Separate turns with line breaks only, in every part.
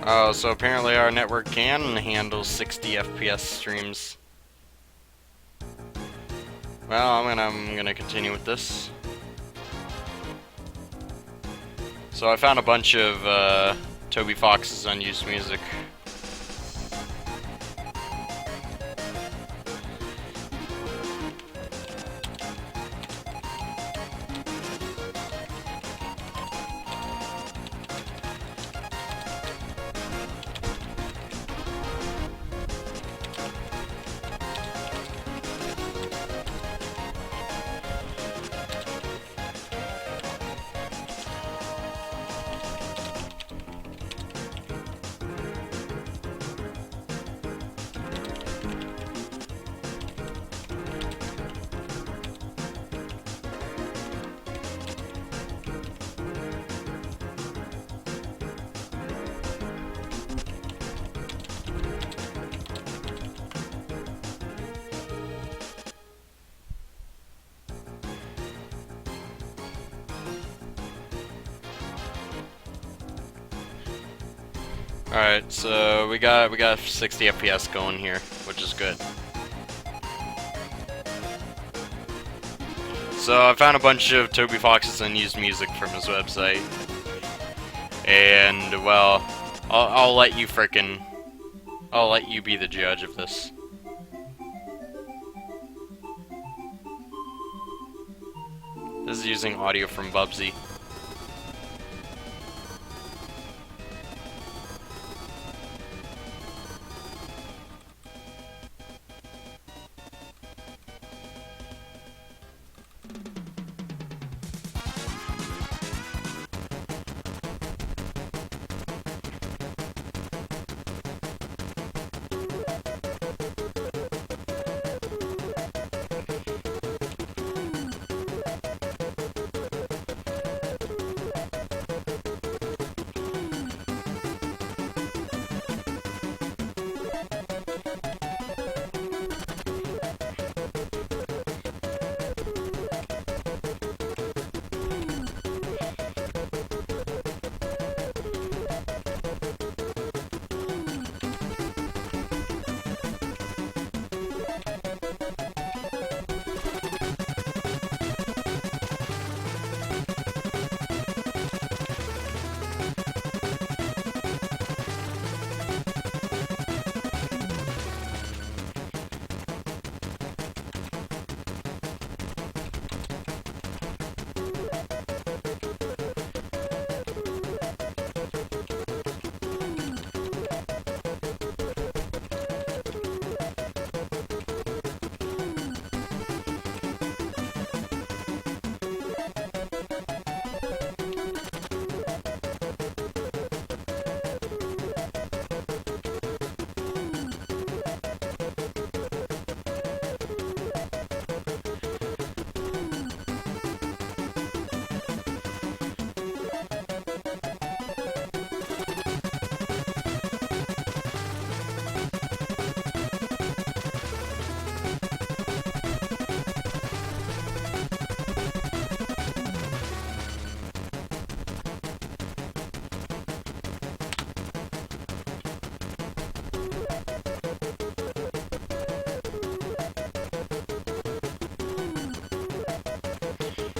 Oh, so apparently our network can handle 60 FPS streams. Well, I'm gonna continue with this. So I found a bunch of Toby Fox's unused music. Alright, so we got 60 FPS going here, which is good. So I found a bunch of Toby Fox's unused music from his website. And well, I'll let you be the judge of this. This is using audio from Bubsy.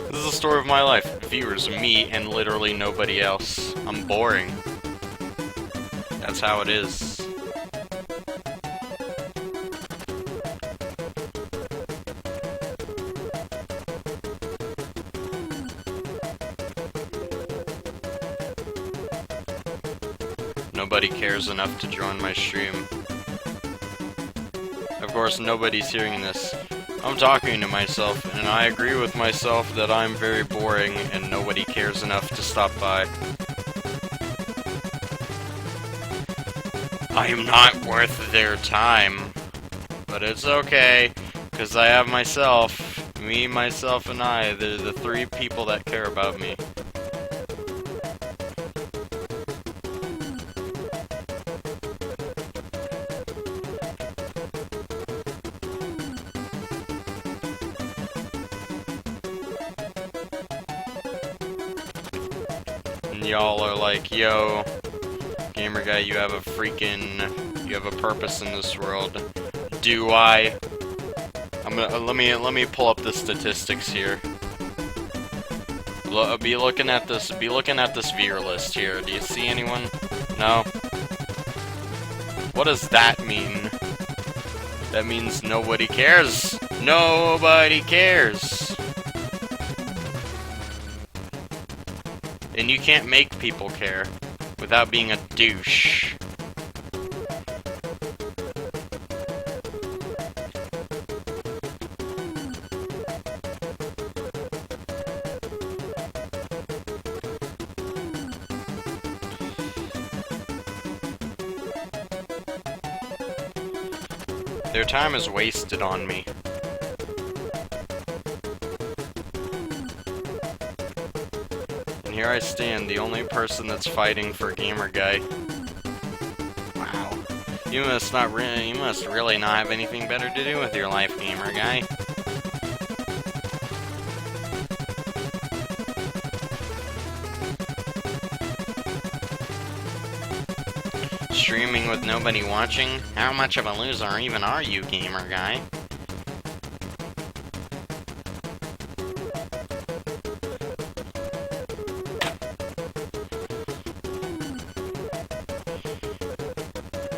This is the story of my life. Viewers, me, and literally nobody else. I'm boring. That's how it is. Nobody cares enough to join my stream. Of course, nobody's hearing this. I'm talking to myself, and I agree with myself that I'm very boring and nobody cares enough to stop by. I am not worth their time. But it's okay, because I have myself. Me, myself, and I. They're the three people that care about me. And y'all are like, yo, Gamer guy, you have a purpose in this world. Do I? Let me pull up the statistics here. Be looking at this viewer list here. Do you see anyone? No? What does that mean? That means nobody cares. Nobody cares. And you can't make people care without being a douche. Their time is wasted on me. And here I stand, the only person that's fighting for Gamer Guy. Wow. You must really not have anything better to do with your life, Gamer Guy. Streaming with nobody watching? How much of a loser even are you, Gamer Guy?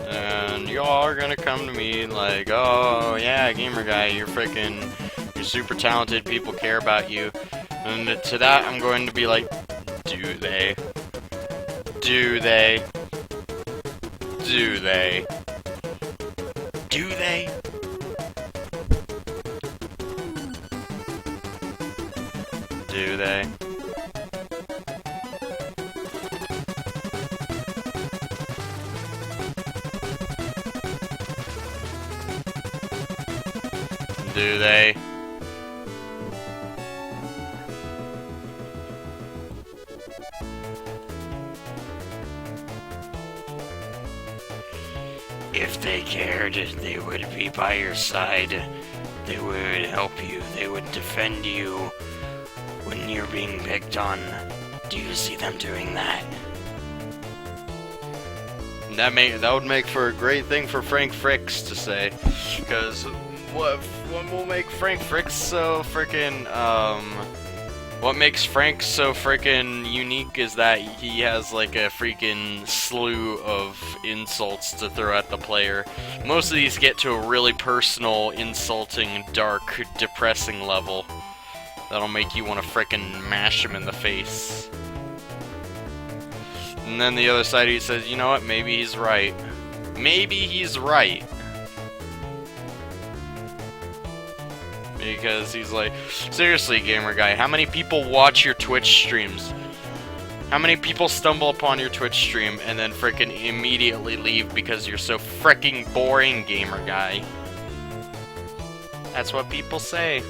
And y'all are gonna come to me like, oh yeah, Gamer Guy, you're super talented, people care about you. And to that I'm going to be like, do they? Do they? Do they? Do they? Do they? Do they? If they cared, they would be by your side. They would help you. They would defend you when you're being picked on. Do you see them doing that? That would make for a great thing for Frank Fricks to say, because what will make Frank Fricks so freaking what makes Frank so freaking unique is that he has like a freaking slew of insults to throw at the player. Most of these get to a really personal, insulting, dark, depressing level that'll make you want to freaking mash him in the face. And then the other side he says, you know what, maybe he's right. Maybe he's right. Because he's like, seriously, Gamer Guy, how many people watch your Twitch streams? How many people stumble upon your Twitch stream and then frickin' immediately leave because you're so frickin' boring, Gamer Guy? That's what people say.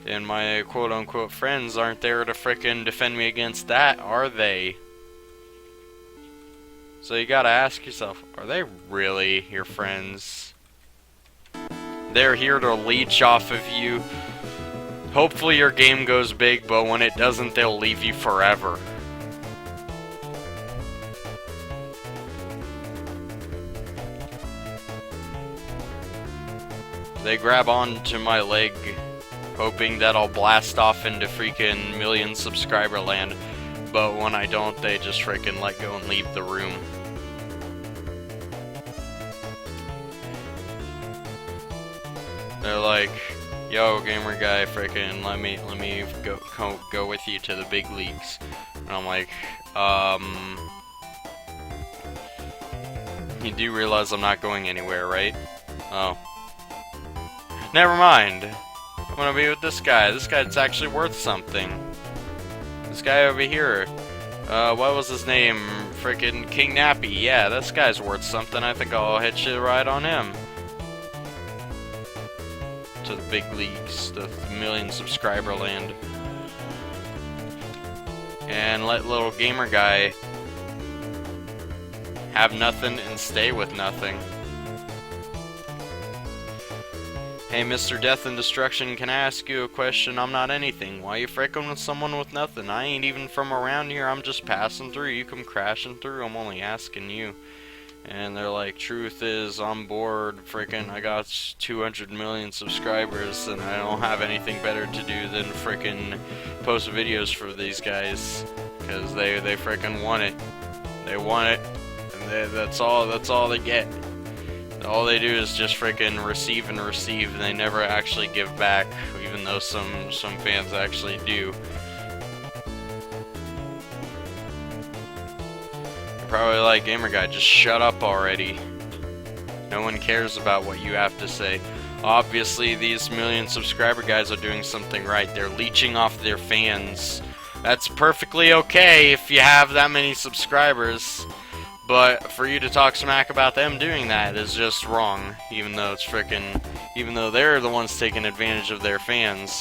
And my quote-unquote friends aren't there to frickin' defend me against that, are they? So you gotta ask yourself, are they really your friends? They're here to leech off of you. Hopefully your game goes big, but when it doesn't, they'll leave you forever. They grab onto my leg, hoping that I'll blast off into freaking million subscriber land, but when I don't, they just freaking let go and leave the room. They're like, yo, Gamer Guy, frickin' let me go with you to the big leagues. And I'm like, you do realize I'm not going anywhere, right? Oh. Never mind. I'm gonna be with this guy. This guy's actually worth something. This guy over here. What was his name? Frickin' King Nappy. Yeah, this guy's worth something. I think I'll hitch a ride on him. To the big leagues, the million subscriber land. And let little Gamer Guy have nothing and stay with nothing. Hey, Mr. Death and Destruction, can I ask you a question? I'm not anything. Why you frickin' with someone with nothing? I ain't even from around here. I'm just passing through. You come crashing through. I'm only asking you. And they're like, truth is, I'm bored. Frickin', I got 200 million subscribers, and I don't have anything better to do than frickin' post videos for these guys. Because they frickin' want it. They want it. And that's all they get. All they do is just frickin' receive and receive, and they never actually give back, even though some fans actually do. You're probably like, Gamer Guy, just shut up already. No one cares about what you have to say. Obviously, these million subscriber guys are doing something right. They're leeching off their fans. That's perfectly okay if you have that many subscribers. But for you to talk smack about them doing that is just wrong, even though it's frickin', even though they're the ones taking advantage of their fans.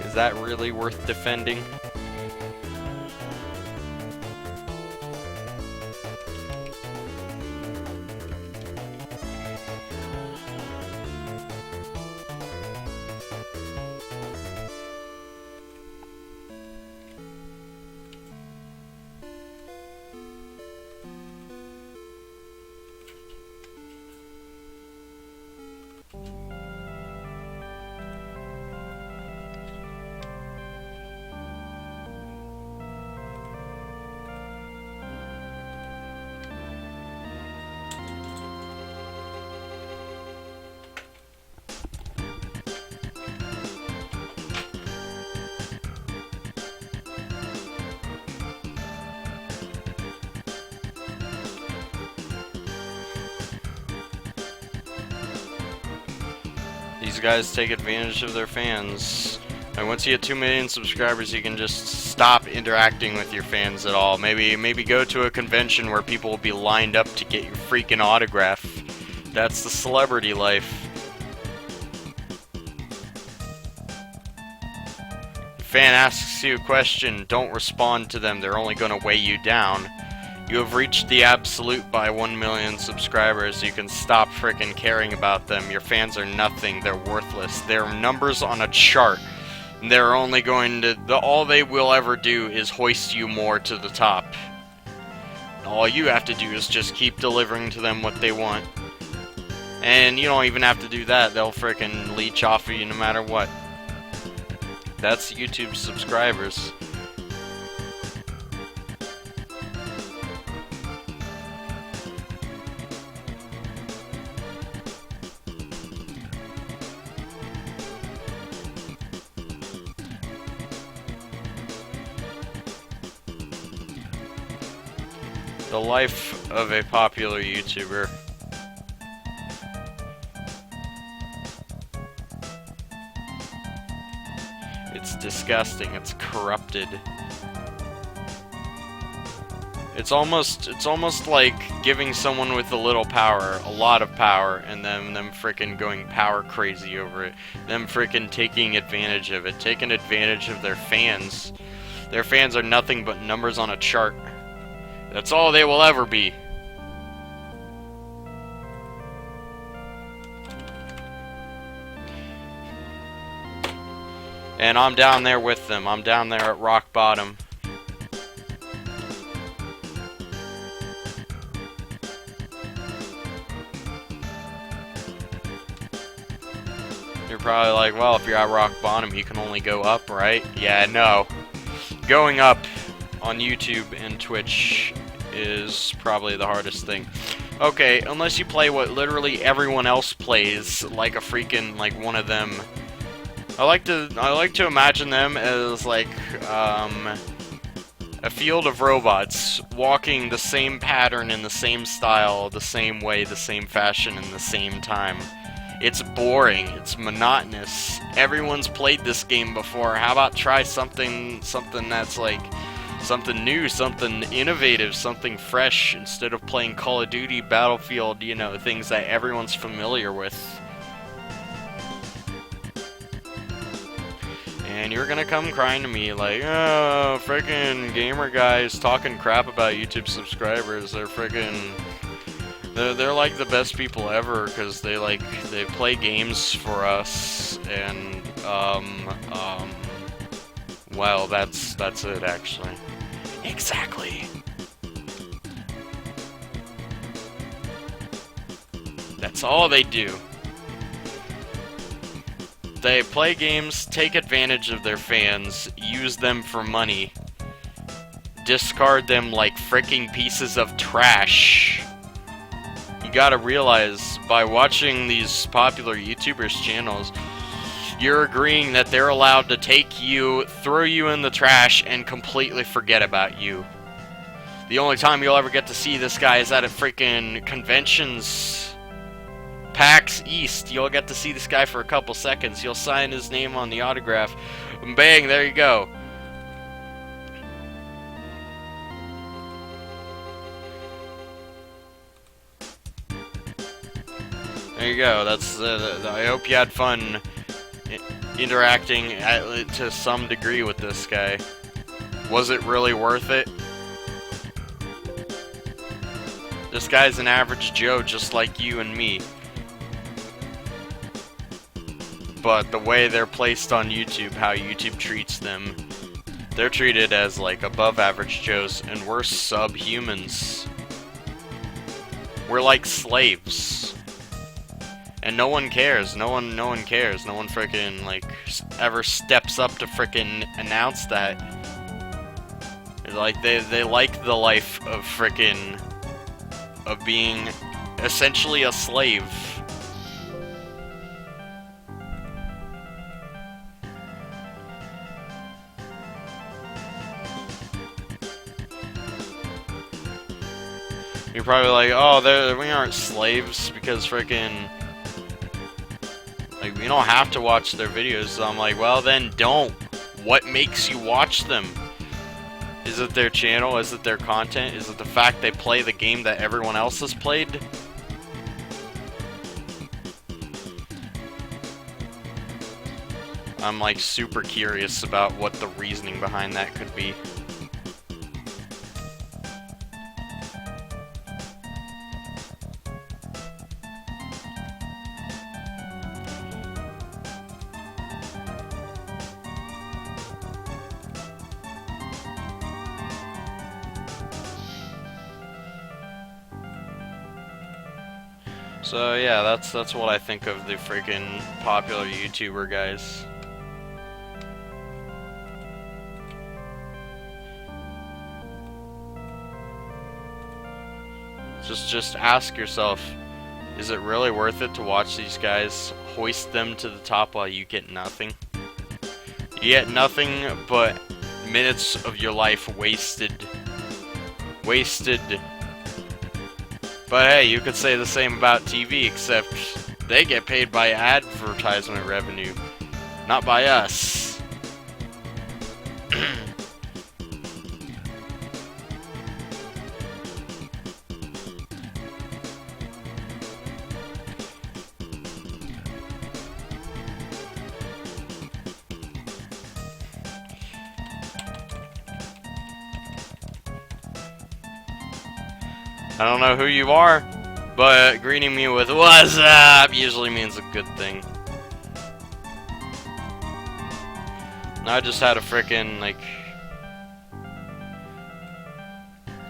Is that really worth defending? These guys take advantage of their fans. And once you get 2 million subscribers, you can just stop interacting with your fans at all. Maybe go to a convention where people will be lined up to get your freaking autograph. That's the celebrity life. If a fan asks you a question, don't respond to them. They're only going to weigh you down. You have reached the absolute by 1 million subscribers. You can stop frickin' caring about them. Your fans are nothing. They're worthless. They're numbers on a chart. They're only going to... all they will ever do is hoist you more to the top. All you have to do is just keep delivering to them what they want. And you don't even have to do that. They'll frickin' leech off of you no matter what. That's YouTube subscribers. The life of a popular YouTuber. It's disgusting. It's corrupted. It's almost like giving someone with a little power a lot of power, and them frickin' going power crazy over it. Them frickin' taking advantage of it, taking advantage of their fans. Their fans are nothing but numbers on a chart. That's all they will ever be. And I'm down there with them. I'm down there at rock bottom. You're probably like, well, if you're at rock bottom, you can only go up, right? Yeah, no. Going up on YouTube and Twitch is probably the hardest thing. Okay, unless you play what literally everyone else plays, like a freaking, like one of them. I like to imagine them as like a field of robots walking the same pattern in the same style, the same way, the same fashion, in the same time. It's boring. It's monotonous. Everyone's played this game before. How about try something that's like something new, something innovative, something fresh, instead of playing Call of Duty, Battlefield, you know, things that everyone's familiar with. and you're gonna come crying to me like, oh, freaking gamer guys talking crap about YouTube subscribers. They're freaking, they're like the best people ever because they play games for us, and well, that's it actually. Exactly. That's all they do. They play games, take advantage of their fans, use them for money, discard them like freaking pieces of trash. You gotta realize, by watching these popular YouTubers' channels, you're agreeing that they're allowed to take you, throw you in the trash, and completely forget about you. The only time you'll ever get to see this guy is at a freaking conventions. PAX East, you'll get to see this guy for a couple seconds. You'll sign his name on the autograph, and bang, there you go. There you go. That's. I hope you had fun interacting to some degree with this guy. Was it really worth it? This guy's an average Joe, just like you and me. But the way they're placed on YouTube, how YouTube treats them, they're treated as like above average Joes, and we're subhumans. We're like slaves. And no one cares. No one cares. No one frickin' like ever steps up to frickin' announce that. Like they like the life of frickin' of being essentially a slave. You're probably like, oh, we aren't slaves because frickin', like, we don't have to watch their videos. So I'm like, well, then don't. What makes you watch them? Is it their channel? Is it their content? Is it the fact they play the game that everyone else has played? I'm like super curious about what the reasoning behind that could be. So yeah, that's what I think of the freaking popular YouTuber guys. Just ask yourself, is it really worth it to watch these guys hoist them to the top while you get nothing? You get nothing but minutes of your life wasted. But hey, you could say the same about TV, except they get paid by advertisement revenue, not by us. I don't know who you are, but greeting me with "What's up" usually means a good thing. I just had a frickin' like...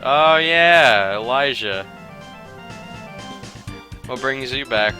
Oh yeah, Elijah. What brings you back?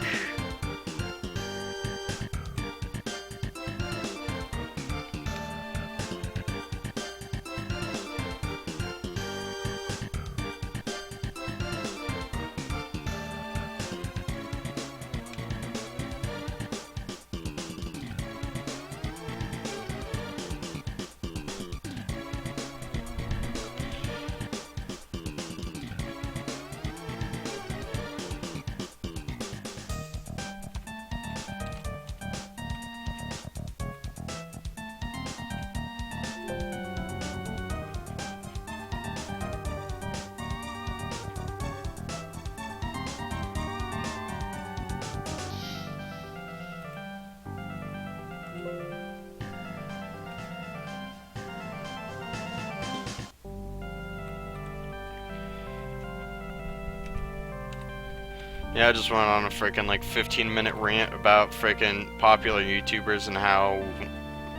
Yeah, I just went on a freaking like 15-minute rant about freaking popular YouTubers and how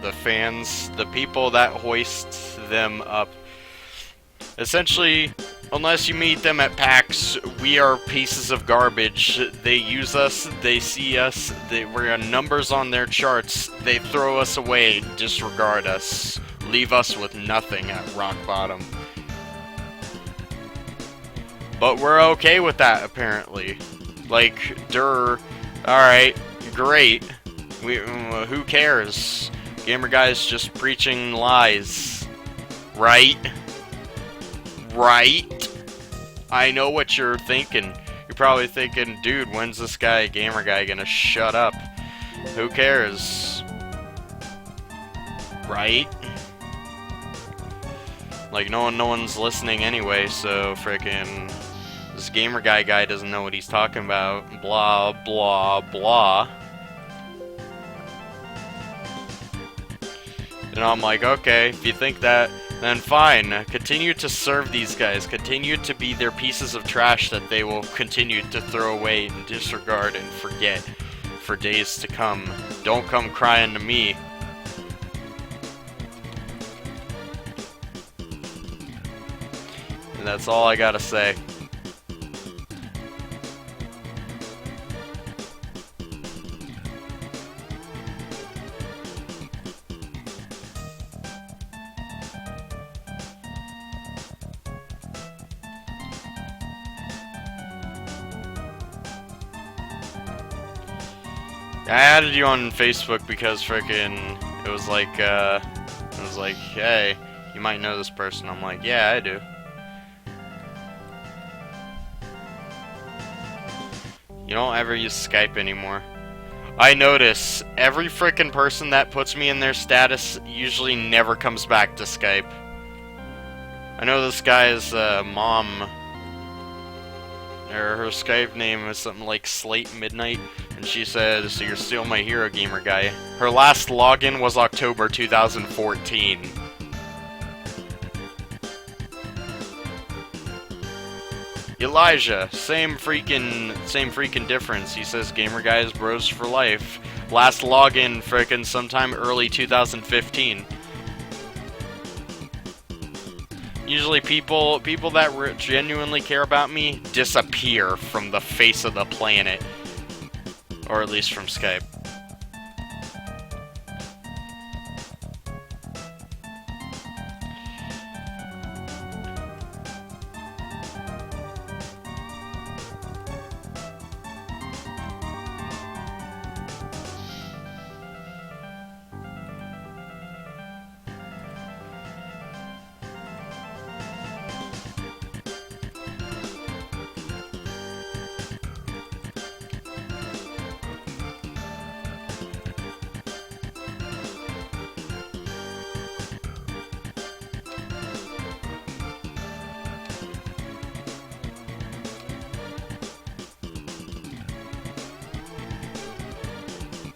the fans, the people that hoist them up, essentially, unless you meet them at PAX, we are pieces of garbage. They use us, they see us, we're numbers on their charts, they throw us away, disregard us, leave us with nothing at rock bottom. But we're okay with that, apparently. Like, alright, great. Who cares? Gamer Guy's just preaching lies. Right? Right? I know what you're thinking. You're probably thinking, dude, when's this guy, Gamer Guy, gonna shut up? Who cares? Right? Like, no one's listening anyway, so frickin' this Gamer Guy doesn't know what he's talking about. Blah, blah, blah. And I'm like, okay, if you think that, then fine. Continue to serve these guys. Continue to be their pieces of trash that they will continue to throw away and disregard and forget for days to come. Don't come crying to me. And that's all I gotta say. I added you on Facebook because frickin' it was like, hey, you might know this person. I'm like, yeah, I do. You don't ever use Skype anymore. I notice every frickin' person that puts me in their status usually never comes back to Skype. I know this guy's mom, or her Skype name is something like Slate Midnight, and she said, so you're still my hero, Gamer Guy. Her last login was October 2014. Elijah, same freaking difference. He says Gamer Guy is bros for life. Last login frickin' sometime early 2015. Usually people that genuinely care about me disappear from the face of the planet. Or at least from Skype.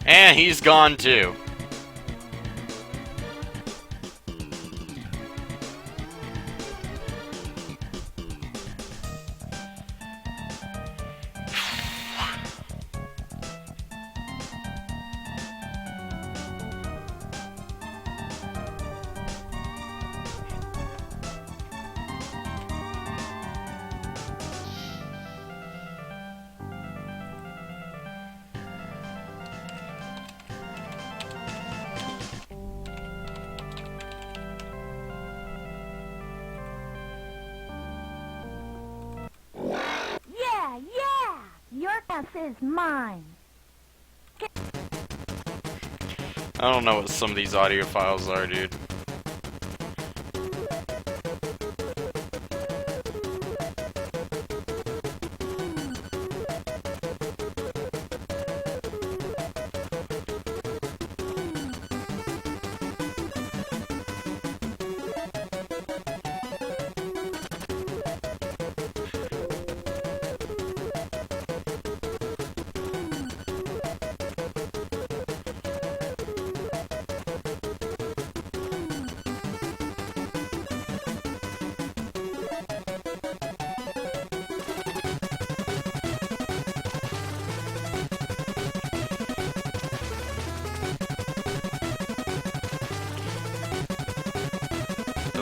And he's gone too.
Is mine.
I don't know what some of these audio files are, dude.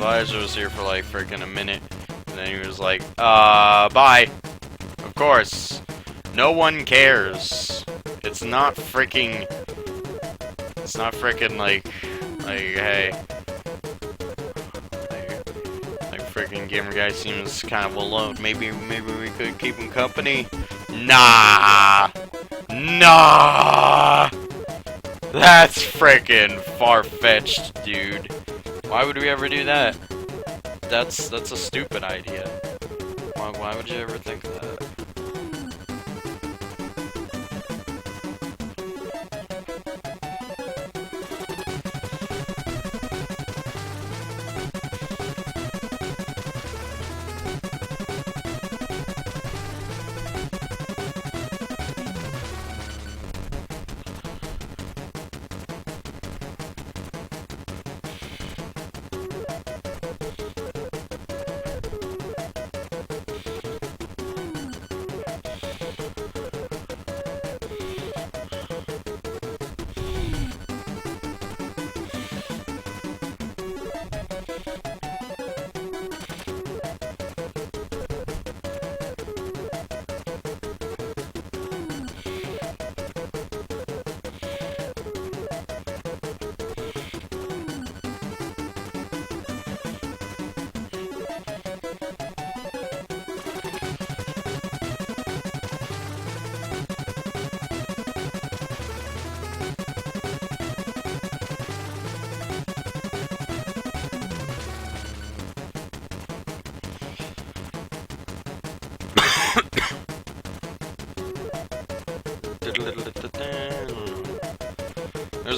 Elijah was here for like freaking a minute, and then he was like, bye. Of course. No one cares. It's not freaking like, hey. Like freaking gamer guy seems kind of alone. Maybe we could keep him company. Nah. Nah. That's freaking far-fetched, dude. Why would we ever do that? That's a stupid idea. Why would you ever think that?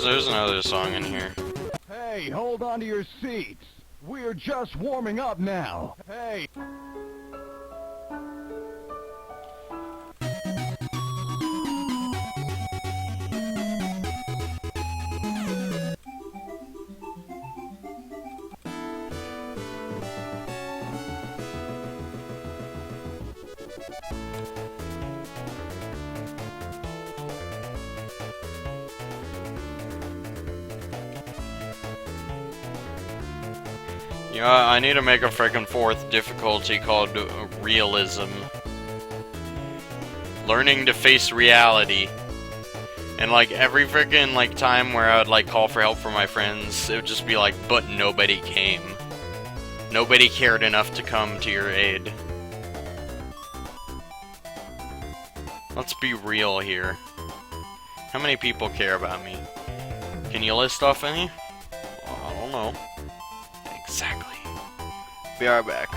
There's another song in here.
Hey, hold on to your seats. We're just warming up now. Hey.
You know, I need to make a freaking fourth difficulty called realism. Learning to face reality. And like every freaking like time where I would like call for help from my friends, it would just be like, but nobody came. Nobody cared enough to come to your aid. Let's be real here. How many people care about me? Can you list off any? Well, I don't know. Exactly. Be right back.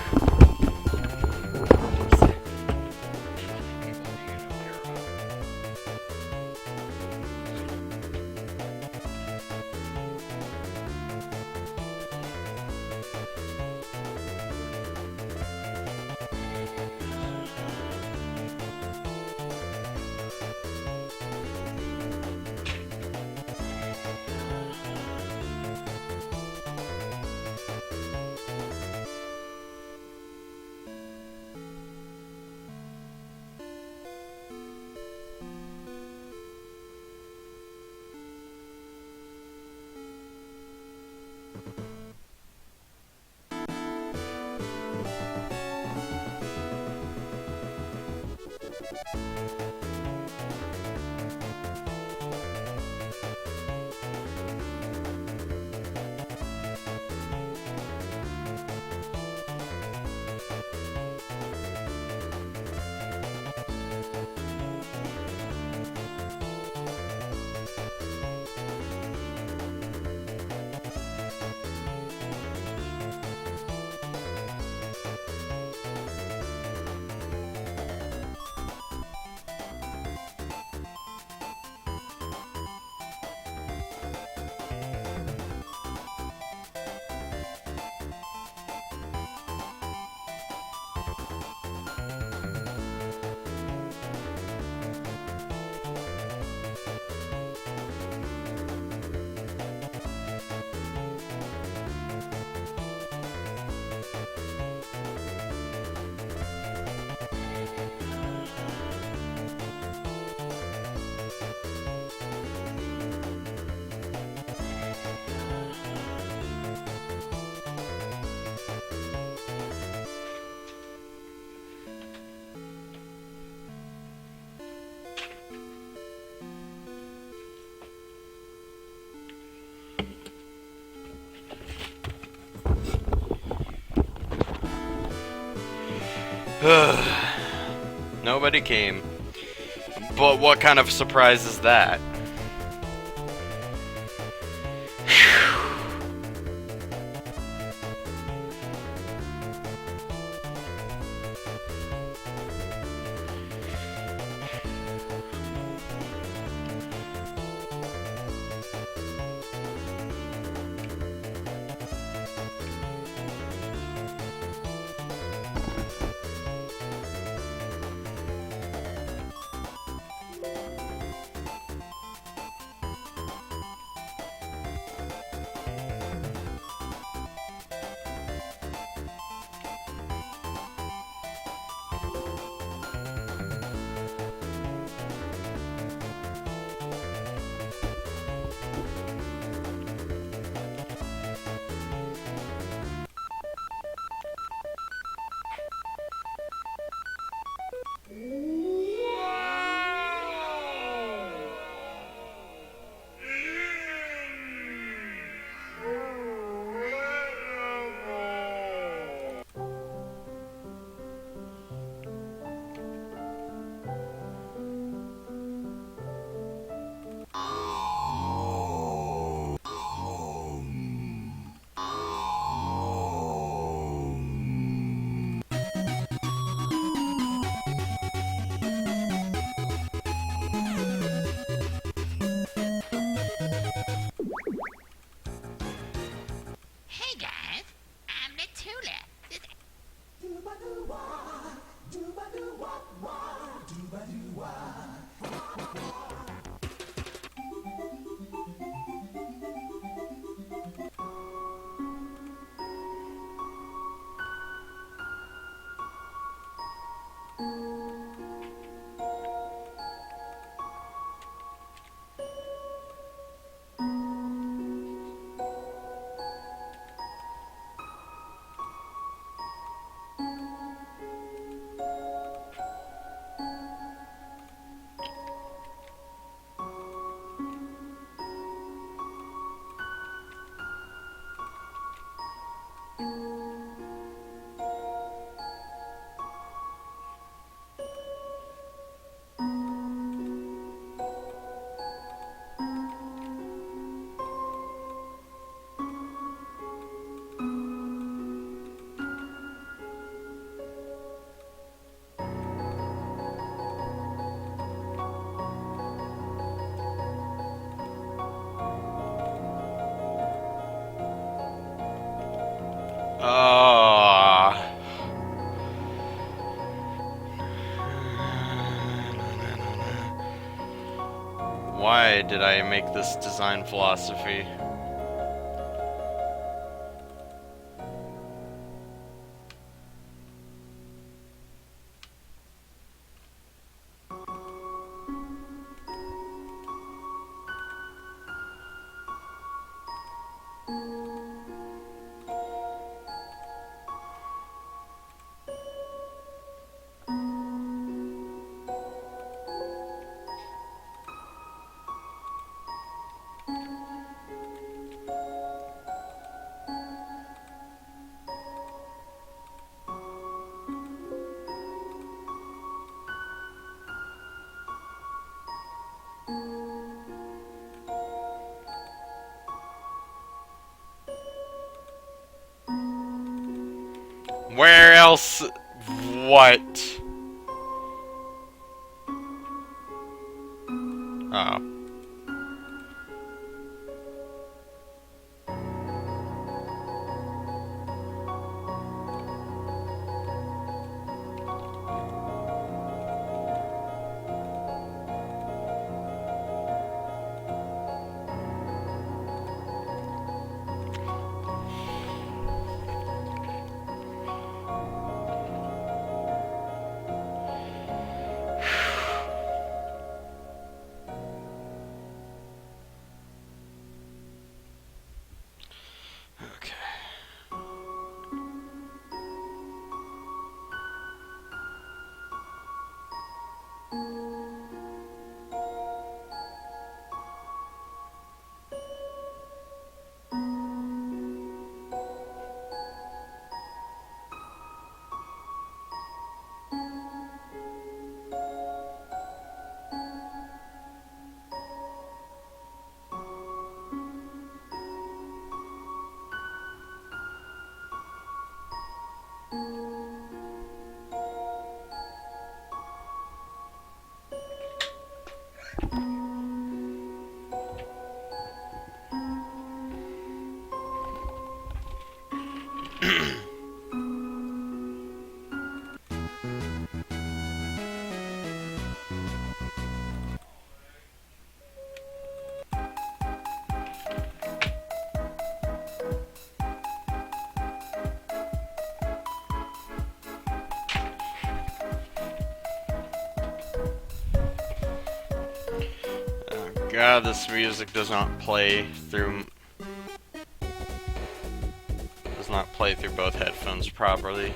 Nobody came. But what kind of surprise is that?
Hey guys, I'm the Tula. This
Why did I make this design philosophy? Where else? What? Oh. God, this music does not play through both headphones properly.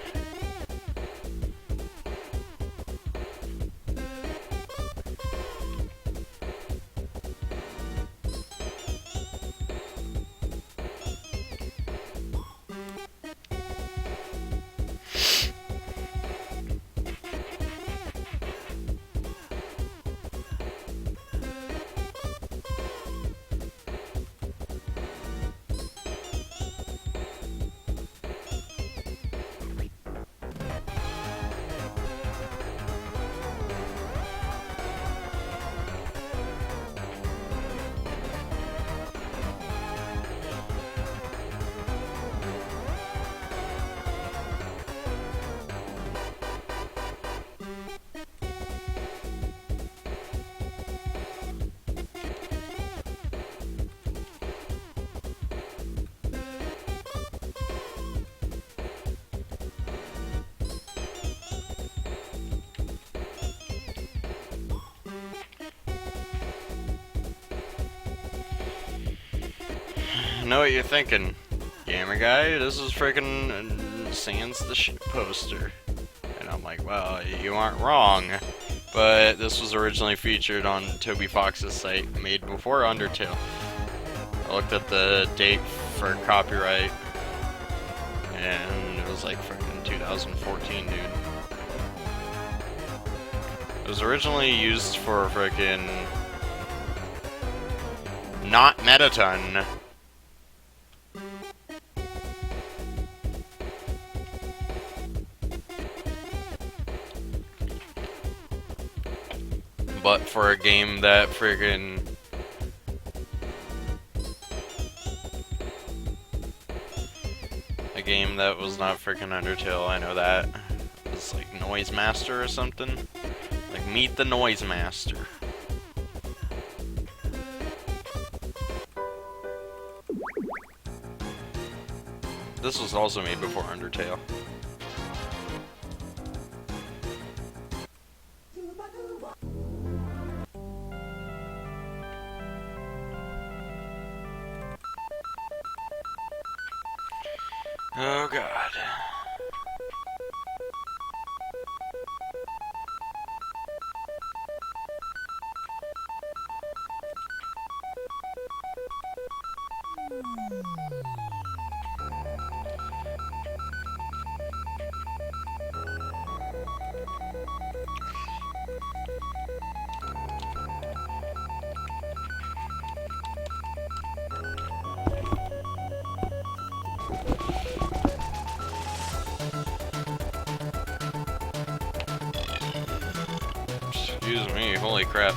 I know what you're thinking, gamer guy. This is freaking Sans the Shit poster. And I'm like, well, you aren't wrong. But this was originally featured on Toby Fox's site, made before Undertale. I looked at the date for copyright, and it was like freaking 2014, dude. It was originally used for freaking not Metaton. But for a game that friggin' was not freaking Undertale, I know that. It was like Noise Master or something. Like Meet the Noise Master. This was also made before Undertale. Oh god. Excuse me, holy crap.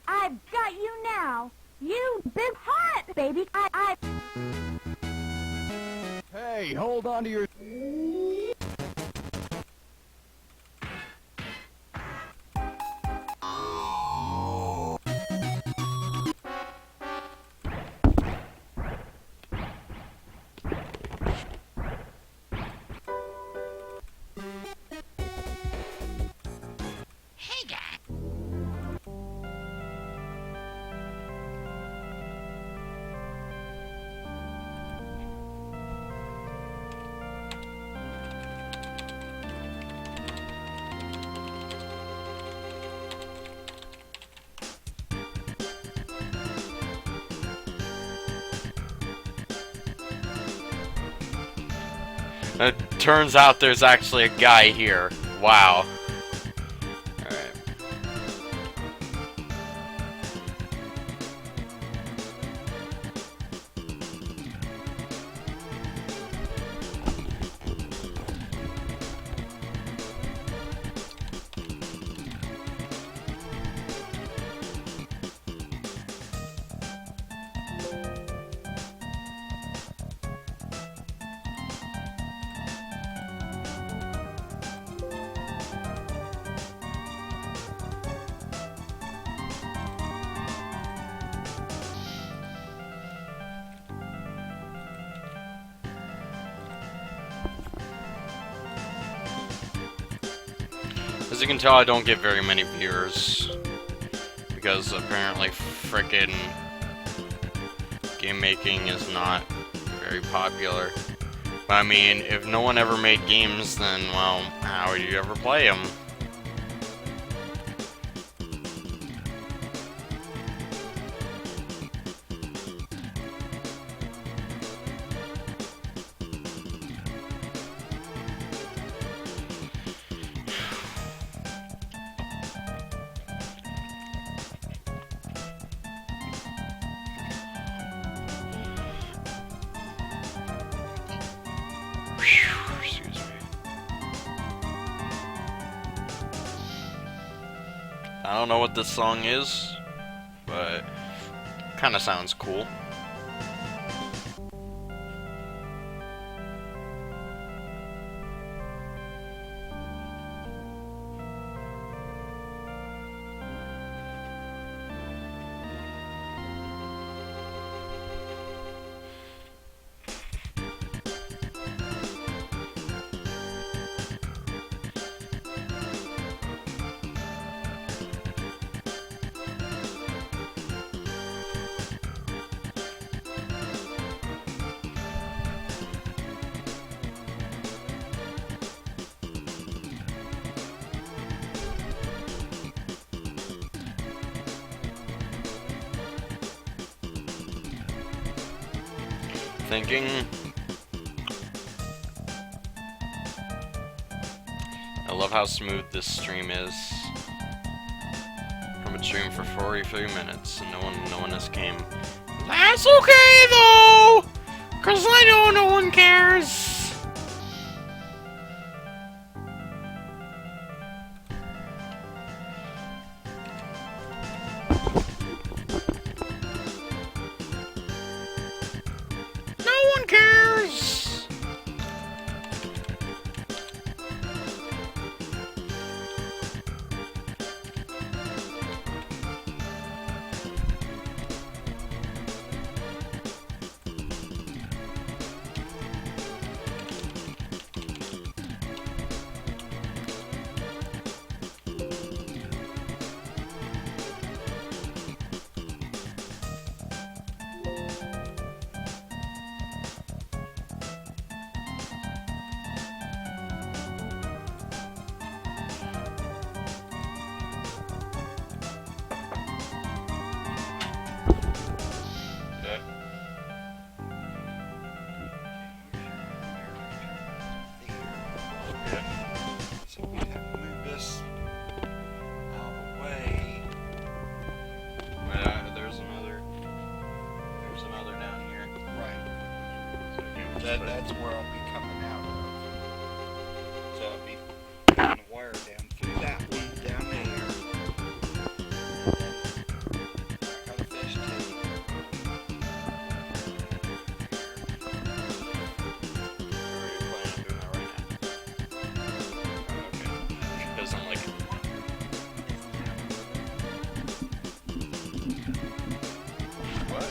I've got you now. You big heart, baby.
Hey, hold on to your...
Hey, guys.
It turns out there's actually a guy here. Wow. Alright. As you can tell, I don't get very many viewers. Because apparently frickin' game making is not very popular. But I mean, if no one ever made games, then, well, how would you ever play them? Excuse me. I don't know what this song is, but kind of sounds cool. Thinking. I love how smooth this stream is. From a stream for 43 minutes and no one has came. That's okay though, 'cause I know no one cares.
That's where I'll be coming out of. So I'll be putting a wire down through that one down there. I got a fish tank.
Because I'm like, what?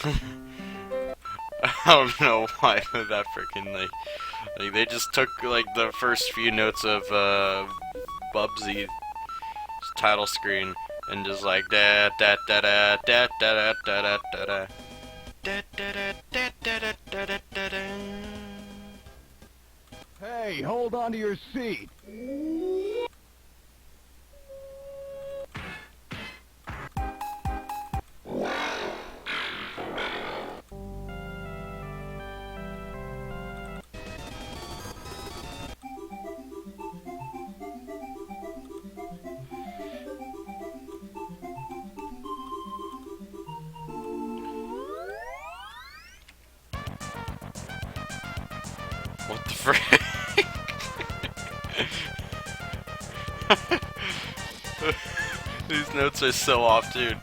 I don't know why that freaking like they just took like the first few notes of Bubsy's title screen and just like da da da da da da da da da da da da da da da da da da.
Hey, hold on to your seat.
What the frick? These notes are so off, dude.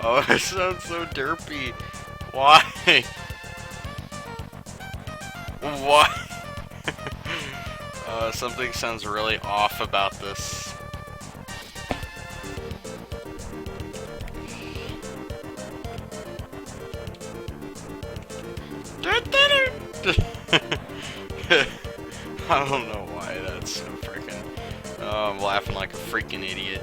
Oh, it sounds so derpy. Why? Why? Something sounds really off about this. I don't know why that's so freaking. Oh, I'm laughing like a freaking idiot.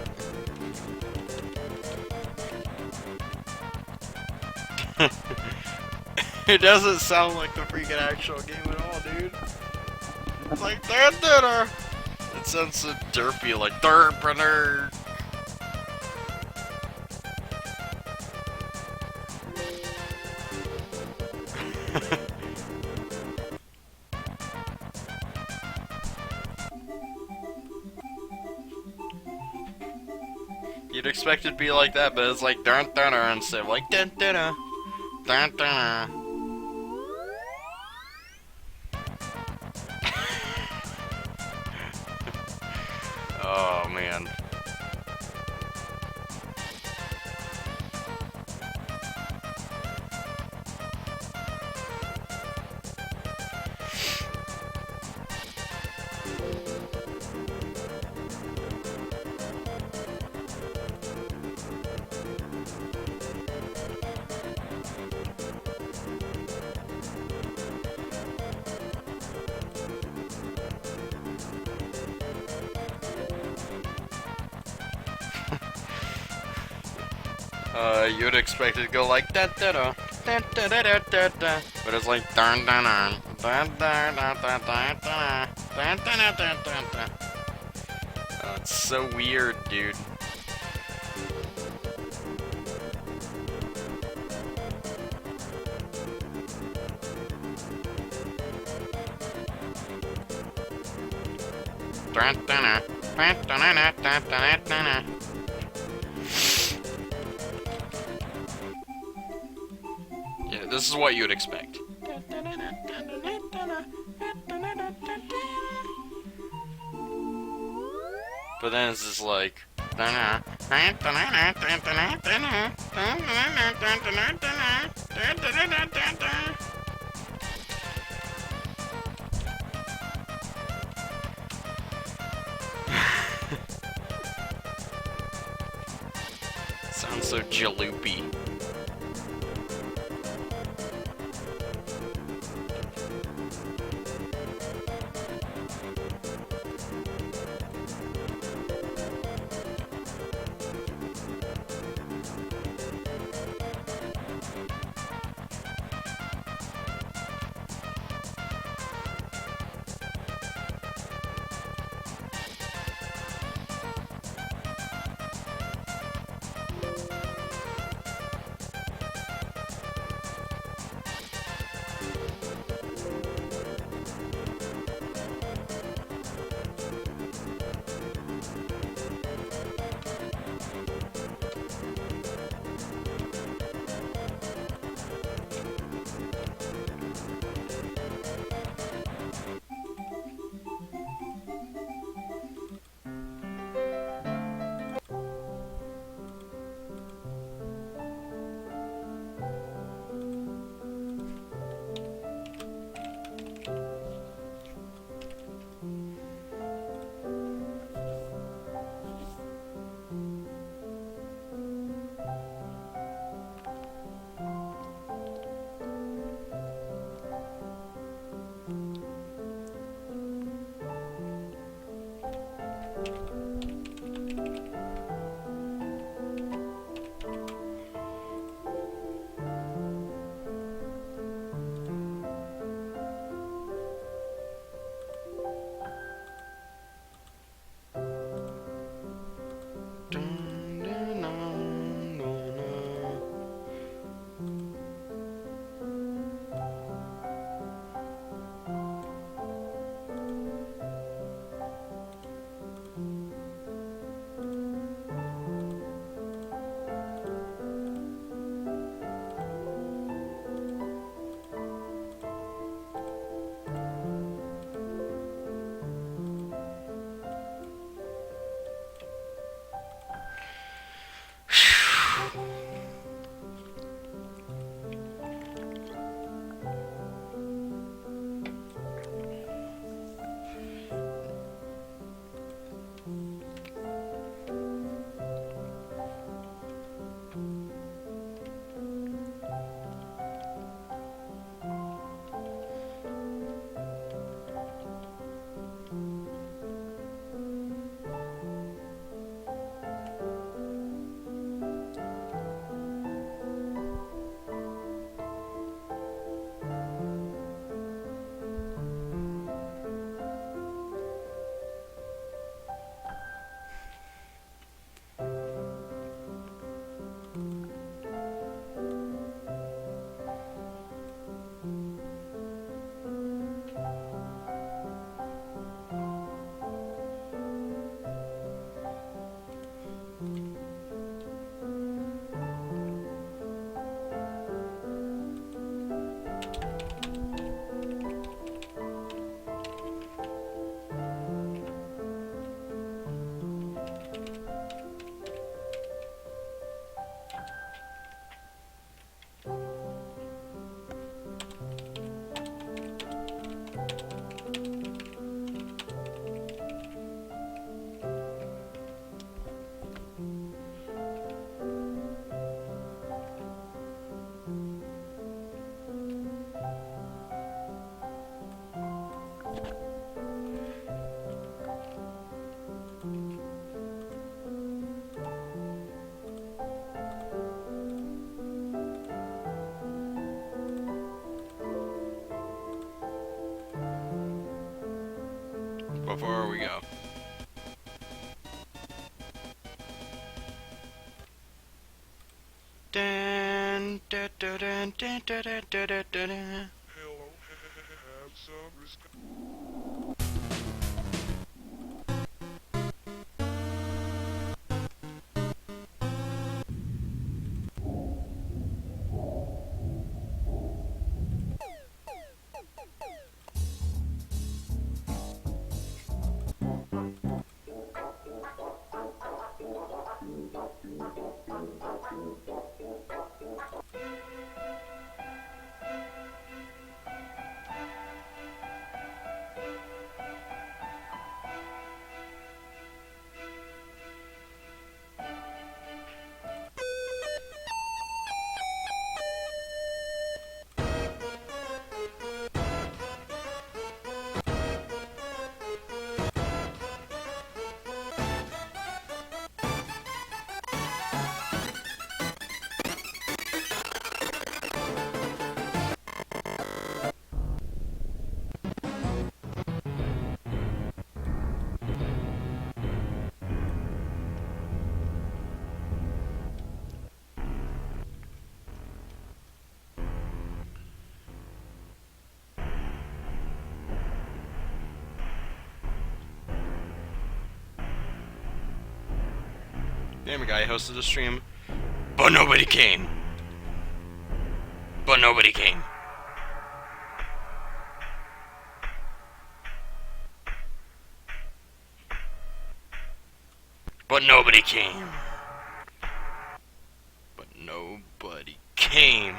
It doesn't sound like the freaking actual game at all, dude. It's like da. It sounds so derpy, like derpreneur. You'd expect it to be like that, but it's like dun dun instead of like dun dun dun dun. Oh man. You'd expect it to go like da da da da da da da da, but it's like dun dun dun dun dun dun dun dun dun dun dun dun dun dun. Oh, it's so weird, dude. Dun dun dun dun dun dun dun dun. Yeah, this is what you would expect. But then it's just like. Sounds so jaloopy. before we go. Dun, dun, dun, dun, dun, dun, dun, dun, dun, dun.
Hello, have some respect.
Damn, guy hosted the stream, but nobody came. But nobody came. But nobody came. But nobody came.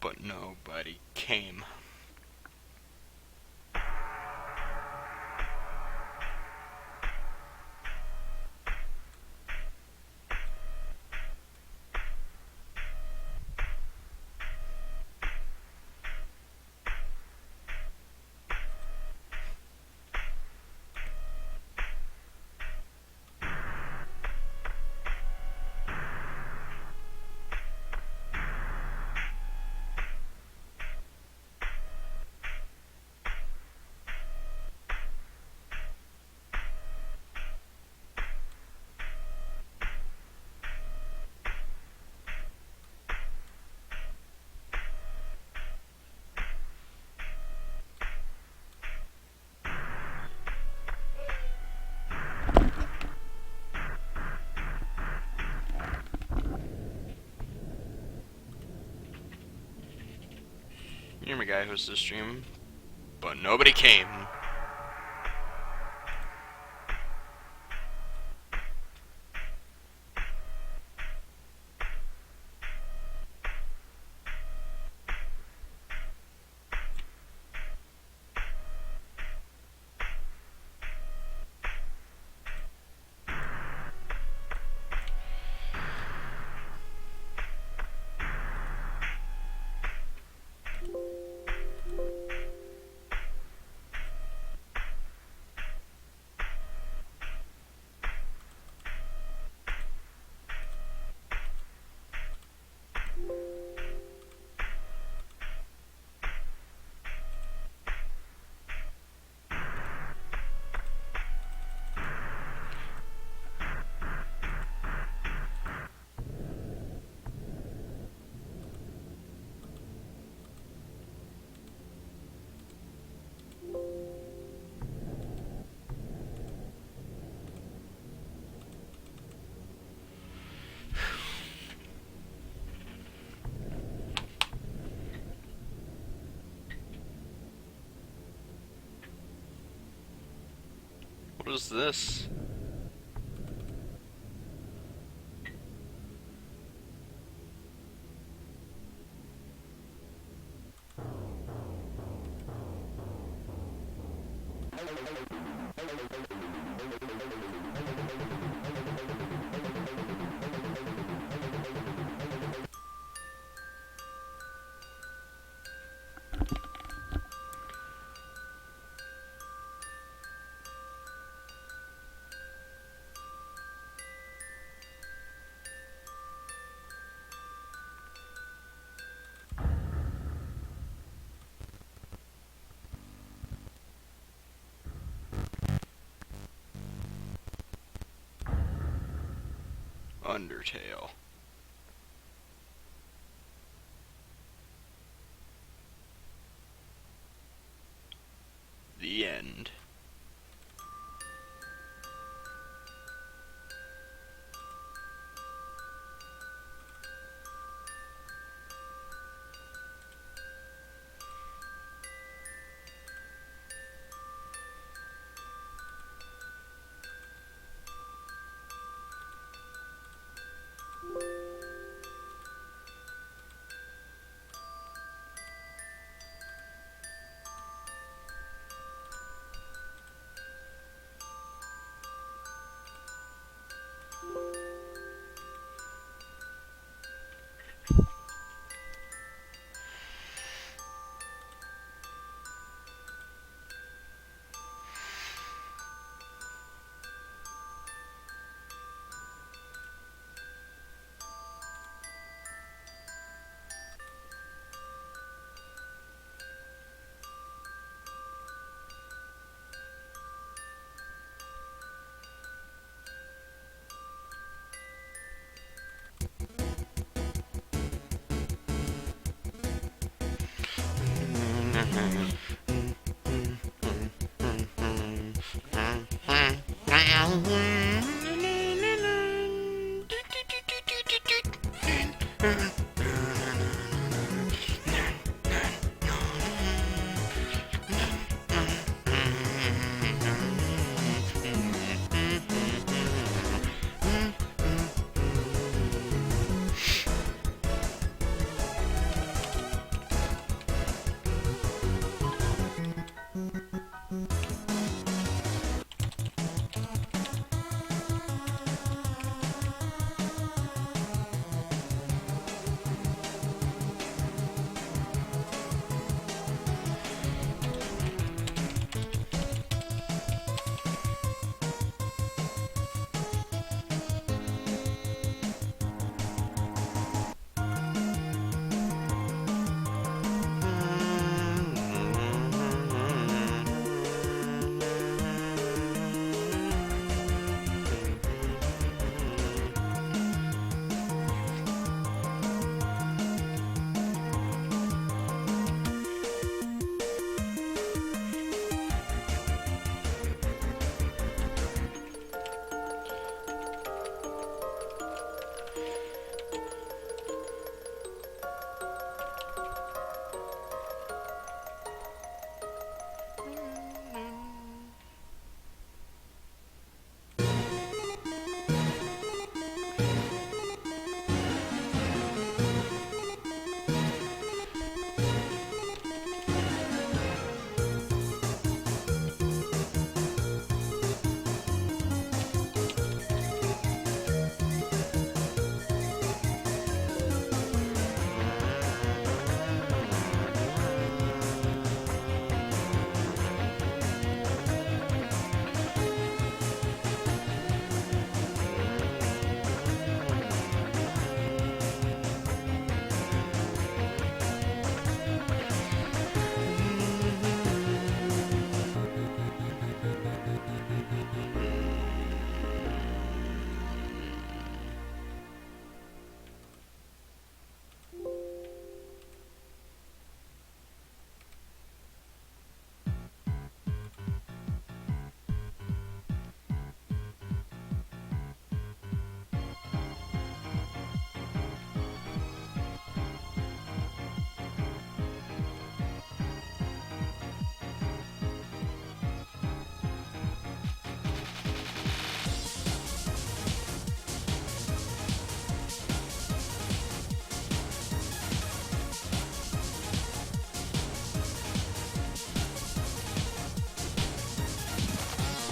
But nobody came. You're my guy who hosted the stream, but nobody came. What is this? Undertale. The end.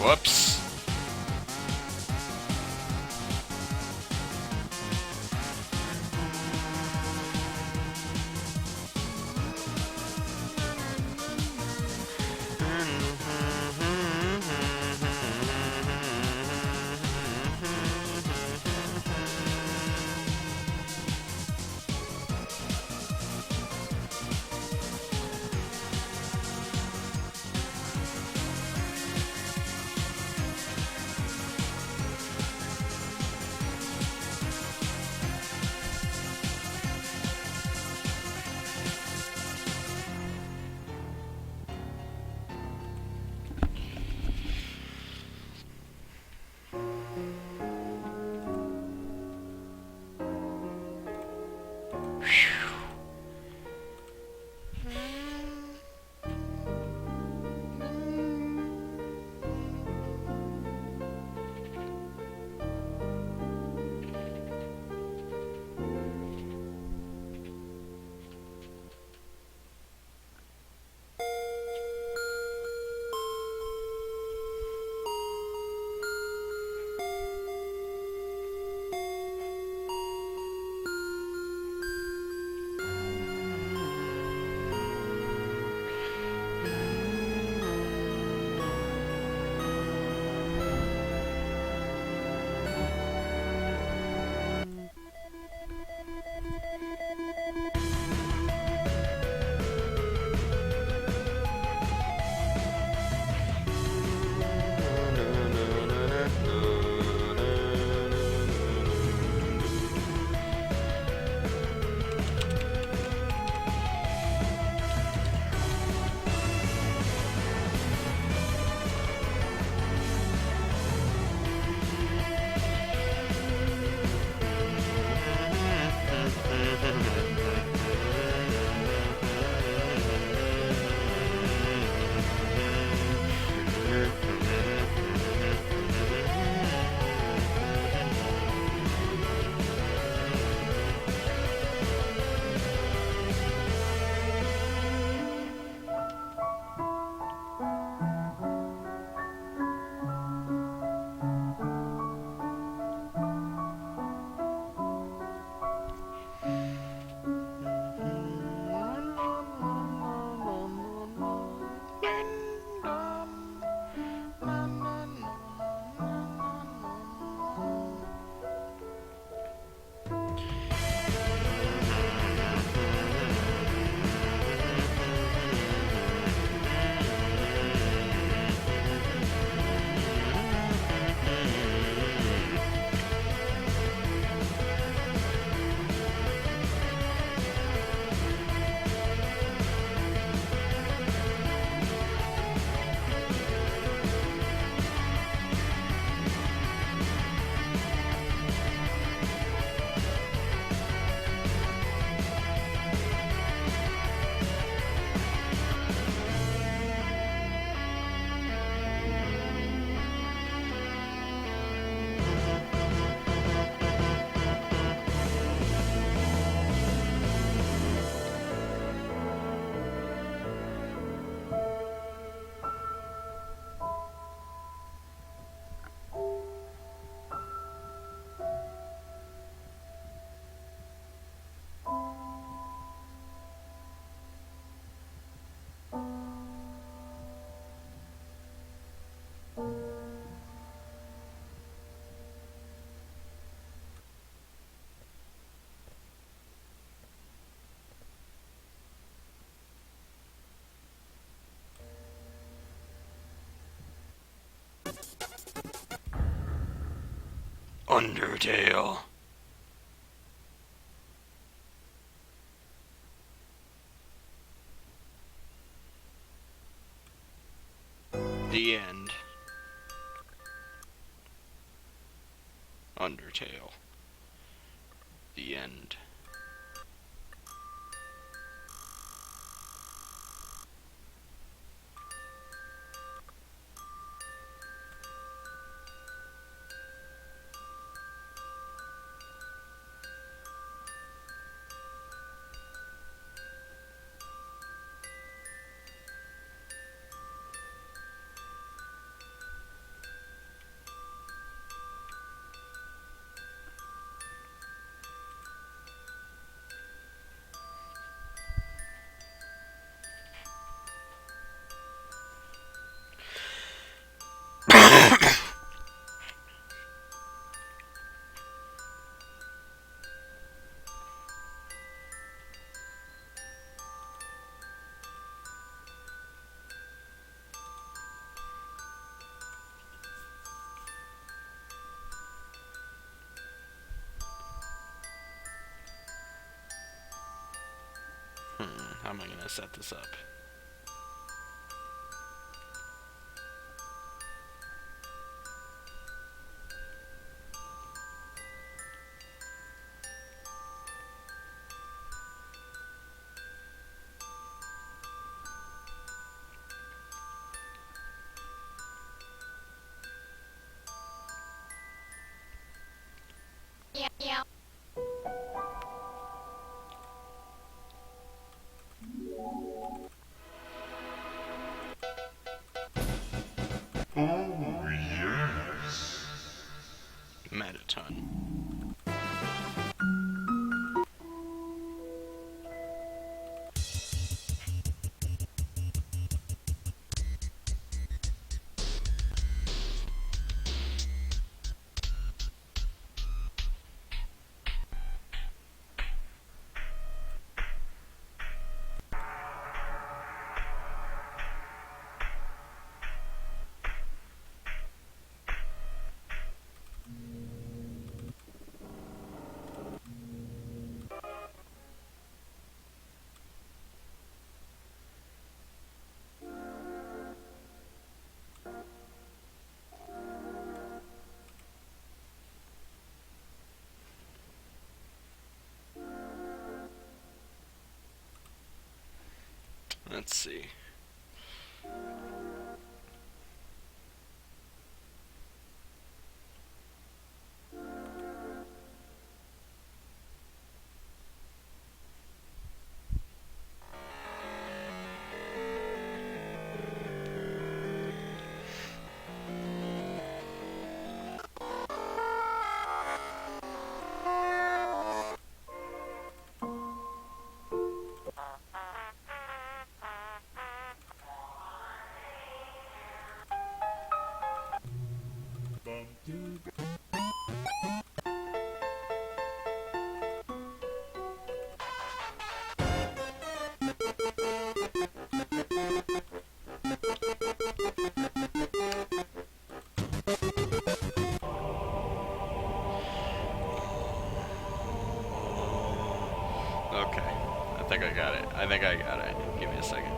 Whoops. Undertale. The end. Undertale. The end. How am I gonna set this up?
Oh, yes.
Metaton. Let's see. Okay, I think I got it. I think I got it. Give me a second.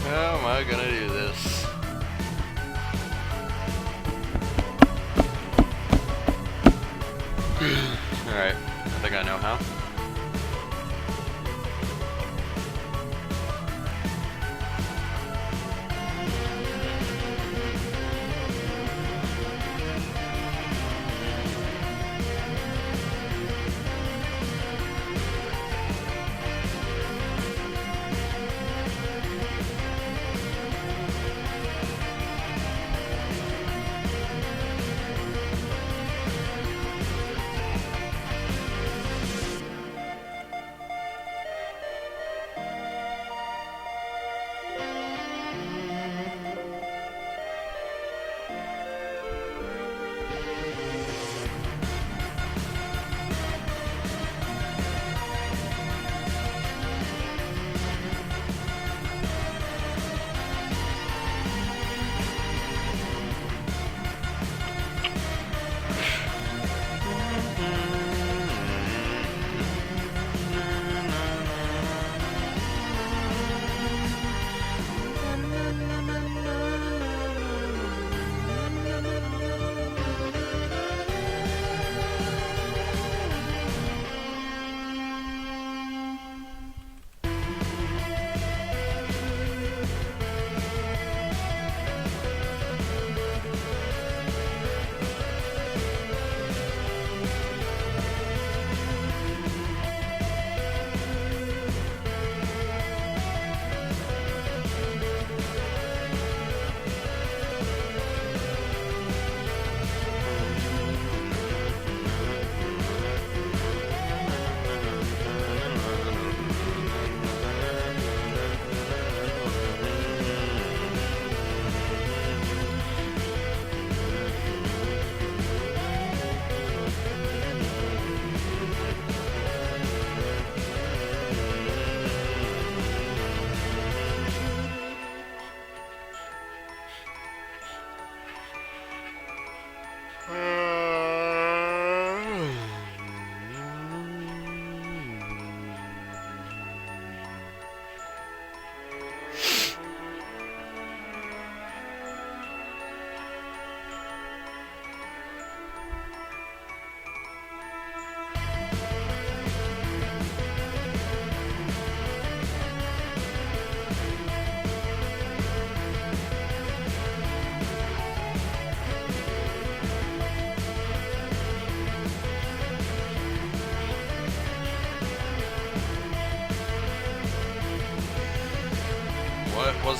How am I gonna do this? Alright, I think I know how.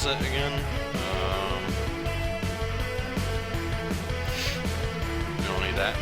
is it again? We don't need that.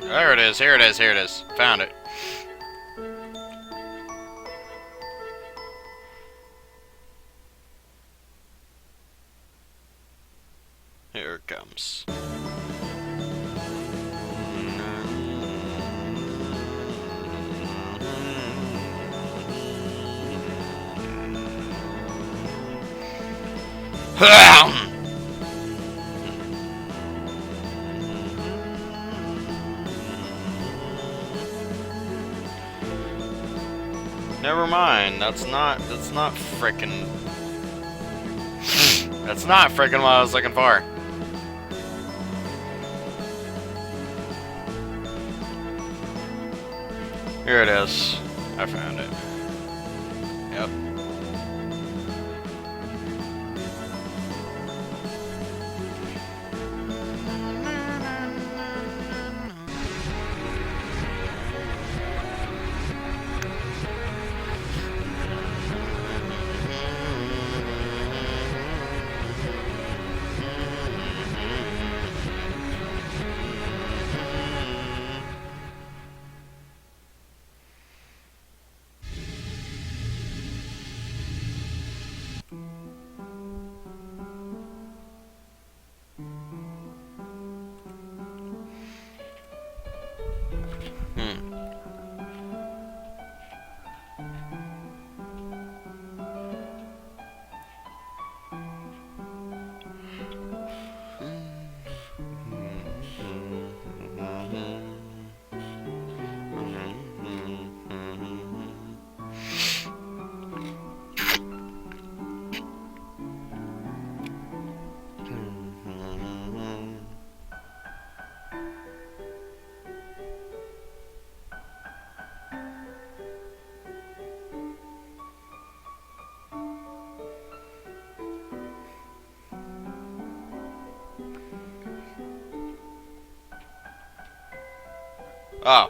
There it is, here it is, here it is. Found it. Here it comes. Never mind. That's not frickin'. That's not frickin' what I was looking for. Here it is. I found it. Yep. Oh.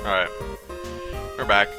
Alright. We're back.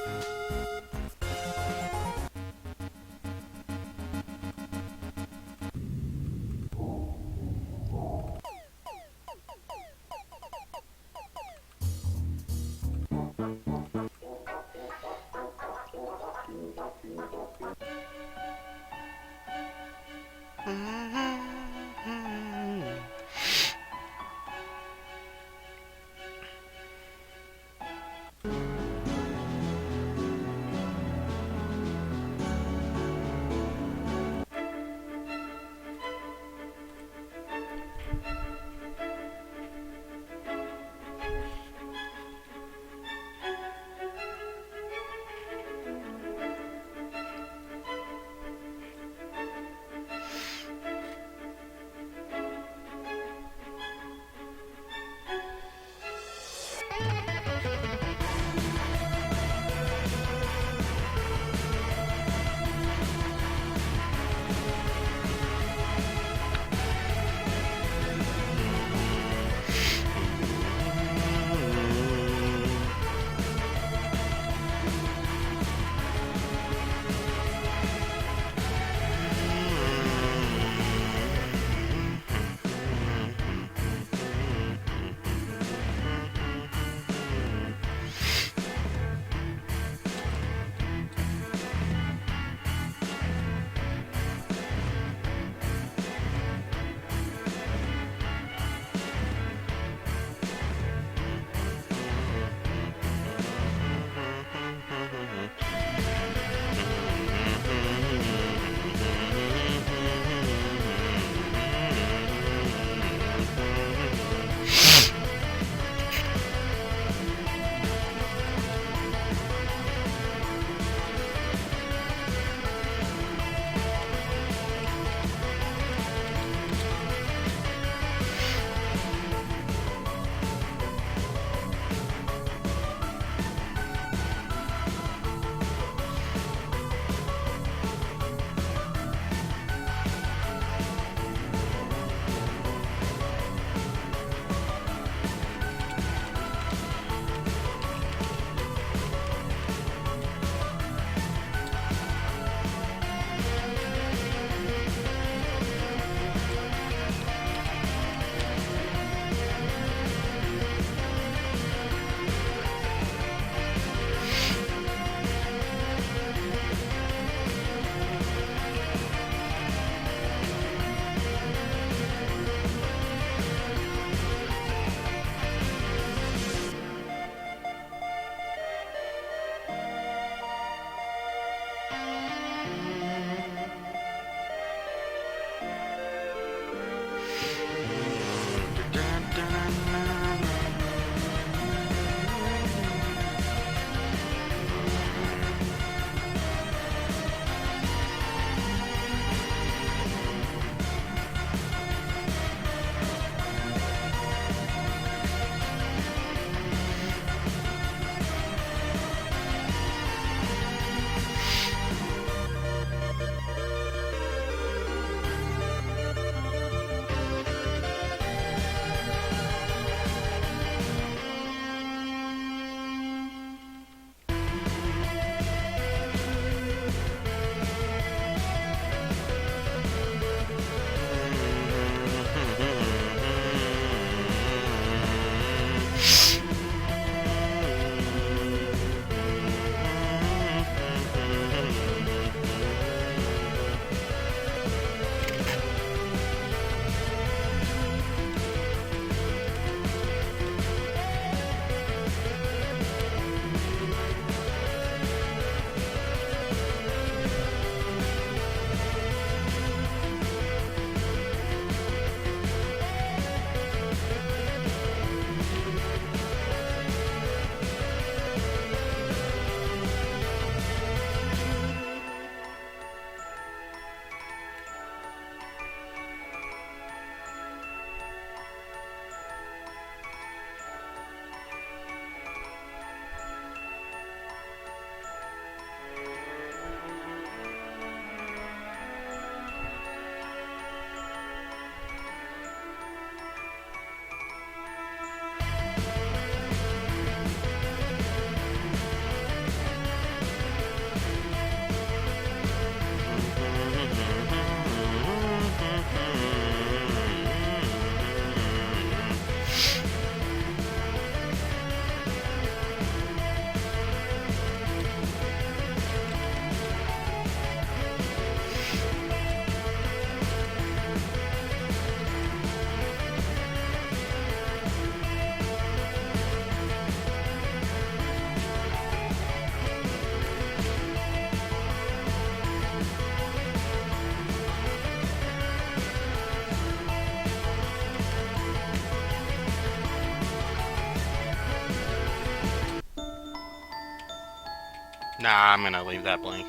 Nah, I'm gonna leave that blank.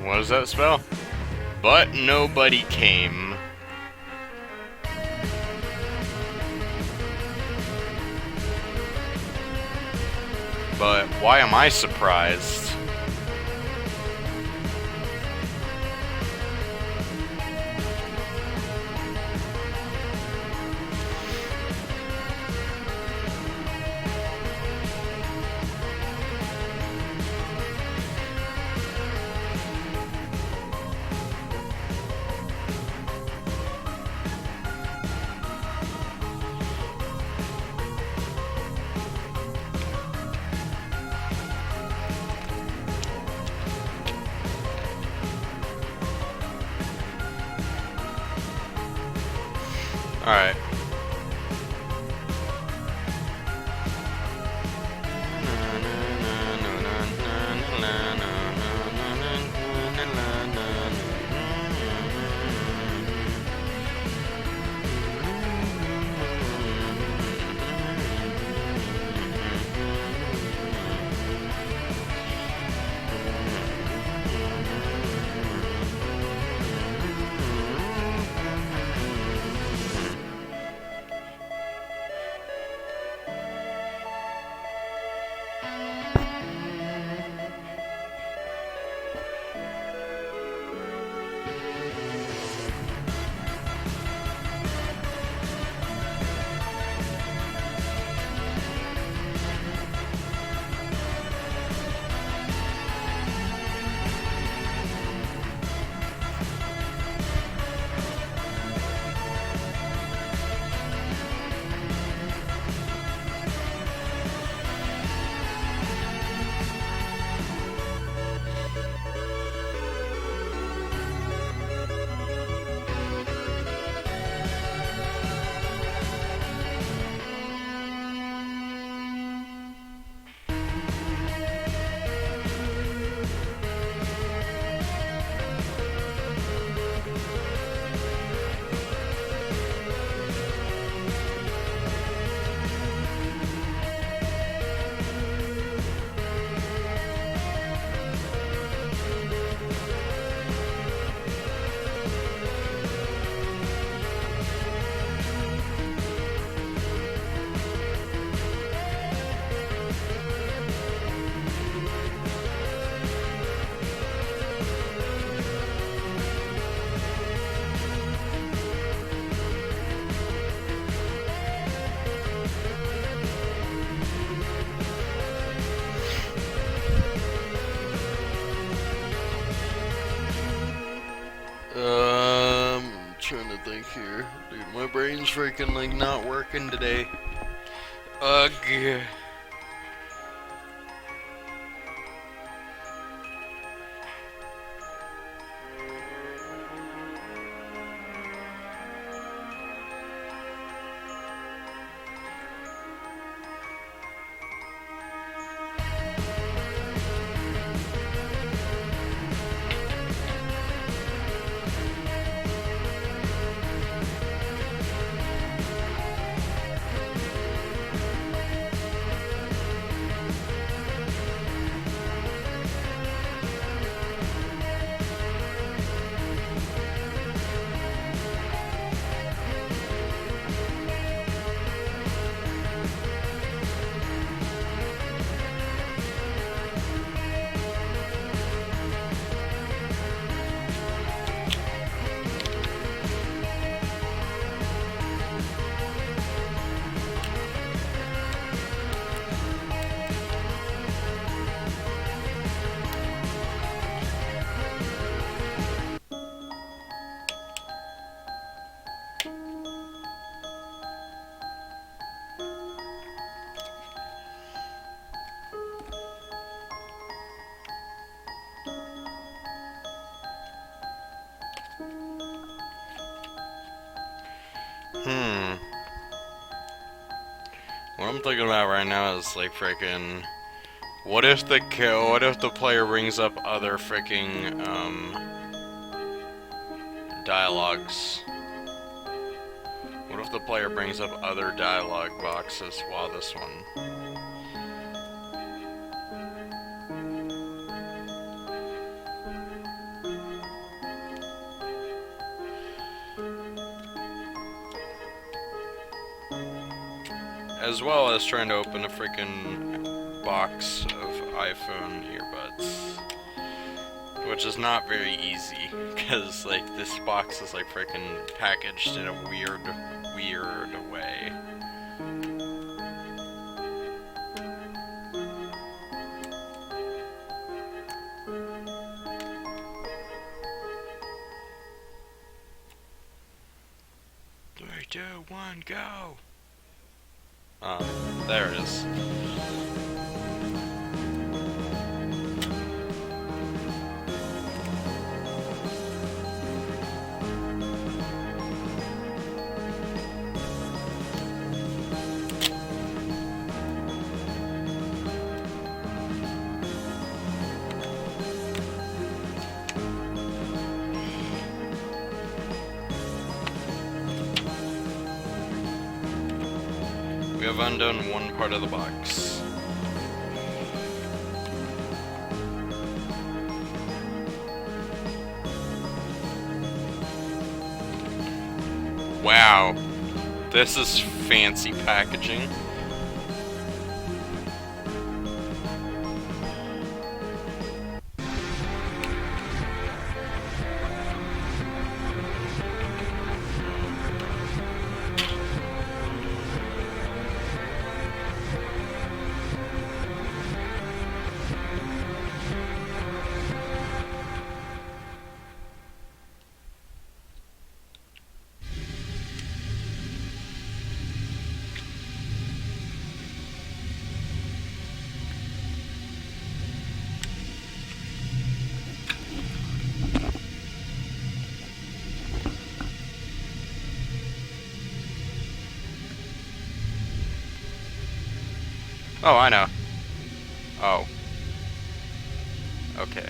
What does that spell? But nobody came. But why am I surprised? Alright. Trying to think here. Dude, my brain's freaking like not working today. Ugh. What I'm thinking about right now is like freaking. What if the player brings up other freaking dialogues? What if the player brings up other dialogue boxes while this one? As well as trying to open a freaking box of iPhone earbuds. Which is not very easy, because like this box is like freaking packaged in a weird way. Three, 2, 1, go! There it is. We have undone one part of the box. Wow, this is fancy packaging. Oh, I know. Oh. Okay.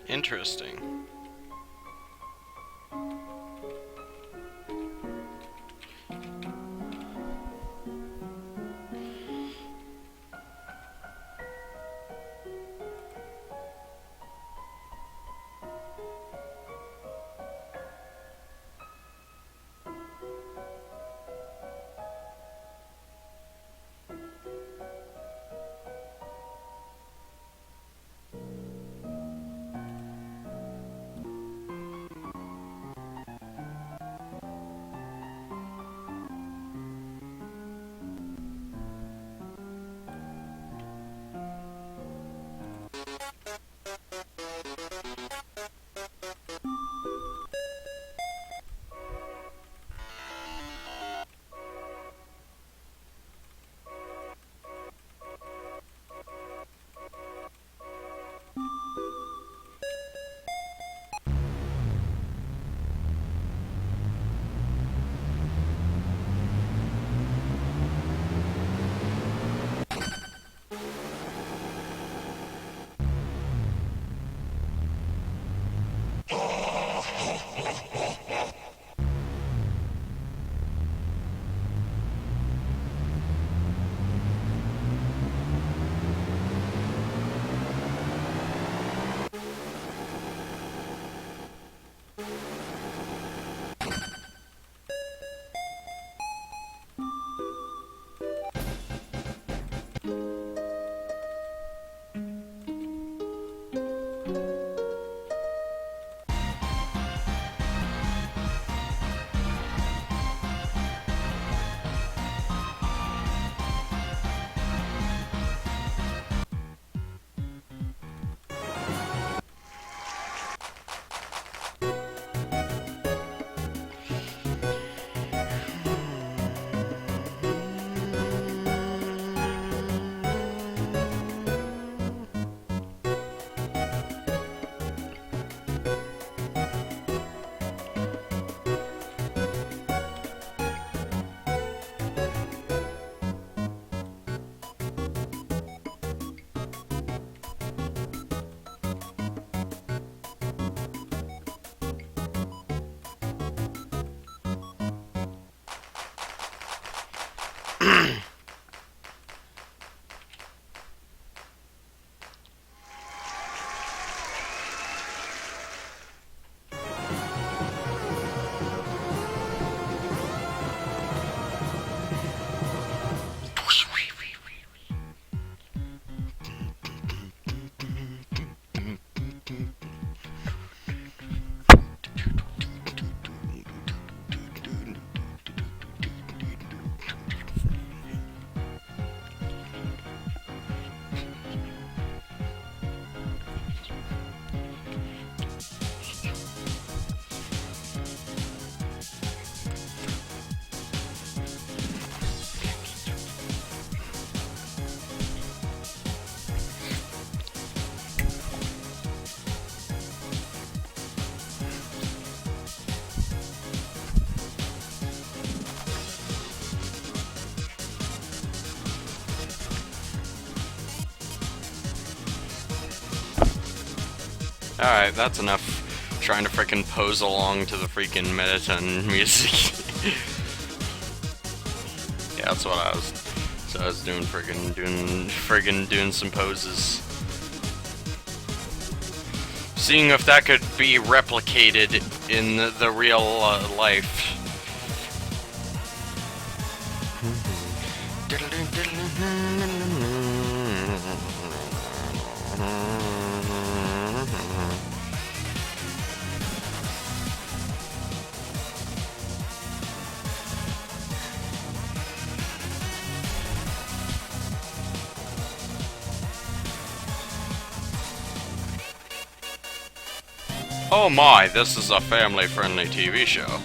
Interesting. Alright, that's enough trying to frickin' pose along to the freaking Mettaton music. Yeah, that's what I was. So I was doing doing some poses. Seeing if that could be replicated in the real life. Oh my, this is a family-friendly TV show.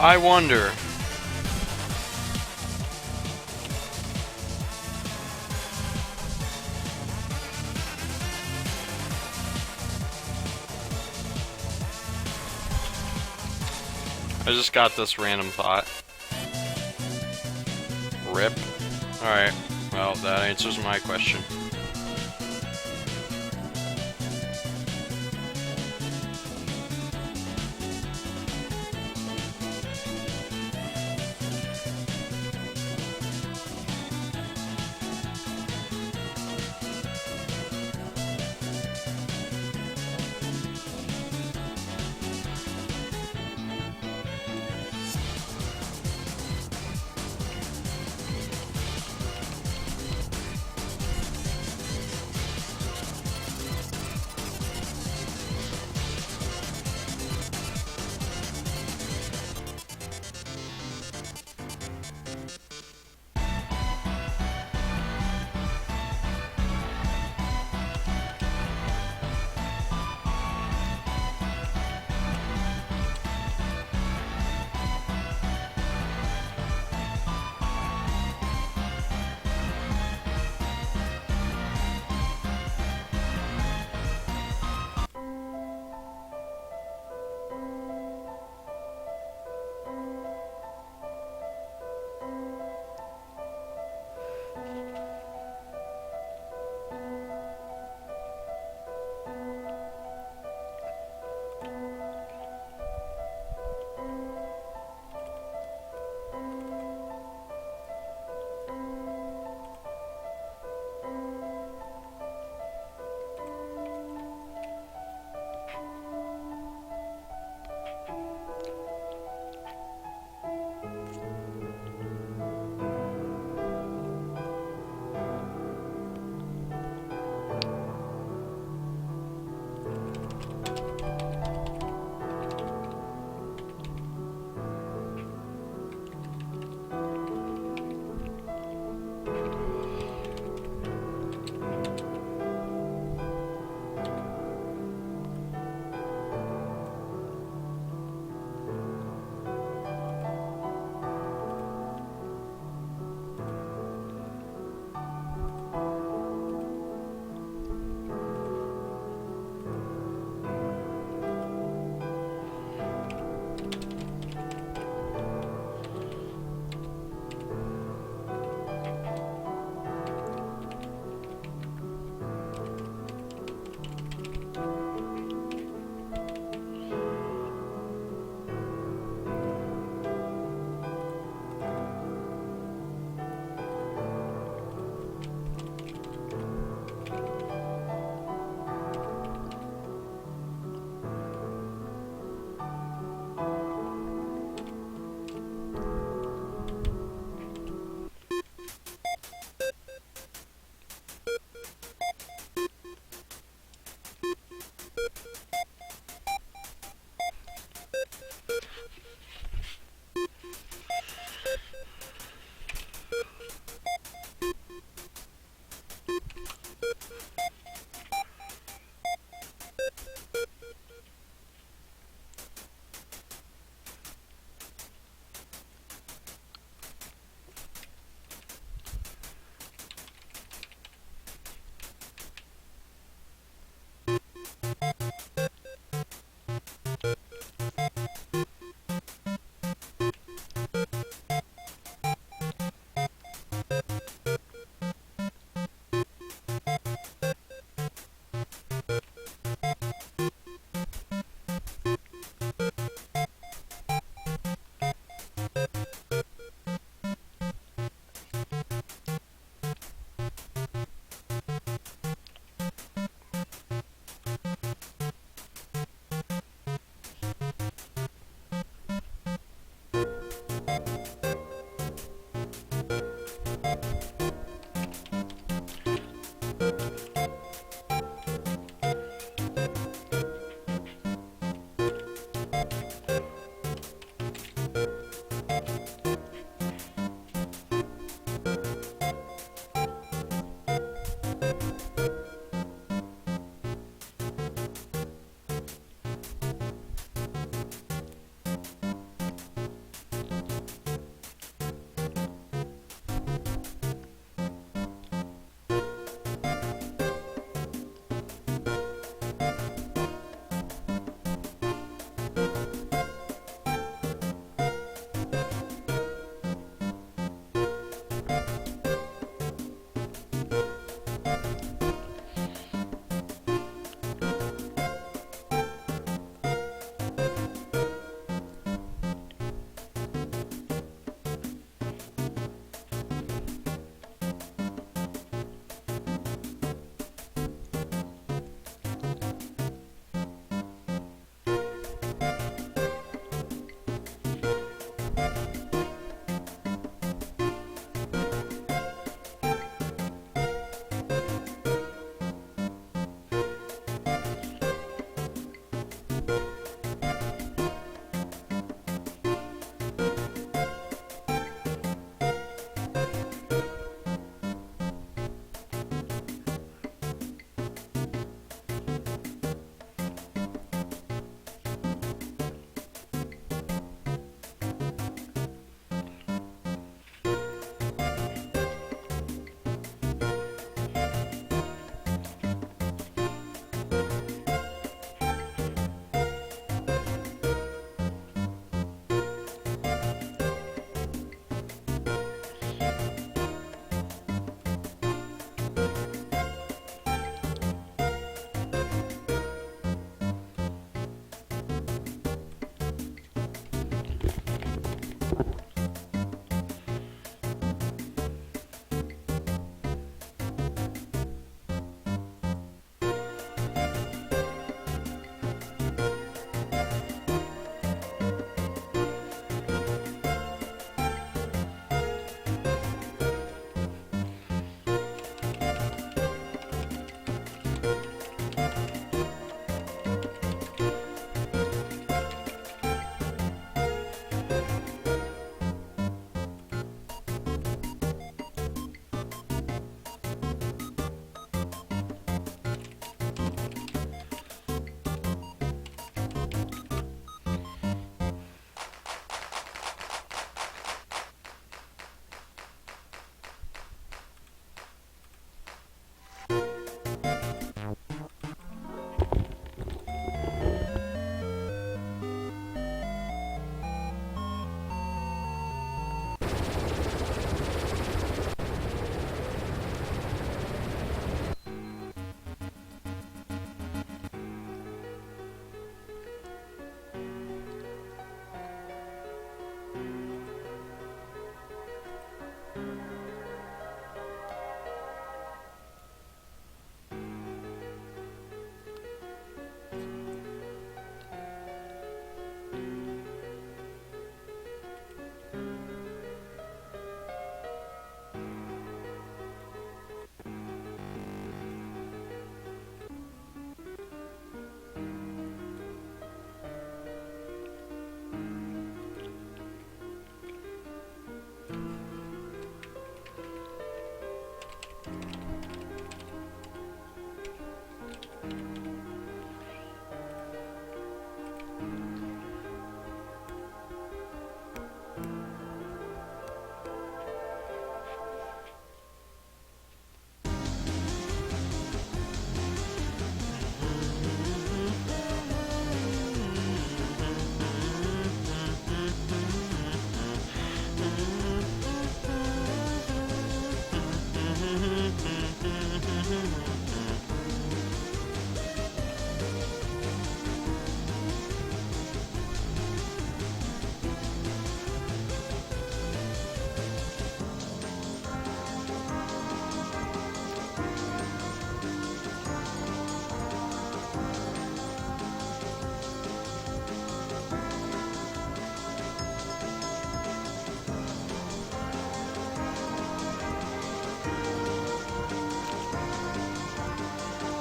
I wonder. I just got this random thought. Rip. Alright, well, that answers my question.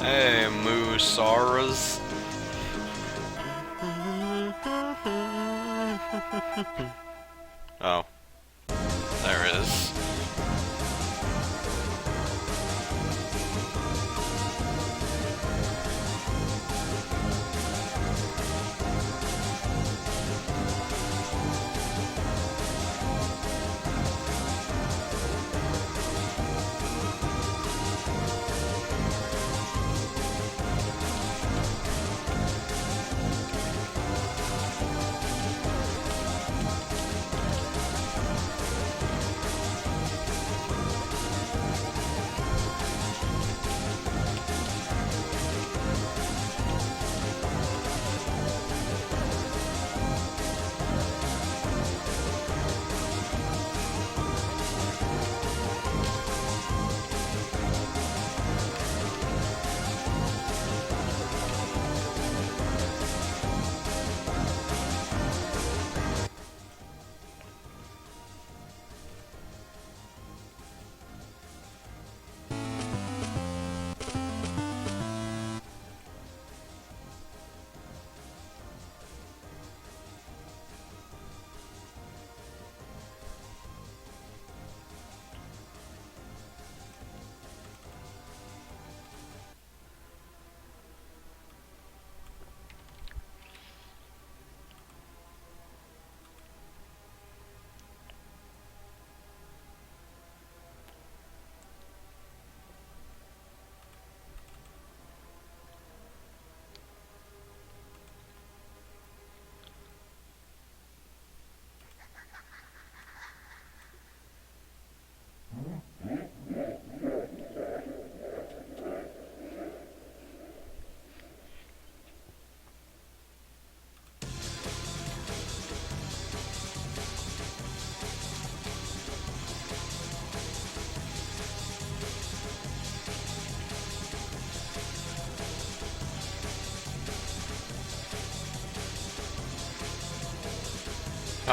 Hey, Moosaurus. Oh. There it is.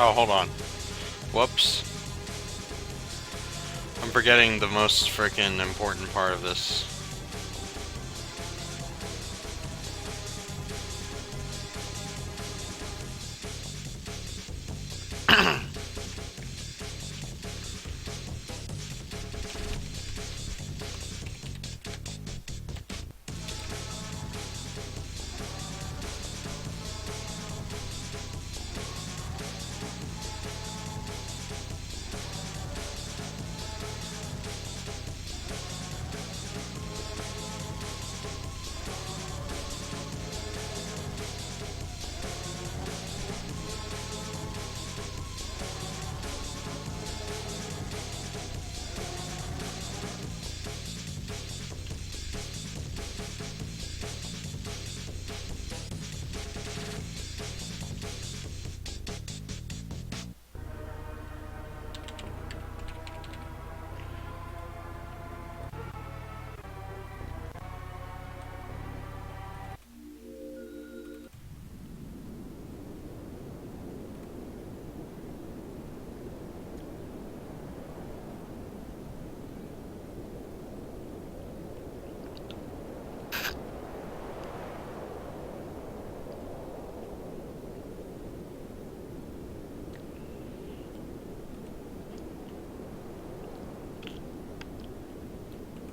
Oh, hold on. Whoops. I'm forgetting the most frickin' important part of this.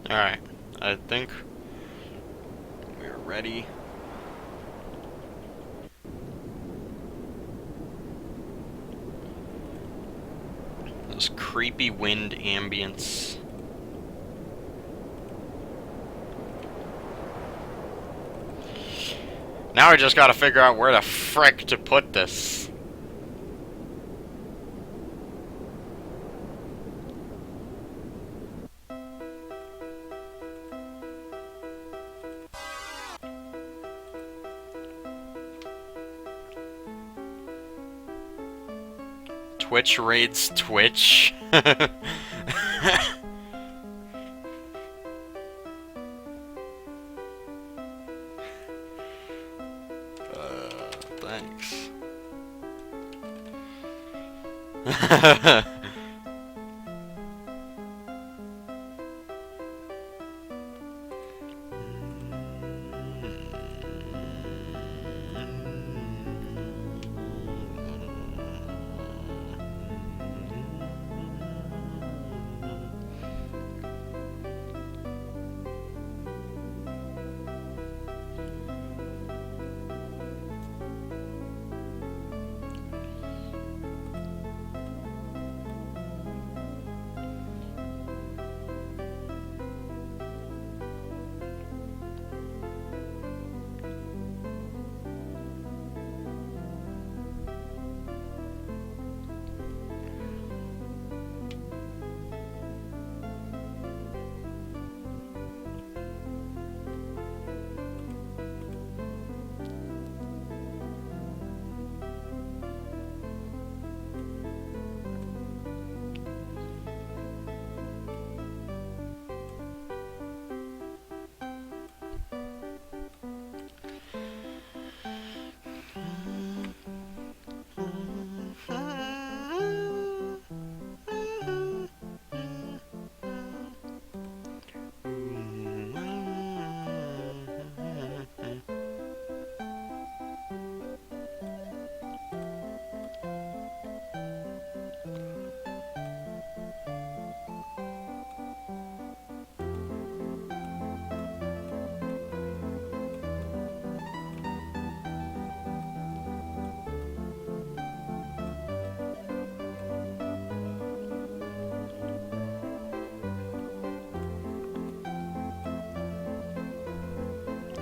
Alright, I think we're ready. This creepy wind ambience. Now I just gotta figure out where the frick to put this. Twitch raids Twitch. Thanks.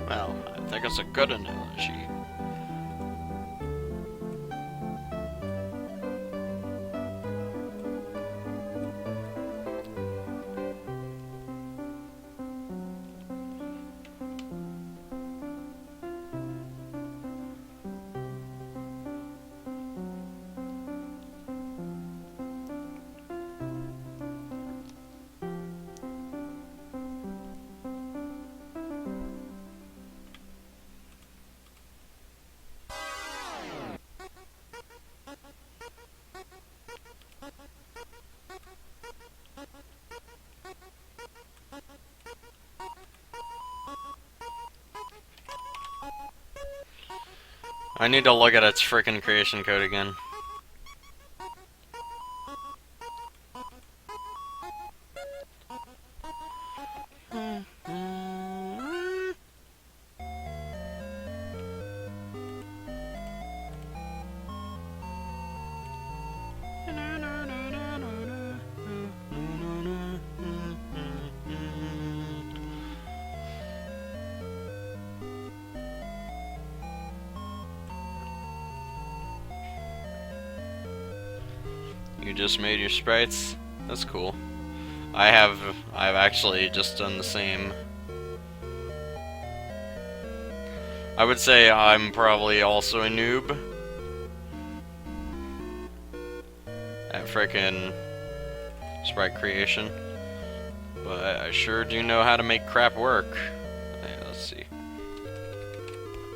Well, I think it's a good analogy. I need to look at its freaking creation code again. You just made your sprites? That's cool. I've actually just done the same. I would say I'm probably also a noob at frickin' sprite creation, but I sure do know how to make crap work. Hey, let's see.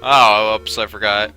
Oh, oops, I forgot.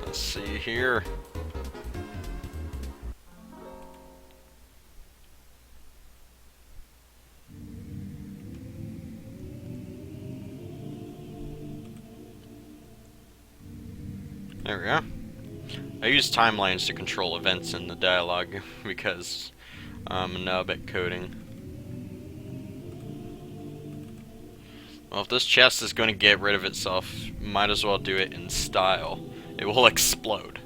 Let's see here. There we go. I use timelines to control events in the dialogue because I'm a nub at coding. Well, if this chest is going to get rid of itself, might as well do it in style. It will explode.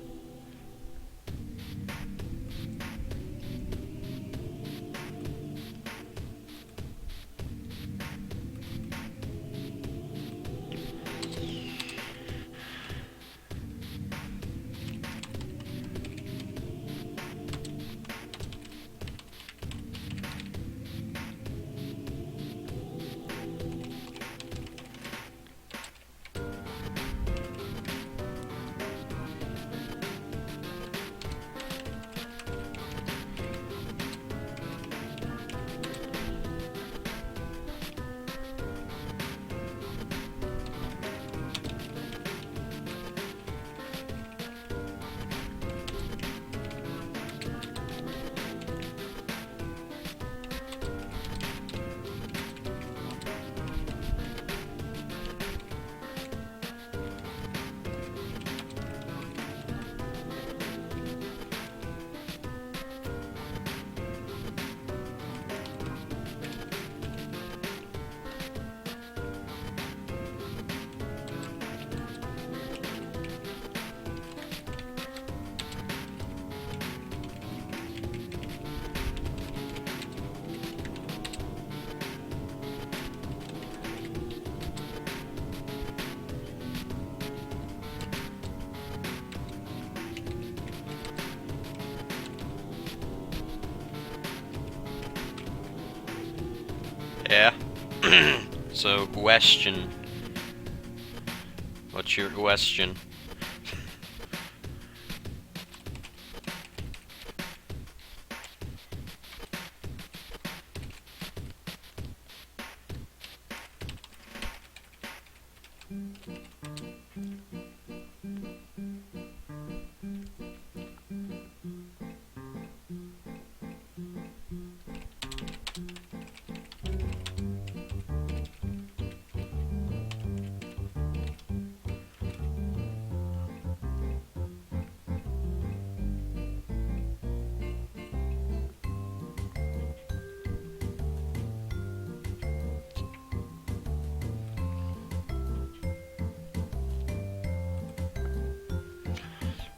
Yeah. So, question. What's your question?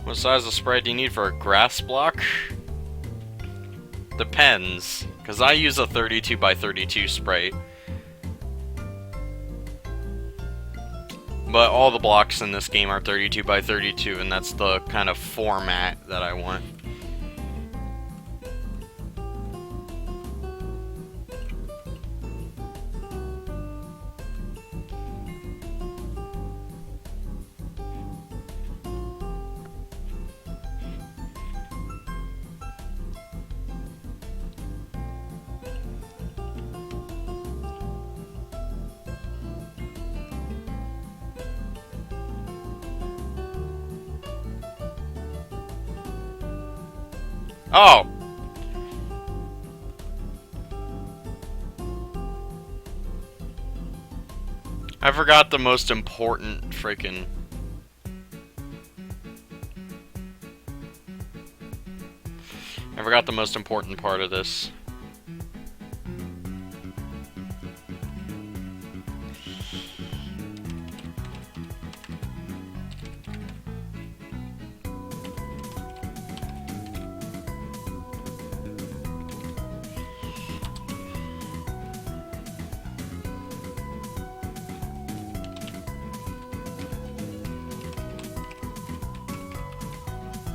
What size of sprite do you need for a grass block? Depends, because I use a 32 by 32 sprite. But all the blocks in this game are 32 by 32, and that's the kind of format that I want. Oh! I forgot the most important freaking... I forgot the most important part of this.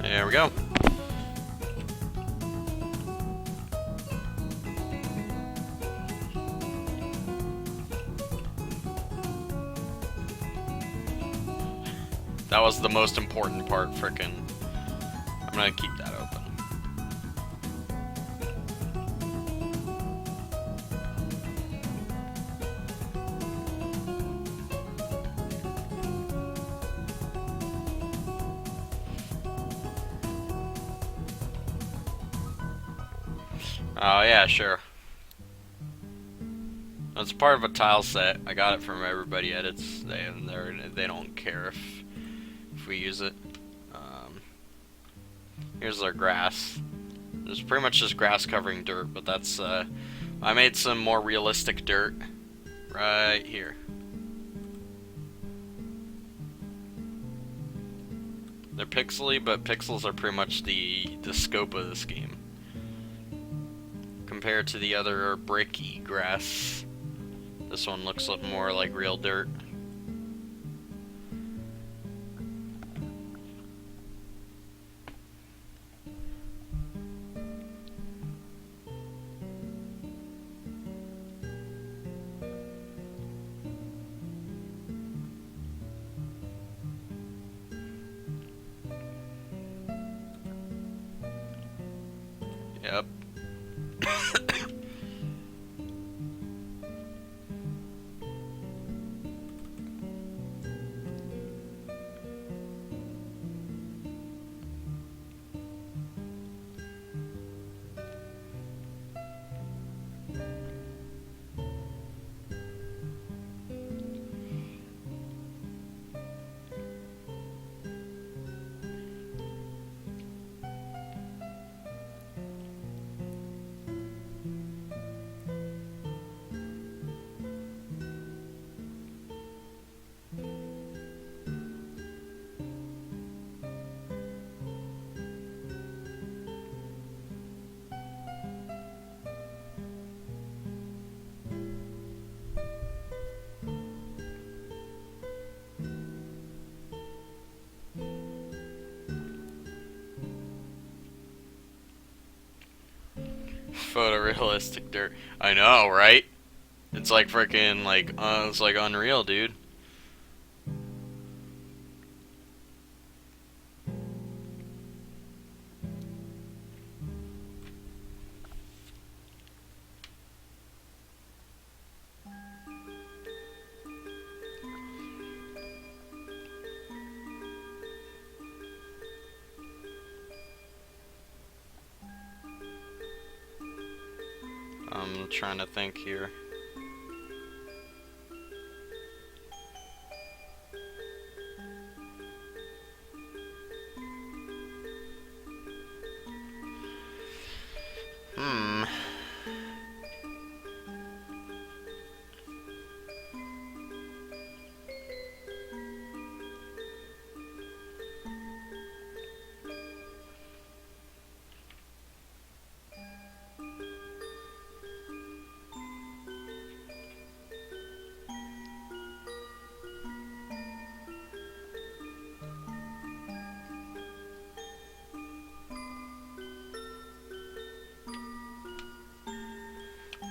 There we go. That was the most important part, frickin'. I'm gonna keep that open. Oh yeah, sure. It's part of a tile set. I got it from Everybody Edits. They don't care if we use it. Here's our grass. There's pretty much just grass covering dirt, but that's I made some more realistic dirt right here. They're pixely, but pixels are pretty much the scope of this game. Compared to the other bricky grass, this one looks more like real dirt. Yep. Photorealistic dirt. I know, right? It's like freaking it's like Unreal, dude. I'm trying to think here.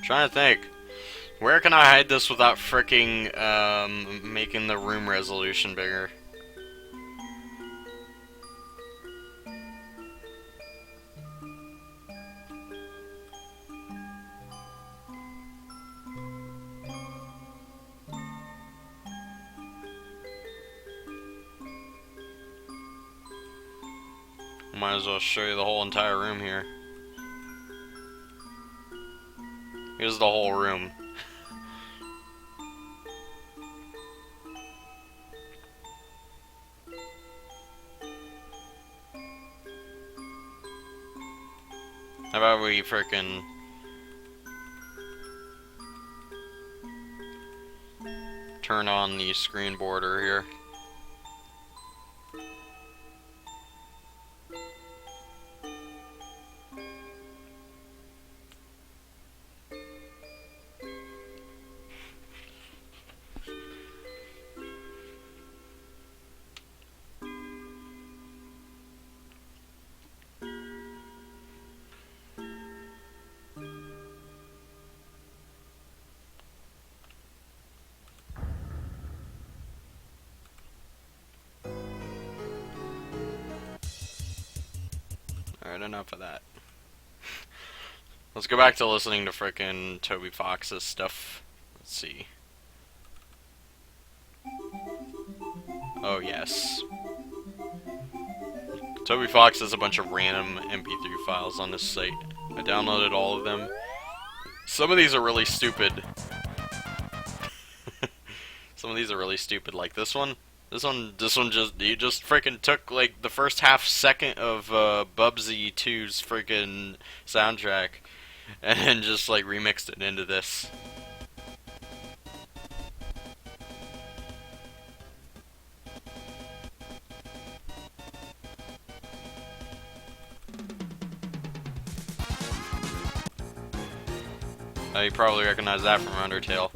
trying to think. Where can I hide this without fricking making the room resolution bigger? Might as well show you the whole entire room here. Here's the whole room. How about we frickin' turn on the screen border here? Alright, enough of that. Let's go back to listening to frickin' Toby Fox's stuff. Let's see. Oh, yes. Toby Fox has a bunch of random MP3 files on this site. I downloaded all of them. Some of these are really stupid. Some of these are really stupid, like this one. This one he just freaking took like the first half second of Bubsy 2's freaking soundtrack and then just like remixed it into this. You probably recognize that from Undertale.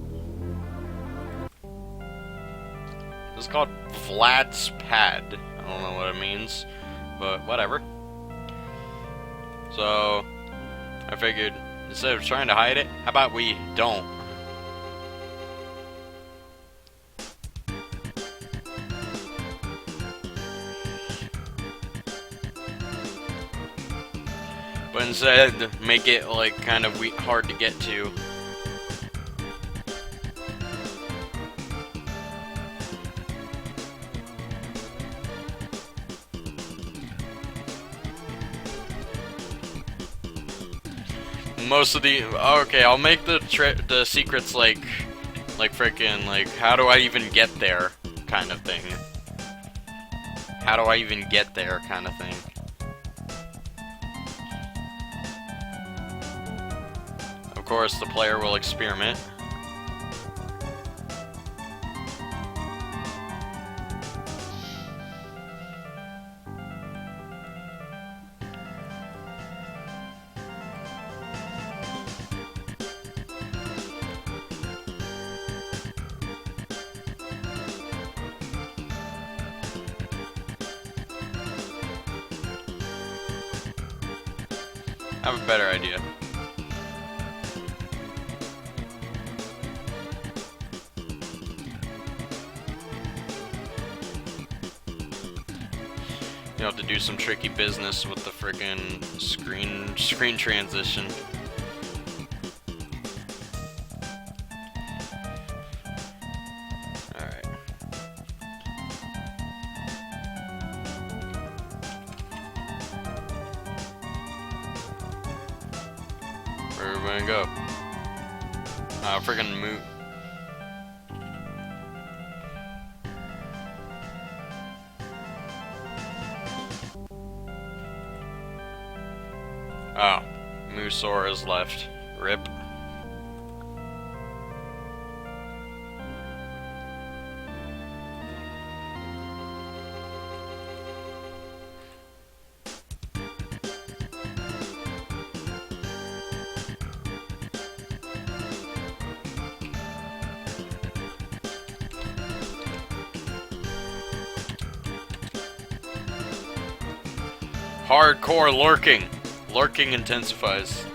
This is called Vlad's Pad. I don't know what it means, but whatever. So, I figured, instead of trying to hide it, how about we don't? But instead, make it like kind of hard to get to. Most of the okay, I'll make the secrets like frickin' like how do I even get there kind of thing. How do I even get there kind of thing. Of course, the player will experiment. I have a better idea. You have to do some tricky business with the friggin' screen transition. Alright. Where are we gonna go? Friggin' move. Oh, Musor is left. Rip. Hardcore lurking. Lurking intensifies.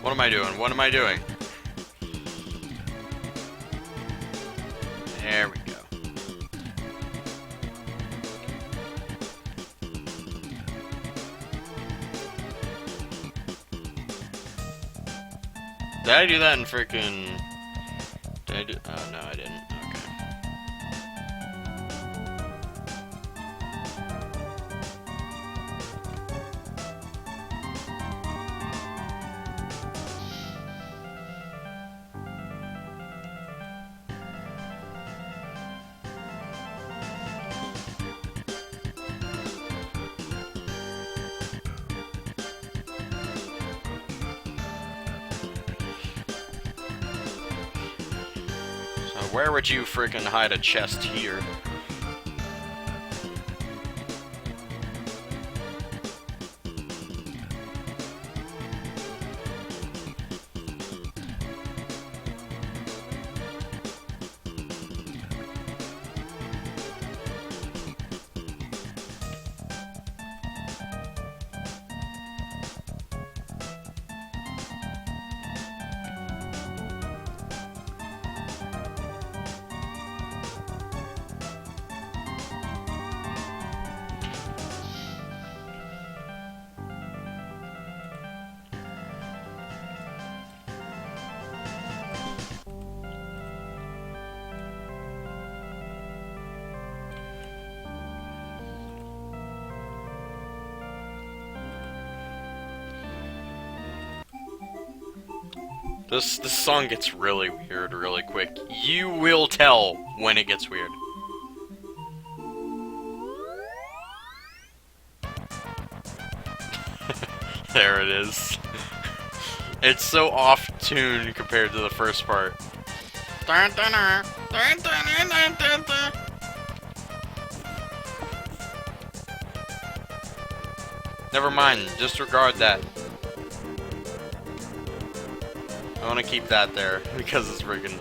What am I doing? What am I doing? There we go. Did I do that in frickin'... Did I do... Oh, no, I didn't. Okay. Where would you freaking hide a chest here? This song gets really weird really quick. You will tell when it gets weird. There it is. It's so off tune compared to the first part. Never mind, disregard that. I want to keep that there because it's friggin'.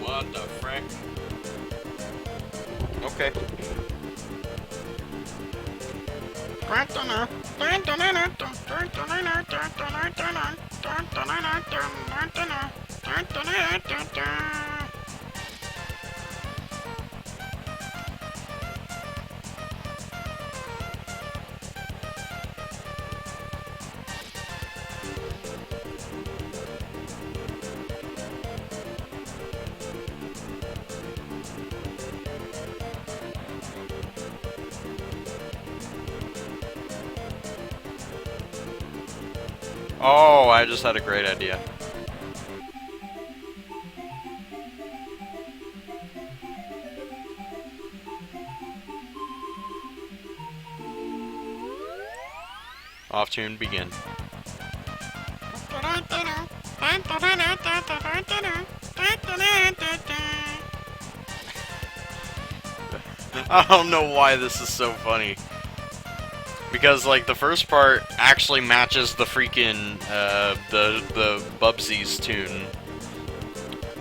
What the frick? Okay. Oh, I just had a great idea. Off tune, begin. I don't know why this is so funny. Because, like, the first part actually matches the freaking, the Bubsies tune.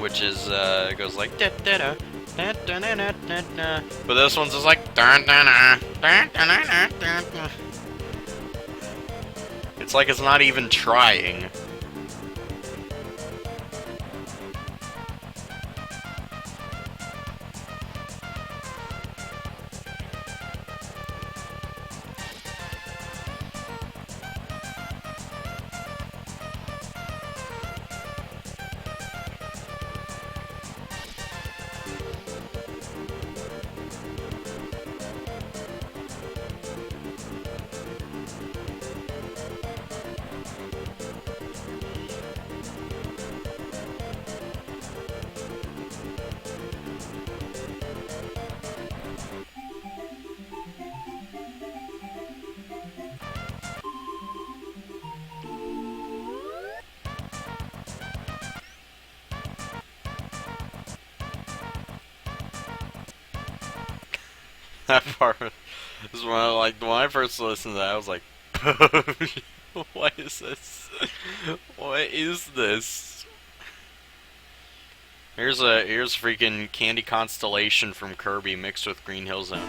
Which is, it goes like, da da da, da da da da da da. But this one's just like, da da da, da da da da da. It's like it's not even trying. That part is when I first listened to that, I was like, what is this? What is this? Here's freaking Candy Constellation from Kirby mixed with Green Hill Zone.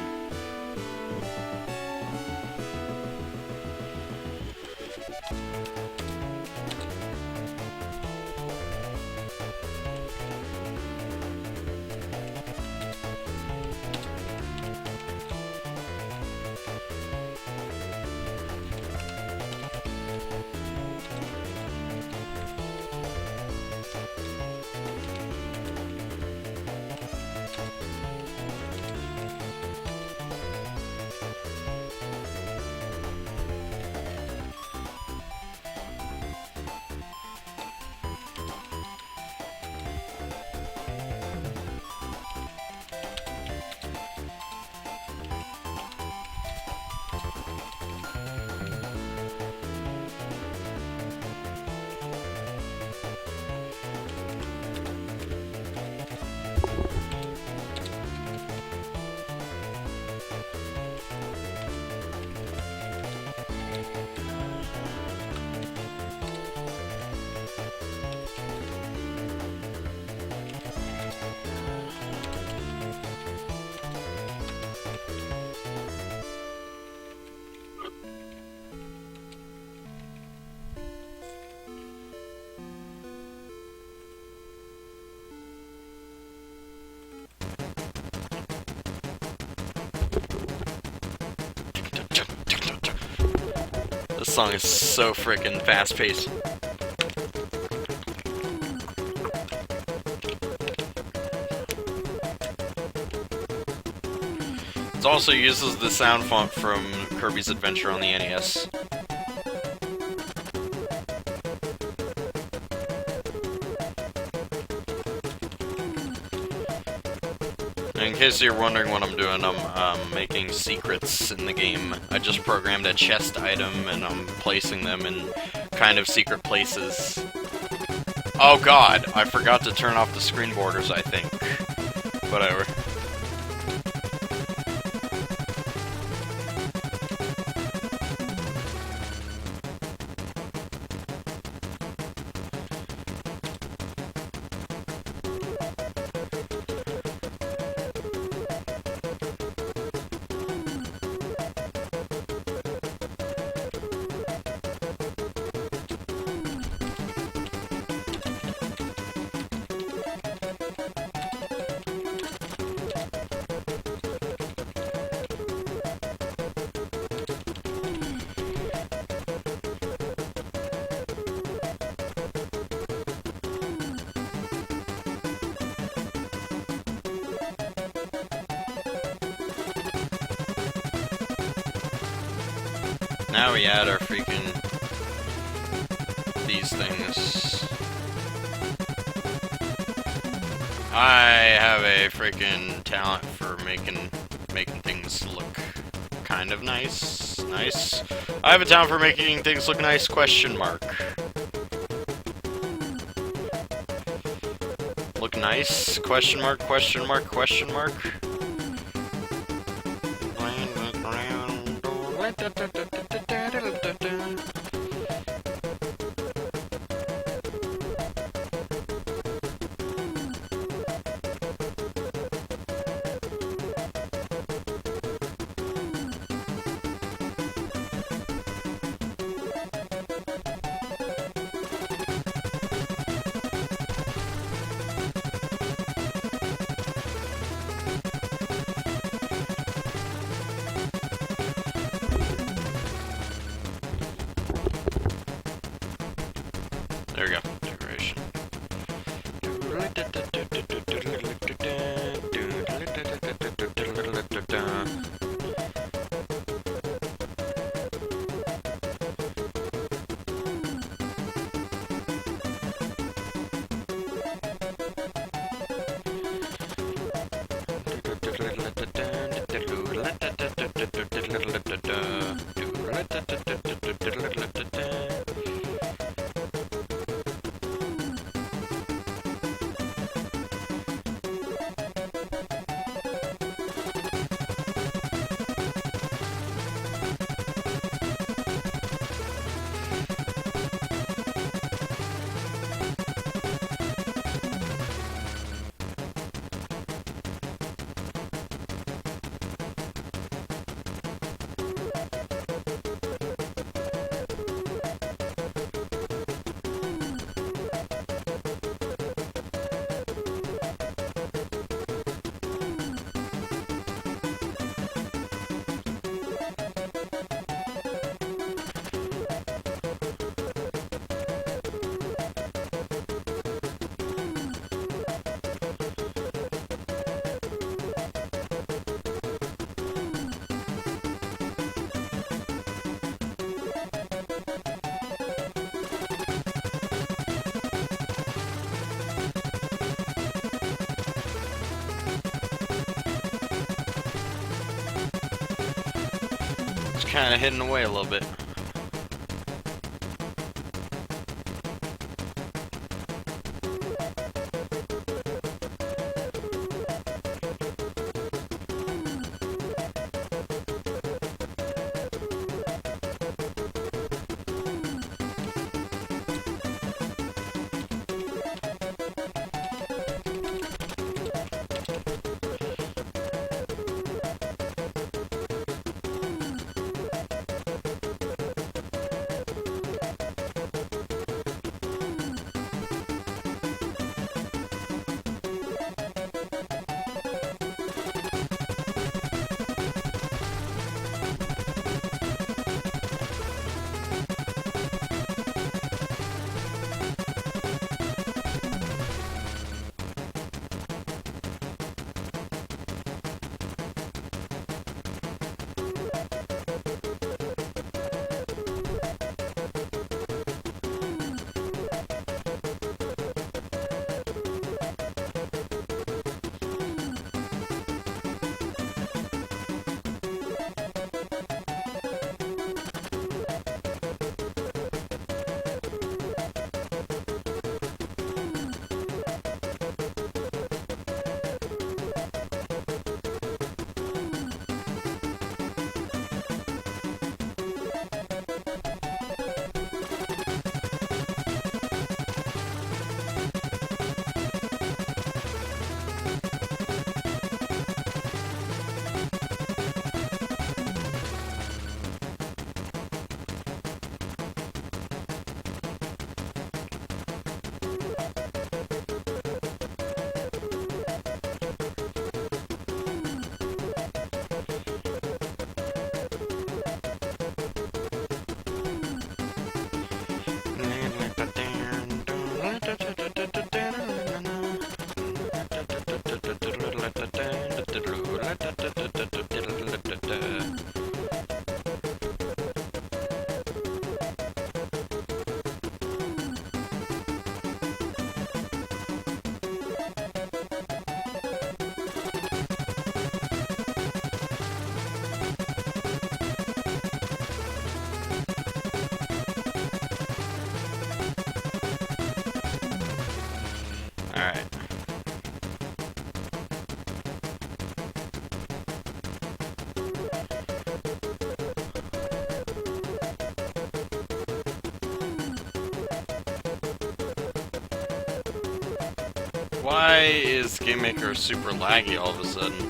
song is so frickin' fast-paced. It also uses the sound font from Kirby's Adventure on the NES. In case you're wondering what I'm doing, I'm making secrets in the game. I just programmed a chest item and I'm placing them in kind of secret places. Oh god, I forgot to turn off the screen borders, I think. Whatever. Now we add our freaking... these things. I have a freaking talent for making things look kind of nice. Nice. I have a talent for making things look nice, question mark. Look nice, question mark, question mark, question mark. There we go. Decoration. Kind of hidden away a little bit. Alright. Why is Game Maker super laggy all of a sudden?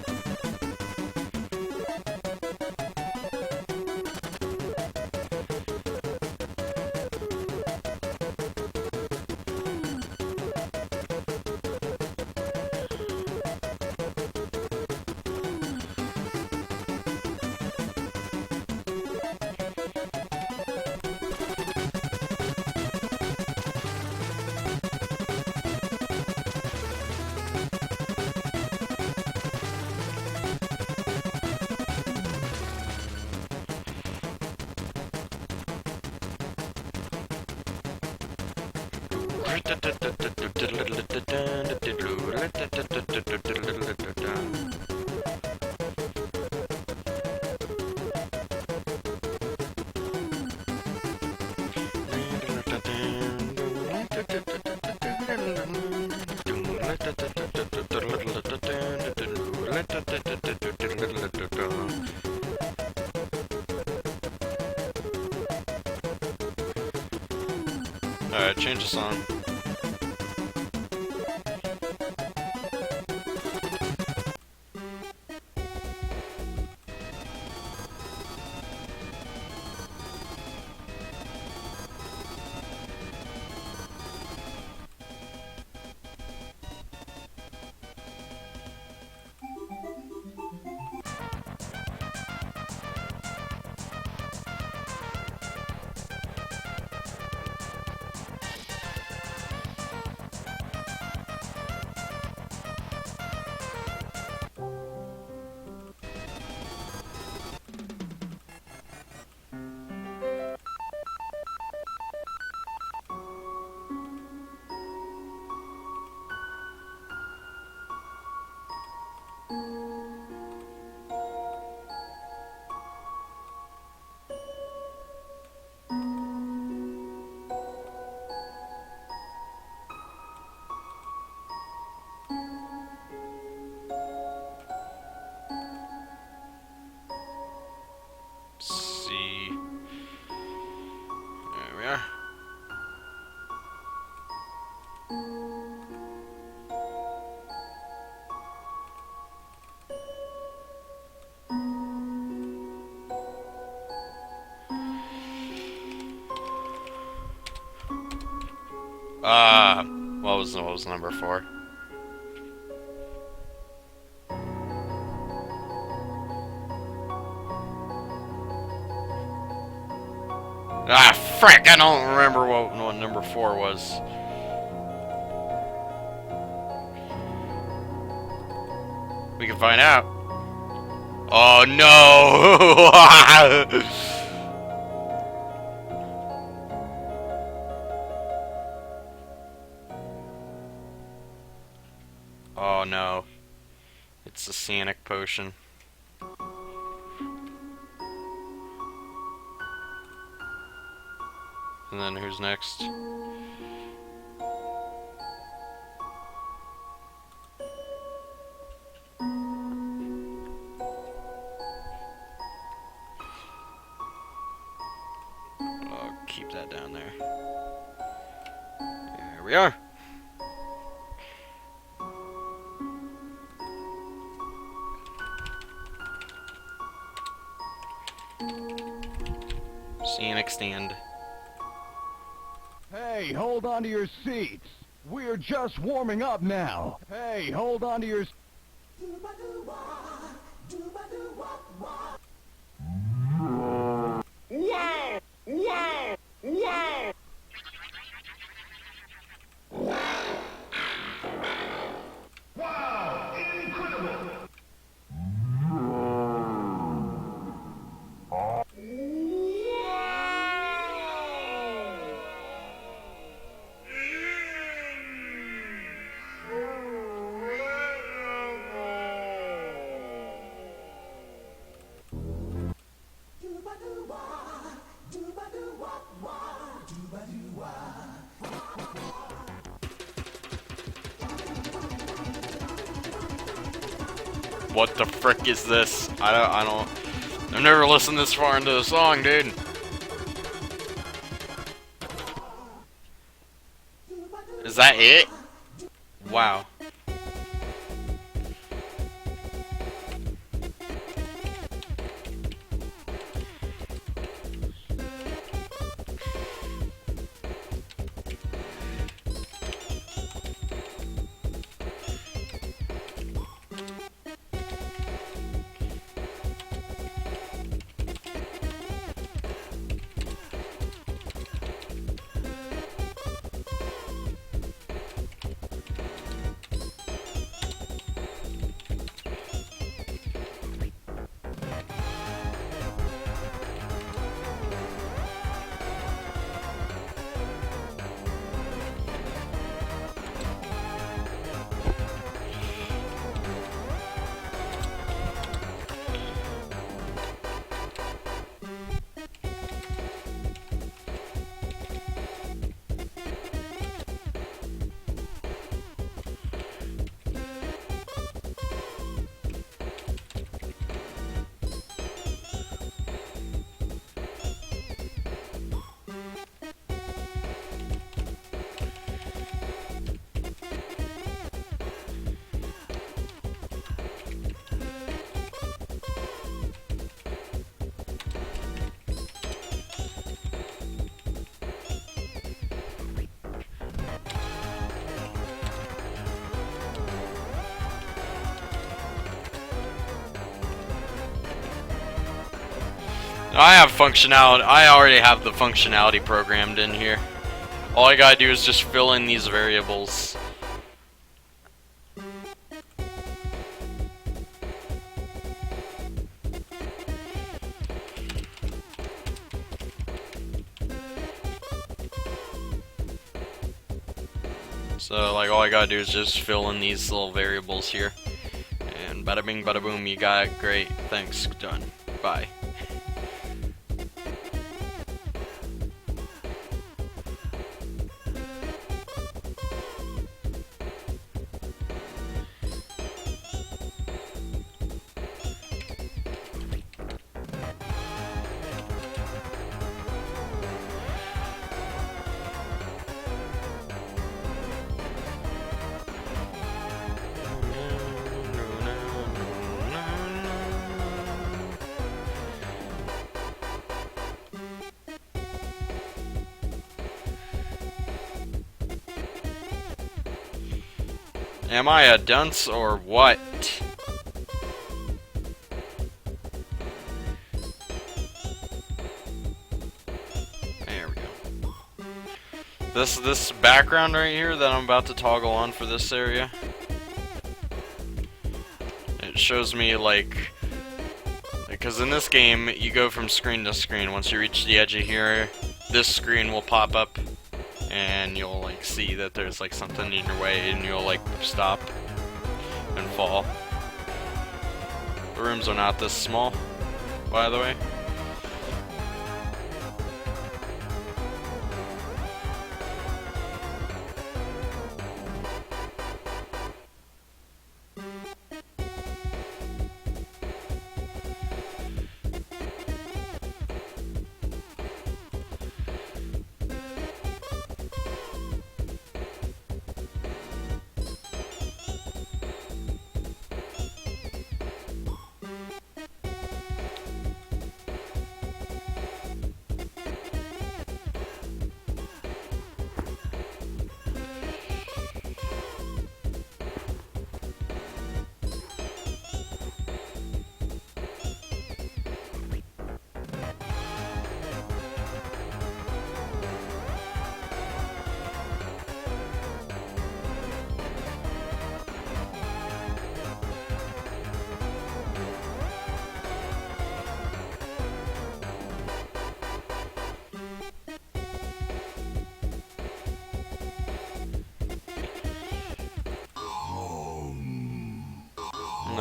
Alright, change the song. See. There we are. What was number 4? Ah, frick! I don't remember what number 4 was. We can find out. Oh no! Oh no. It's the Cyanic Potion. And then who's next? I'll keep that down there. There we are. Cyanic stand.
Hey, hold on to your seats. We're just warming up now. Hey, hold on to your...
What the frick is this? I don't. I've never listened this far into the song, dude. Is that it? Wow. I have functionality. I already have the functionality programmed in here. All I gotta do is just fill in these variables. So, like, all I gotta do is just fill in these little variables here. And bada bing, bada boom, you got it. Great. Thanks. Done. Bye. Am I a dunce or what? There we go. This background right here that I'm about to toggle on for this area, it shows me like, because in this game you go from screen to screen. Once you reach the edge of here, this screen will pop up and you'll like see that there's like something in your way and you'll like stop and fall. The rooms are not this small, by the way.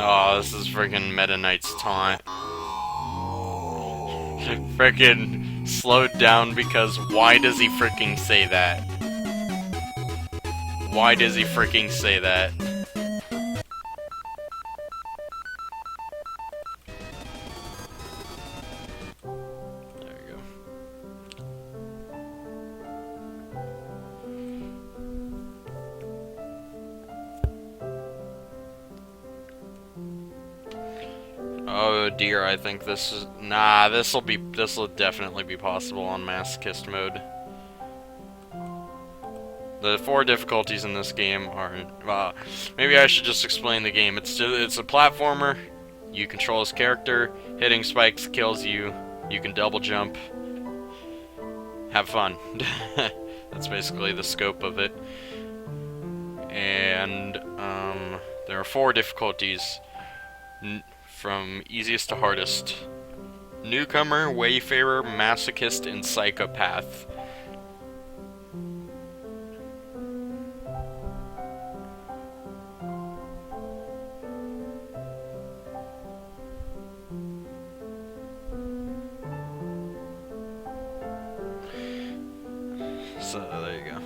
Oh, this is freaking Meta Knight's taunt. Freaking slowed down because why does he freaking say that? Why does he freaking say that? Oh dear, I think this is this'll definitely be possible on Masochist mode. The 4 difficulties in this game are maybe I should just explain the game. It's a platformer. You control his character. Hitting spikes kills you. You can double jump. Have fun. That's basically the scope of it. And there are 4 difficulties from easiest to hardest. Newcomer, Wayfarer, Masochist, and Psychopath. So, there you go.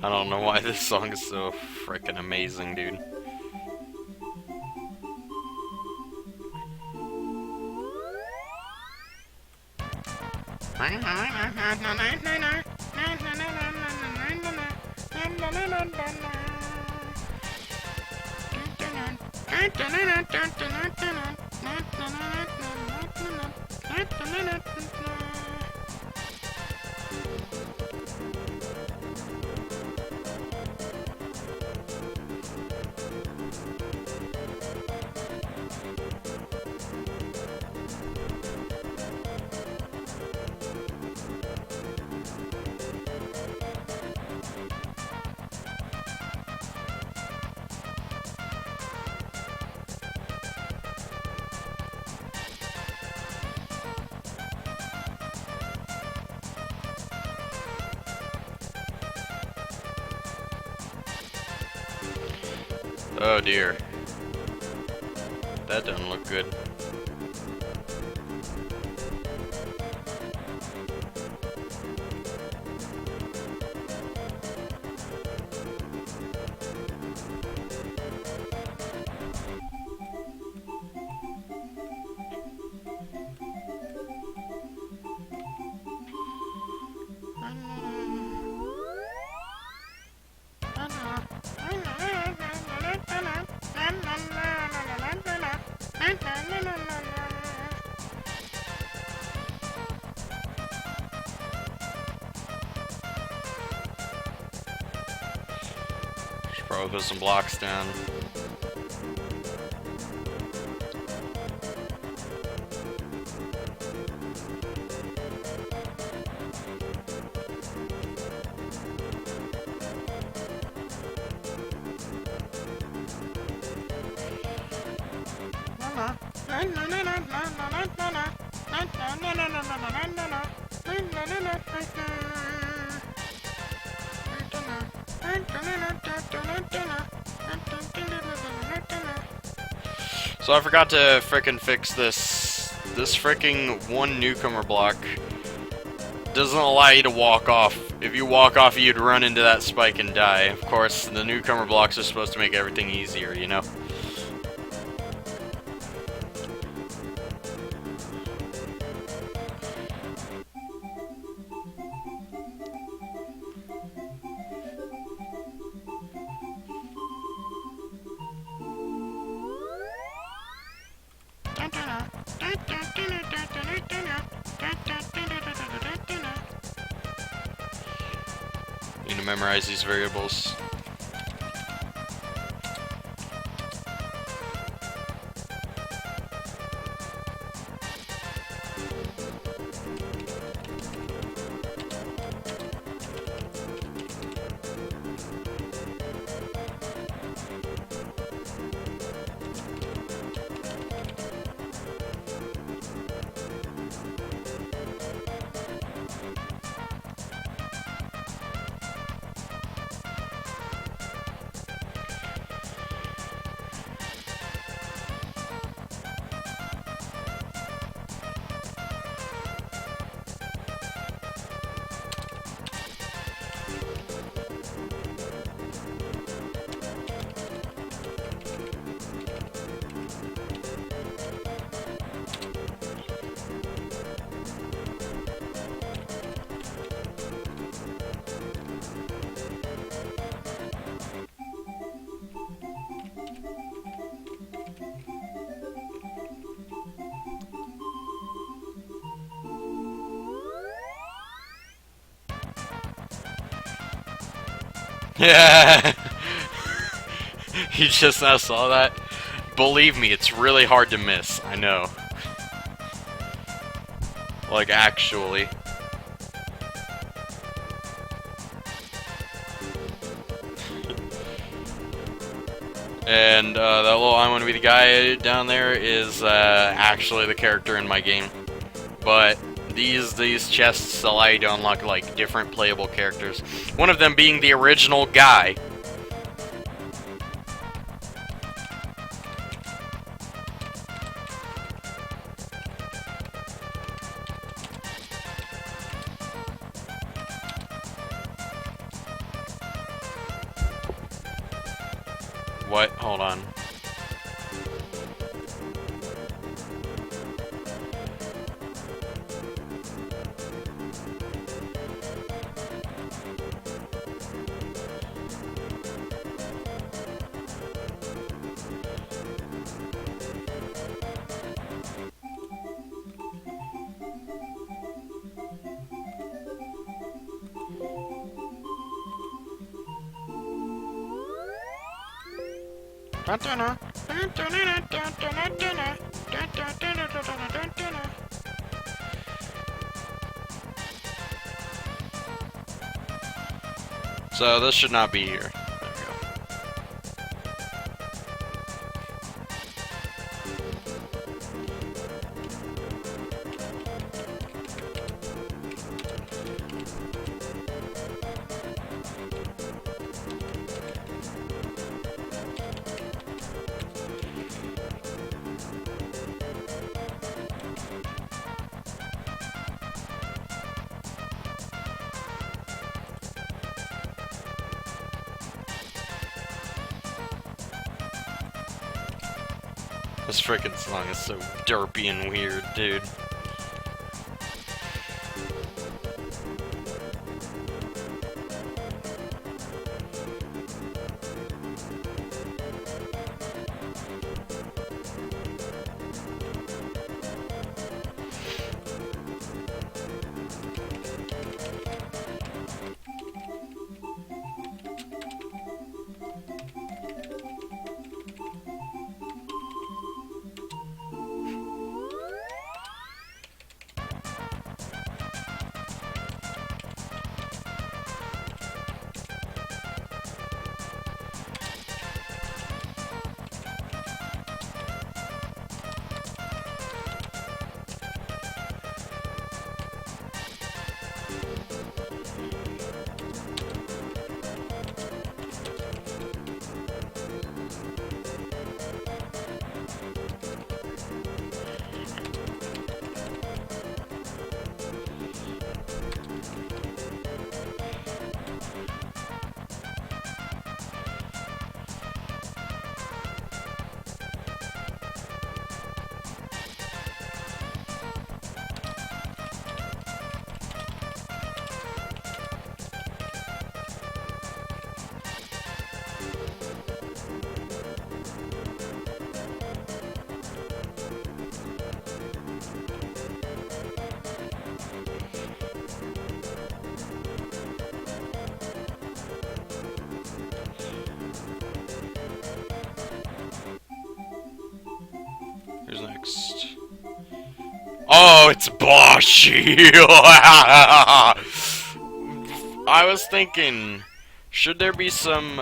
I don't know why this song is so freaking amazing, dude. Oh dear. That doesn't look good. Should probably put some blocks down. So I forgot to frickin' fix this. This frickin' one newcomer block doesn't allow you to walk off. If you walk off, you'd run into that spike and die. Of course, the newcomer blocks are supposed to make everything easier, you know? Need to memorize these variables. Yeah. You just now saw that? Believe me, it's really hard to miss. I know. Like, actually. And that little I want to be the guy down there is actually the character in my game. But these chests allow you to unlock like different playable characters. One of them being the original guy. What? Hold on. So this should not be here. There we go. This frickin' song is so derpy and weird, dude. Who's next? Oh, it's Boshi! I was thinking, should there be some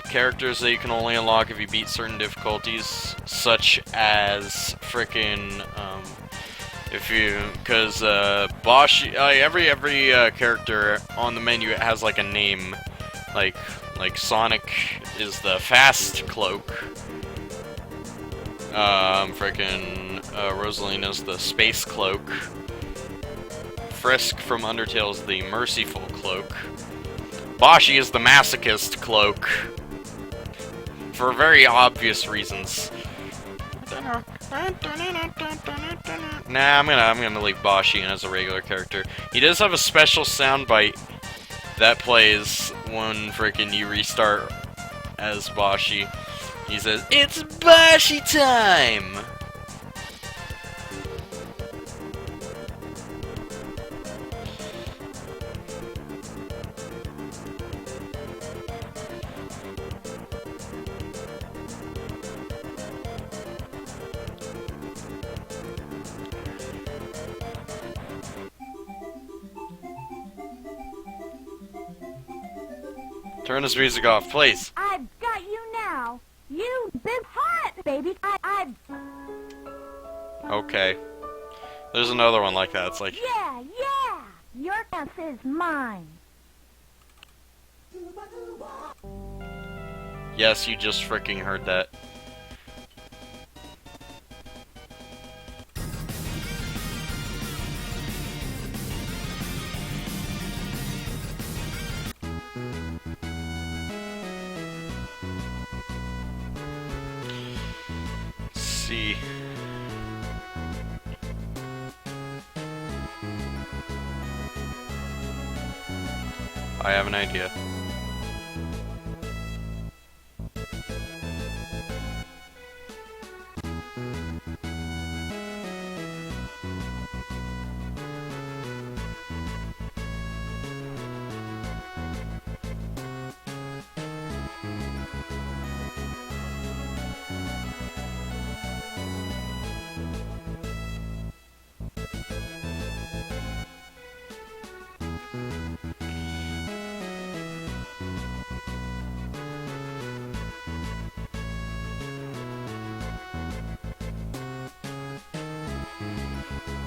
characters that you can only unlock if you beat certain difficulties, such as frickin' because Boshi, every character on the menu has like a name, like Sonic is the fast cloak. Rosalina's the space cloak. Frisk from Undertale's the merciful cloak. Boshi is the masochist cloak. For very obvious reasons. Nah, I'm gonna leave Boshi in as a regular character. He does have a special soundbite that plays when frickin' you restart as Boshi. He says, "It's Boshi time!" Turn this music off, please.
I've got you now. You big hot baby. I've
Okay. There's another one like that. It's like,
yeah. Your ass is mine.
yes, you just freaking heard that. Let's see. I have an idea.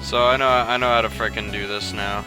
So I know how to frickin' do this now.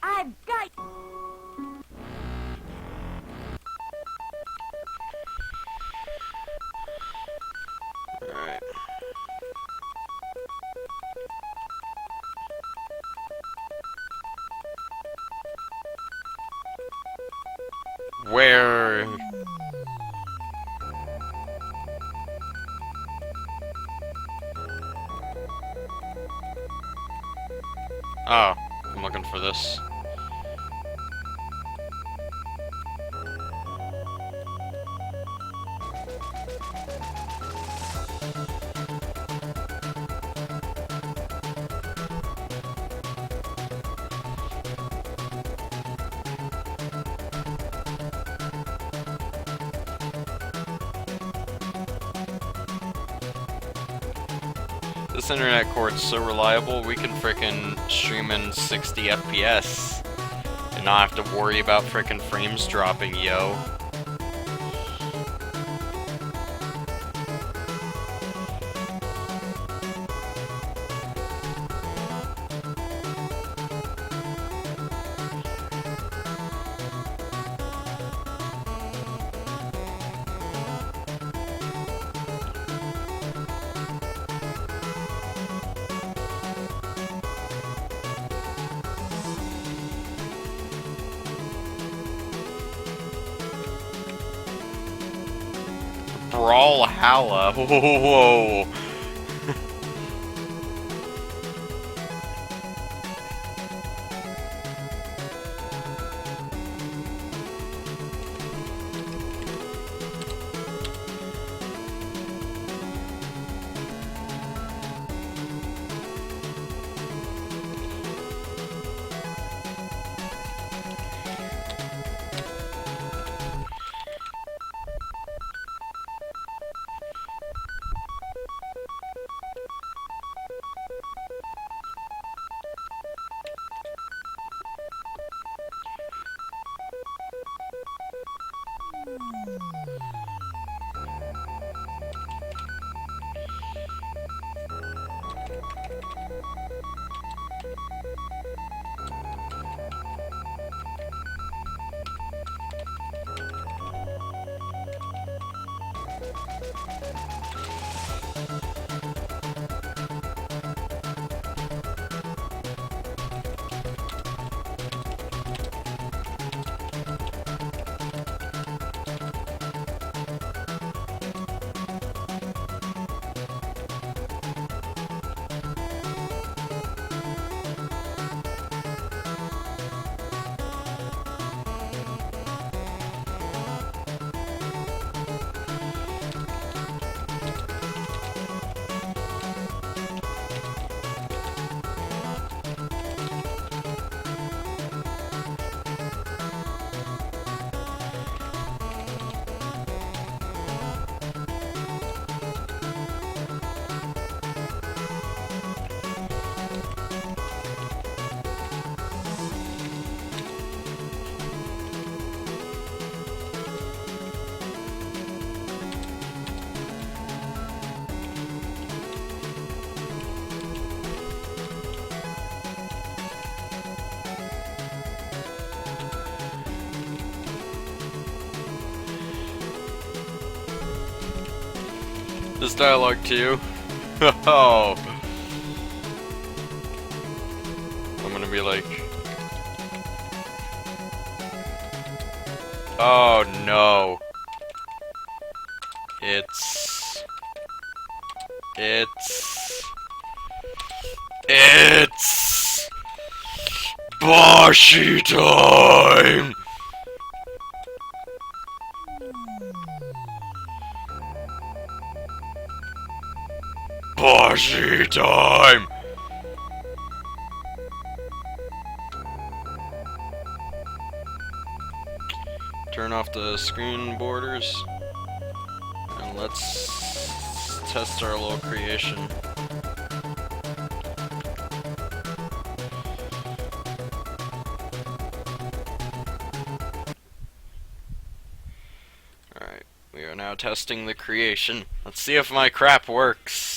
I've got
Alright. Where? Oh, I'm looking for this. This internet cord's so reliable, we can frickin' stream in 60 FPS and not have to worry about frickin' frames dropping, yo. Brawlhalla. Whoa. This dialogue too. Oh. I'm gonna be like, oh no. It's Boshi time! Boshi time! Turn off the screen borders and let's test our little creation. Alright, we are now testing the creation. Let's see if my crap works.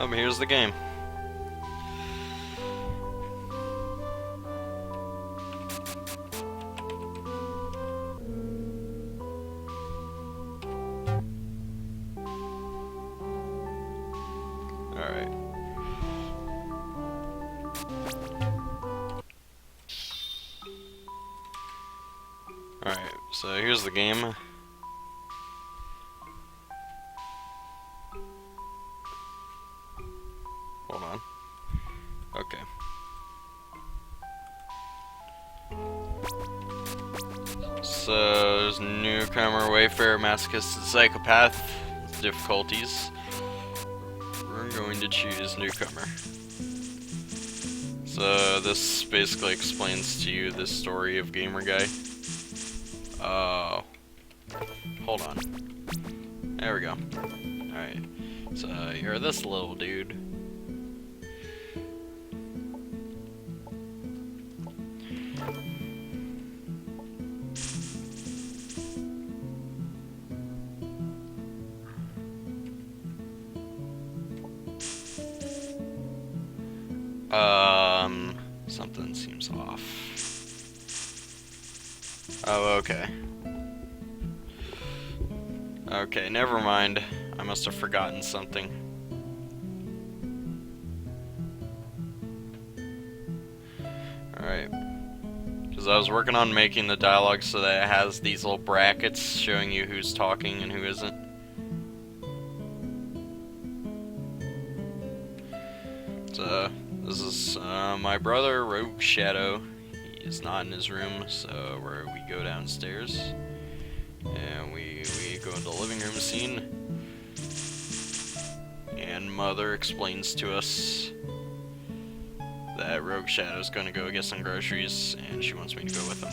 Here's the game. Alright. Alright, so here's the game. Hold on. Okay. So there's newcomer, wayfarer, masochist, and psychopath. Difficulties. We're going to choose newcomer. So this basically explains to you the story of Gamer Guy. Oh. Hold on. There we go. Alright. So you're this little dude. Something seems off. Oh, okay. Okay, never mind. I must have forgotten something. Alright. Because Because I was working on making the dialogue so that it has these little brackets showing you who's talking and who isn't. So, this is my brother, Rogue Shadow. He is not in his room, so we go downstairs. And we go into the living room scene. And Mother explains to us that Rogue Shadow's gonna go get some groceries, and she wants me to go with him.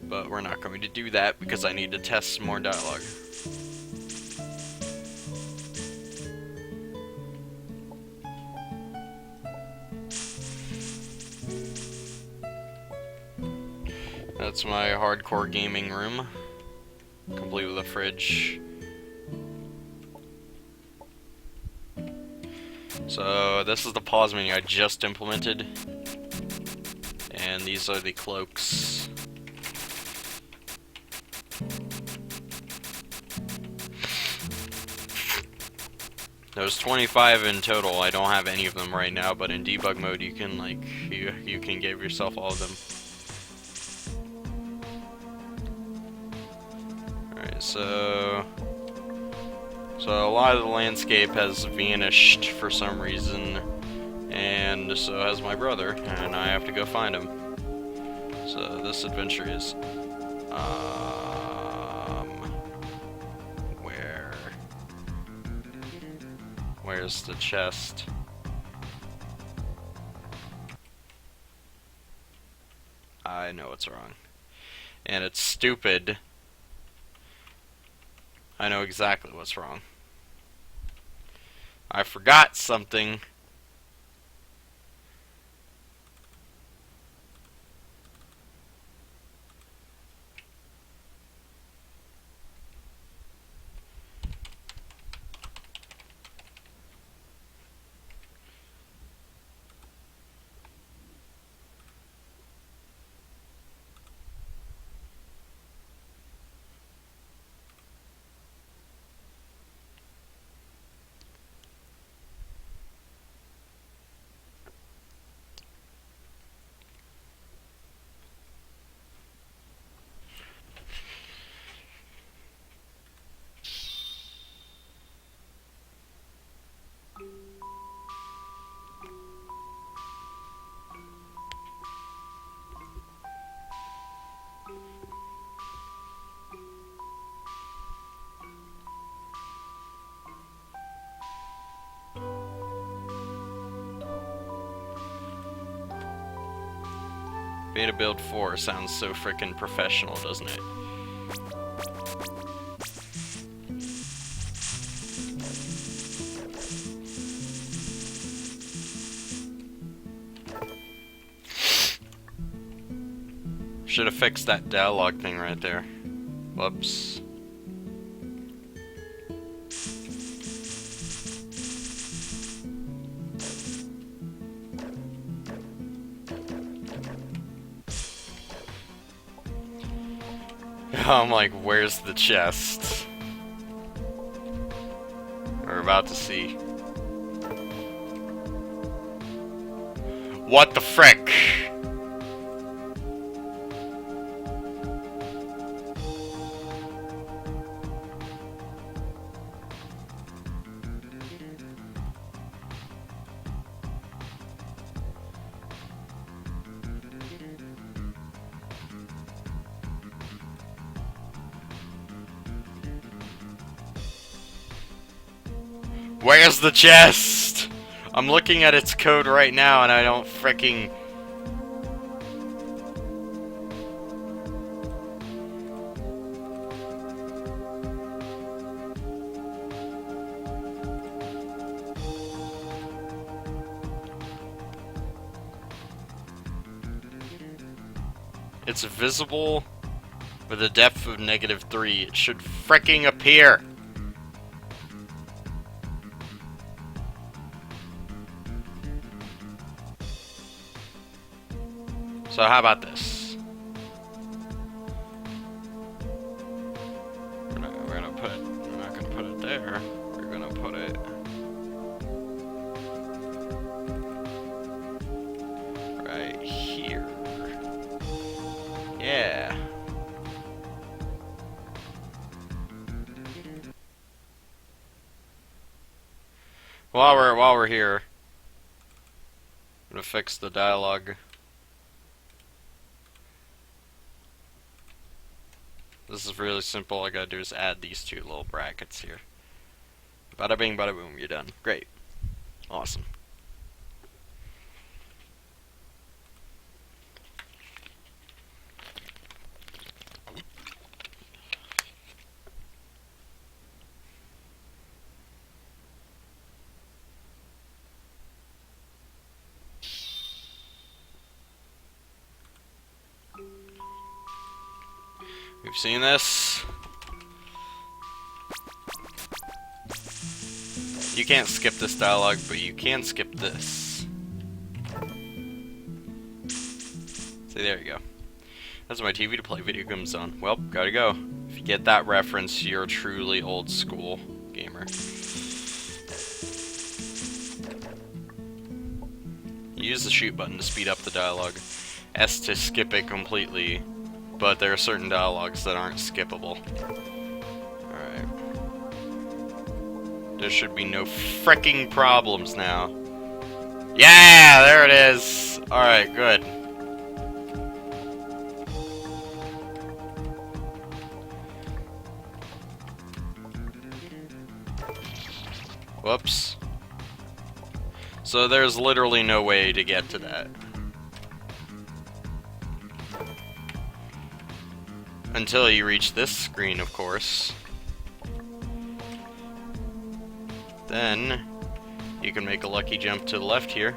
But we're not going to do that because I need to test some more dialogue. That's my hardcore gaming room, complete with a fridge. So this is the pause menu I just implemented, and these are the cloaks. There's 25 in total. I don't have any of them right now, but in debug mode you can you can give yourself all of them. Alright, so a lot of the landscape has vanished for some reason, and so has my brother, and I have to go find him. So this adventure is, where's the chest? I know what's wrong. And it's stupid. I know exactly what's wrong. I forgot something. Beta Build 4 sounds so frickin' professional, doesn't it? Should have fixed that dialogue thing right there. Whoops. I'm like, where's the chest? We're about to see. What the frick? Where's the chest? I'm looking at its code right now and I don't fricking... It's visible with a depth of -3. It should fricking appear. So how about this? We're not gonna put it there. We're gonna put it While we're here, I'm gonna fix the dialogue. This is really simple. All I gotta do is add these two little brackets here. Bada bing, bada boom, you're done. Great. Awesome. We've seen this. You can't skip this dialogue, but you can skip this. See, there you go. That's my TV to play video games on. Well, gotta go. If you get that reference, you're a truly old school gamer. Use the shoot button to speed up the dialogue. S to skip it completely. But there are certain dialogues that aren't skippable. Alright. There should be no fricking problems now. Yeah, there it is! Alright, good. Whoops. So there's literally no way to get to that. Until you reach this screen, of course. Then, you can make a lucky jump to the left here.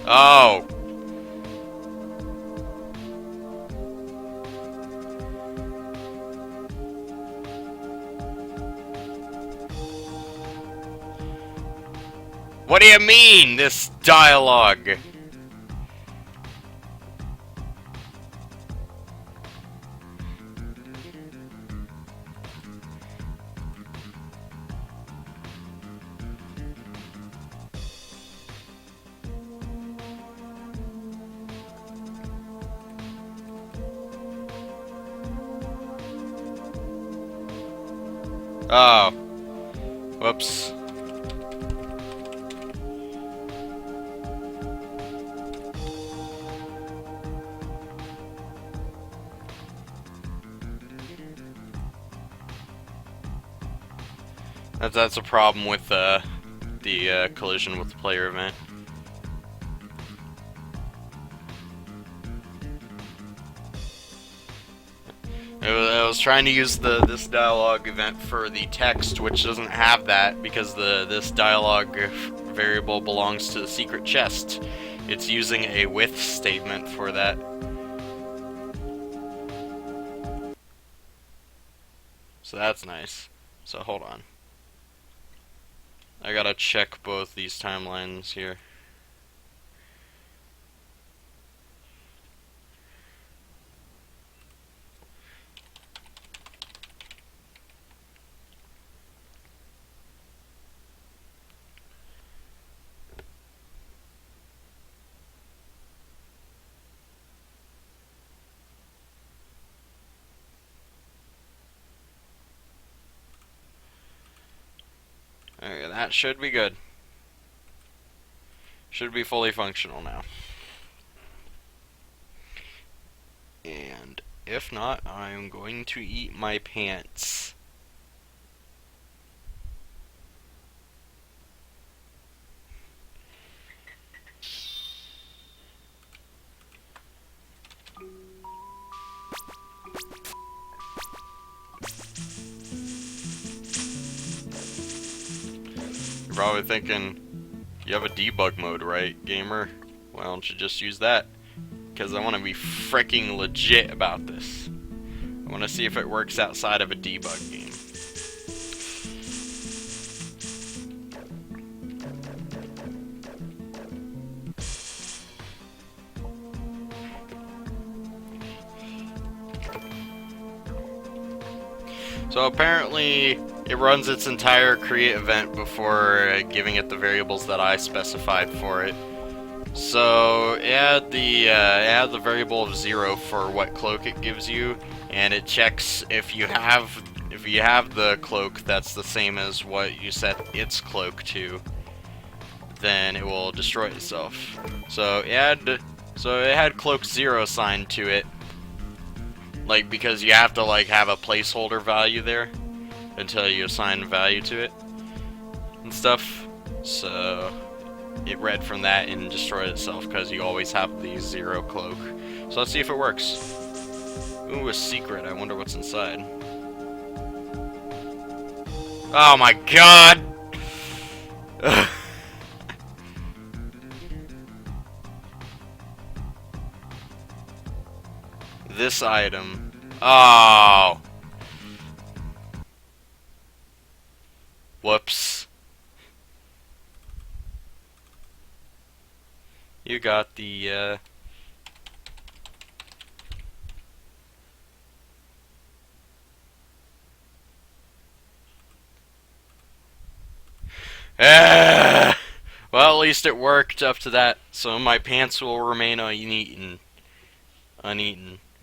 Oh! What do you mean, this dialogue? Oh. Whoops. That's a problem with the collision with the player event. I was trying to use this dialogue event for the text, which doesn't have that because this dialogue variable belongs to the secret chest. It's using a with statement for that. So that's nice. So hold on. I gotta check both these timelines here. Okay, that should be good. Should be fully functional now. And if not, I'm going to eat my pants. You're probably thinking, you have a debug mode, right, gamer? Why don't you just use that? Because I want to be freaking legit about this. I want to see if it works outside of a debug game. So apparently it runs its entire create event before giving it the variables that I specified for it. So add the variable of 0 for what cloak it gives you, and it checks if you have the cloak that's the same as what you set its cloak to, then it will destroy itself. So it had cloak 0 assigned to it, like, because you have to like have a placeholder value there until you assign value to it and stuff. So it read from that and destroyed itself because you always have the 0 cloak. So let's see if it works. Ooh, a secret. I wonder what's inside. Oh my god! This item. Oh! Whoops. You got the, well, at least it worked up to that, so my pants will remain uneaten.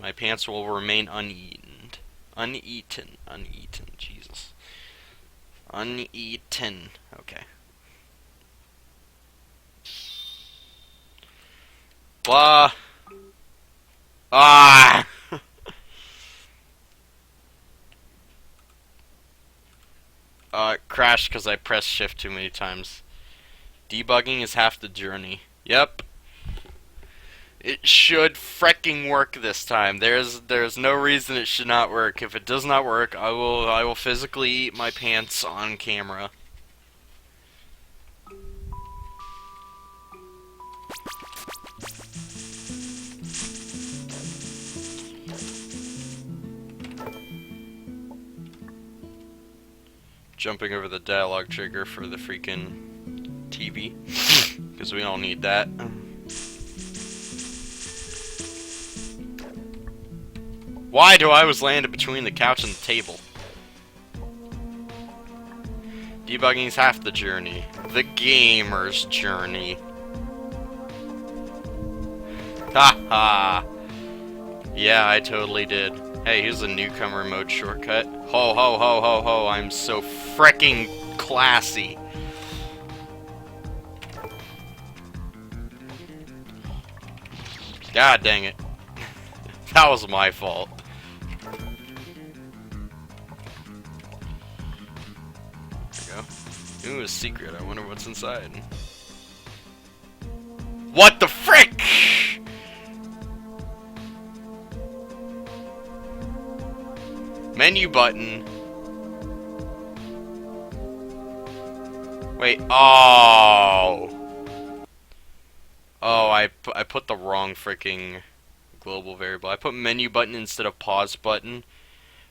My pants will remain uneaten. Uneaten, Jesus. Uneaten. Okay. Blah. Ah! It crashed because I pressed shift too many times. Debugging is half the journey. Yep. It should frecking work this time. There's no reason it should not work. If it does not work, I will physically eat my pants on camera. Jumping over the dialogue trigger for the freaking TV, because we don't need that. Why do I always land between the couch and the table? Debugging is half the journey. The gamer's journey. Haha. Yeah, I totally did. Hey, here's a newcomer mode shortcut. Ho ho ho ho ho, I'm so fricking classy. God dang it. That was my fault. There we go. Ooh, a secret. I wonder what's inside. What the frick? Menu button. Wait. Oh. Oh, I put the wrong freaking global variable. I put menu button instead of pause button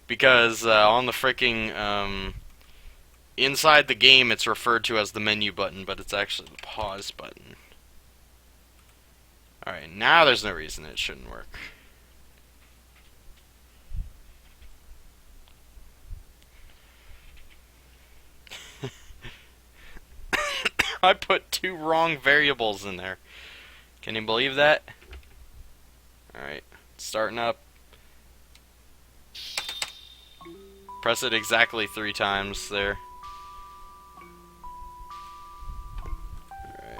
because on the freaking inside the game it's referred to as the menu button, but it's actually the pause button. Alright, now there's no reason it shouldn't work. I put 2 wrong variables in there. Can you believe that? Alright, starting up. Press it exactly 3 times there. Alright.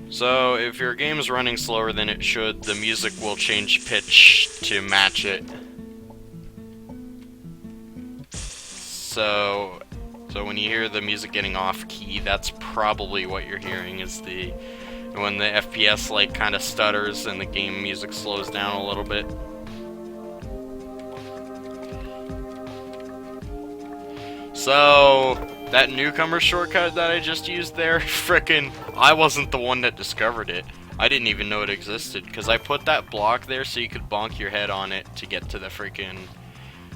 So, if your game's running slower than it should, the music will change pitch to match it. So when you hear the music getting off key, that's probably what you're hearing, is when the FPS like kind of stutters and the game music slows down a little bit. So that newcomer shortcut that I just used there, frickin', I wasn't the one that discovered it. I didn't even know it existed, because I put that block there so you could bonk your head on it to get to the frickin'...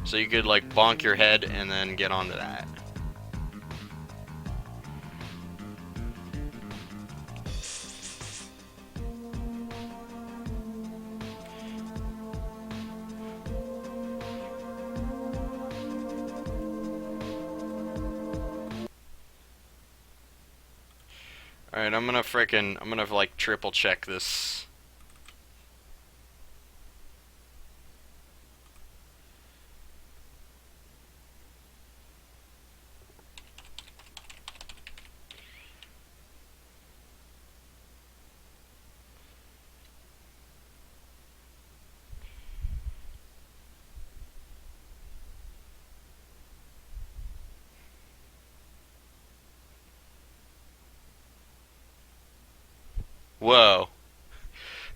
So you could, like, bonk your head and then get onto that. Alright, I'm gonna like triple check this. Whoa.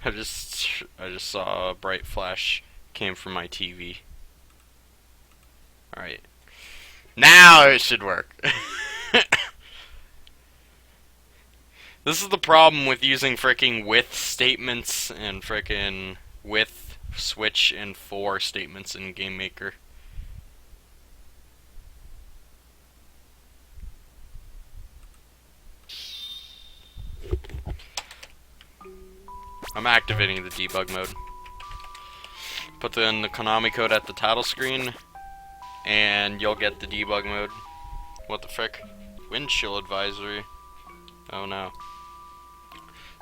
I just saw a bright flash came from my TV. Alright. Now it should work. This is the problem with using frickin' with statements and frickin' with, switch, and for statements in GameMaker. I'm activating the debug mode. Put in the Konami code at the title screen, and you'll get the debug mode. What the frick? Wind chill advisory. Oh no.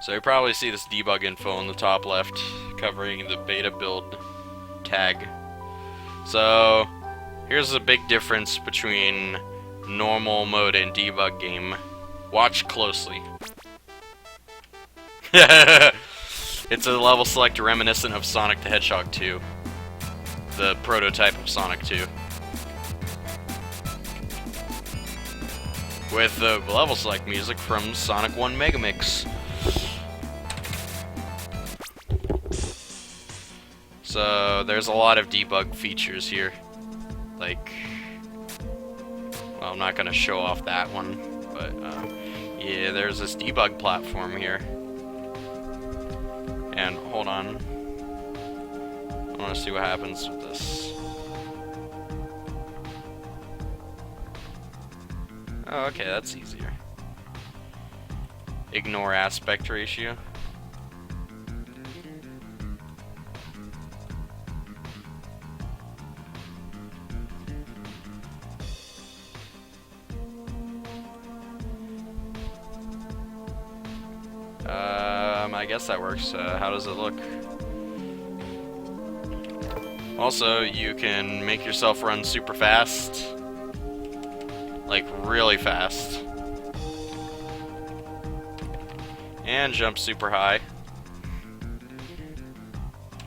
So you probably see this debug info in the top left, covering the beta build tag. So here's the big difference between normal mode and debug game. Watch closely. It's a level select reminiscent of Sonic the Hedgehog 2. The prototype of Sonic 2. With the level select music from Sonic 1 Megamix. So there's a lot of debug features here. Like, well, I'm not gonna show off that one, but yeah, there's this debug platform here. And hold on, I want to see what happens with this. Oh, okay, that's easier. Ignore aspect ratio. I guess that works. How does it look? Also, you can make yourself run super fast. Like, really fast. And jump super high.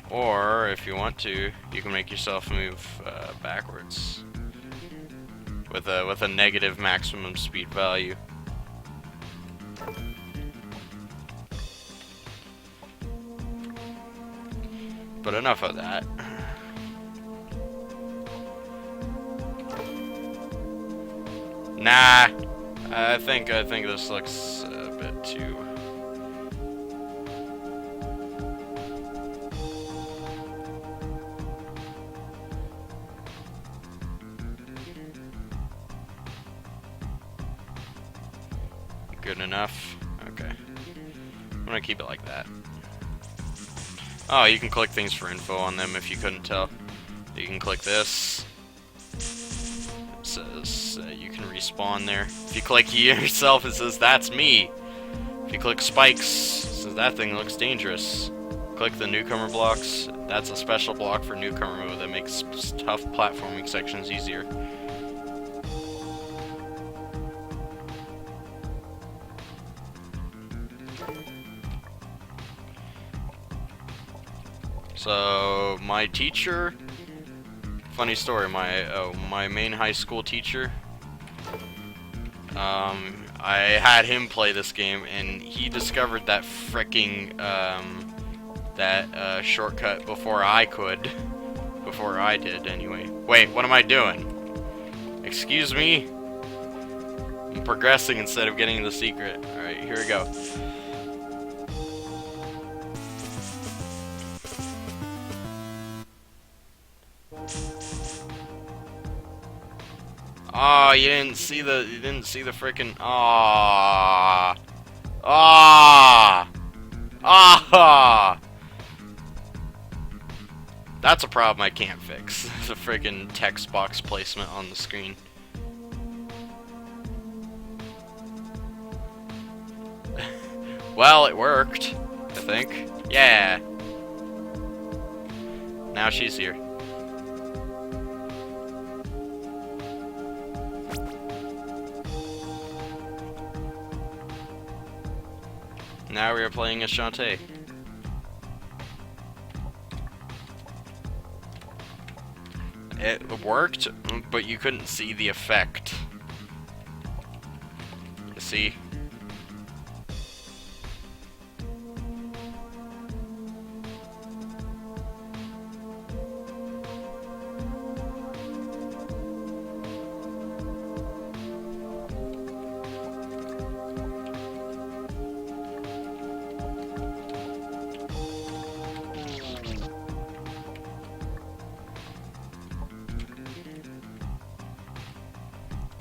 Or, if you want to, you can make yourself move backwards. With a negative maximum speed value. But enough of that. Nah, I think this looks a bit too. Good enough. Okay, I'm gonna keep it like that. Oh, you can click things for info on them if you couldn't tell. You can click this. It says you can respawn there. If you click yourself, it says that's me. If you click spikes, it says that thing looks dangerous. Click the newcomer blocks. That's a special block for newcomer mode that makes tough platforming sections easier. So my teacher, funny story, my main high school teacher, I had him play this game and he discovered that fricking that shortcut before I did anyway. Wait, what am I doing? Excuse me? I'm progressing instead of getting the secret. Alright, here we go. Oh, you didn't see the frickin' That's a problem I can't fix. The frickin' text box placement on the screen. Well, it worked, I think. Yeah. Now she's here. Now we are playing as Shantae. It worked, but you couldn't see the effect. You see?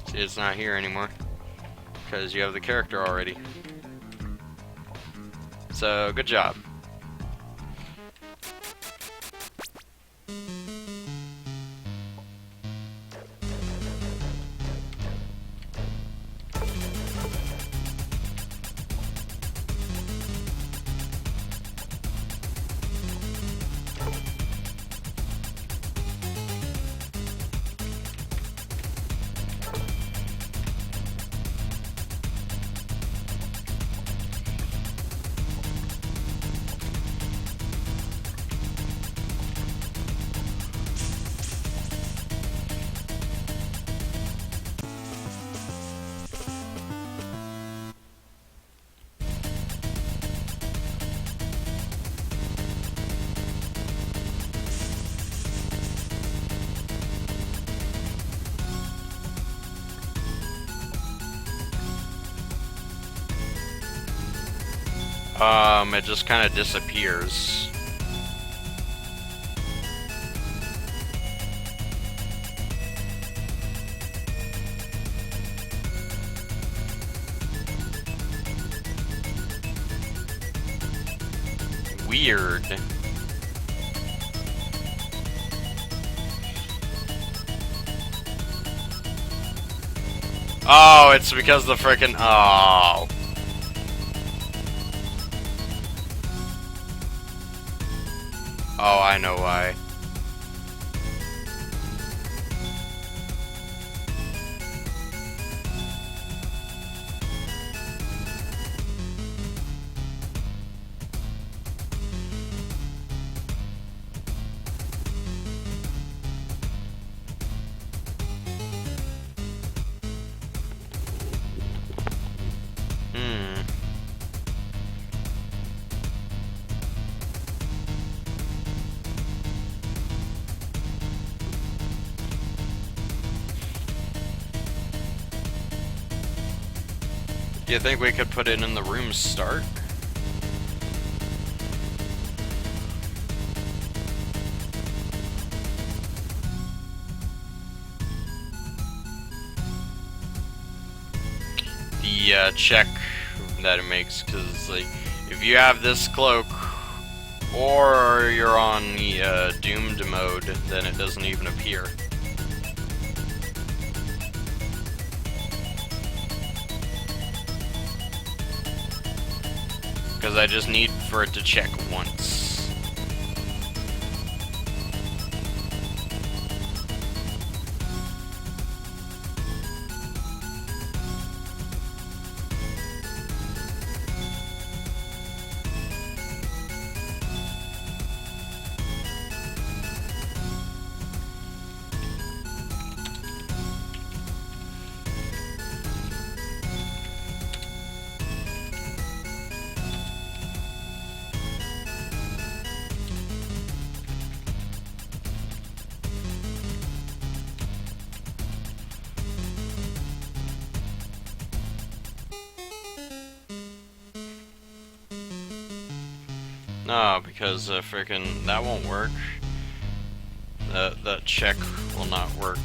See, it's not here anymore. Because you have the character already. So, good job. It just kind of disappears. Weird. Oh, it's because the frickin' oh. Oh, I know why. Do you think we could put it in the room start? The check that it makes, because like if you have this cloak or you're on the doomed mode, then it doesn't even appear. Because I just need for it to check once. No, because freaking that won't work. That check will not work.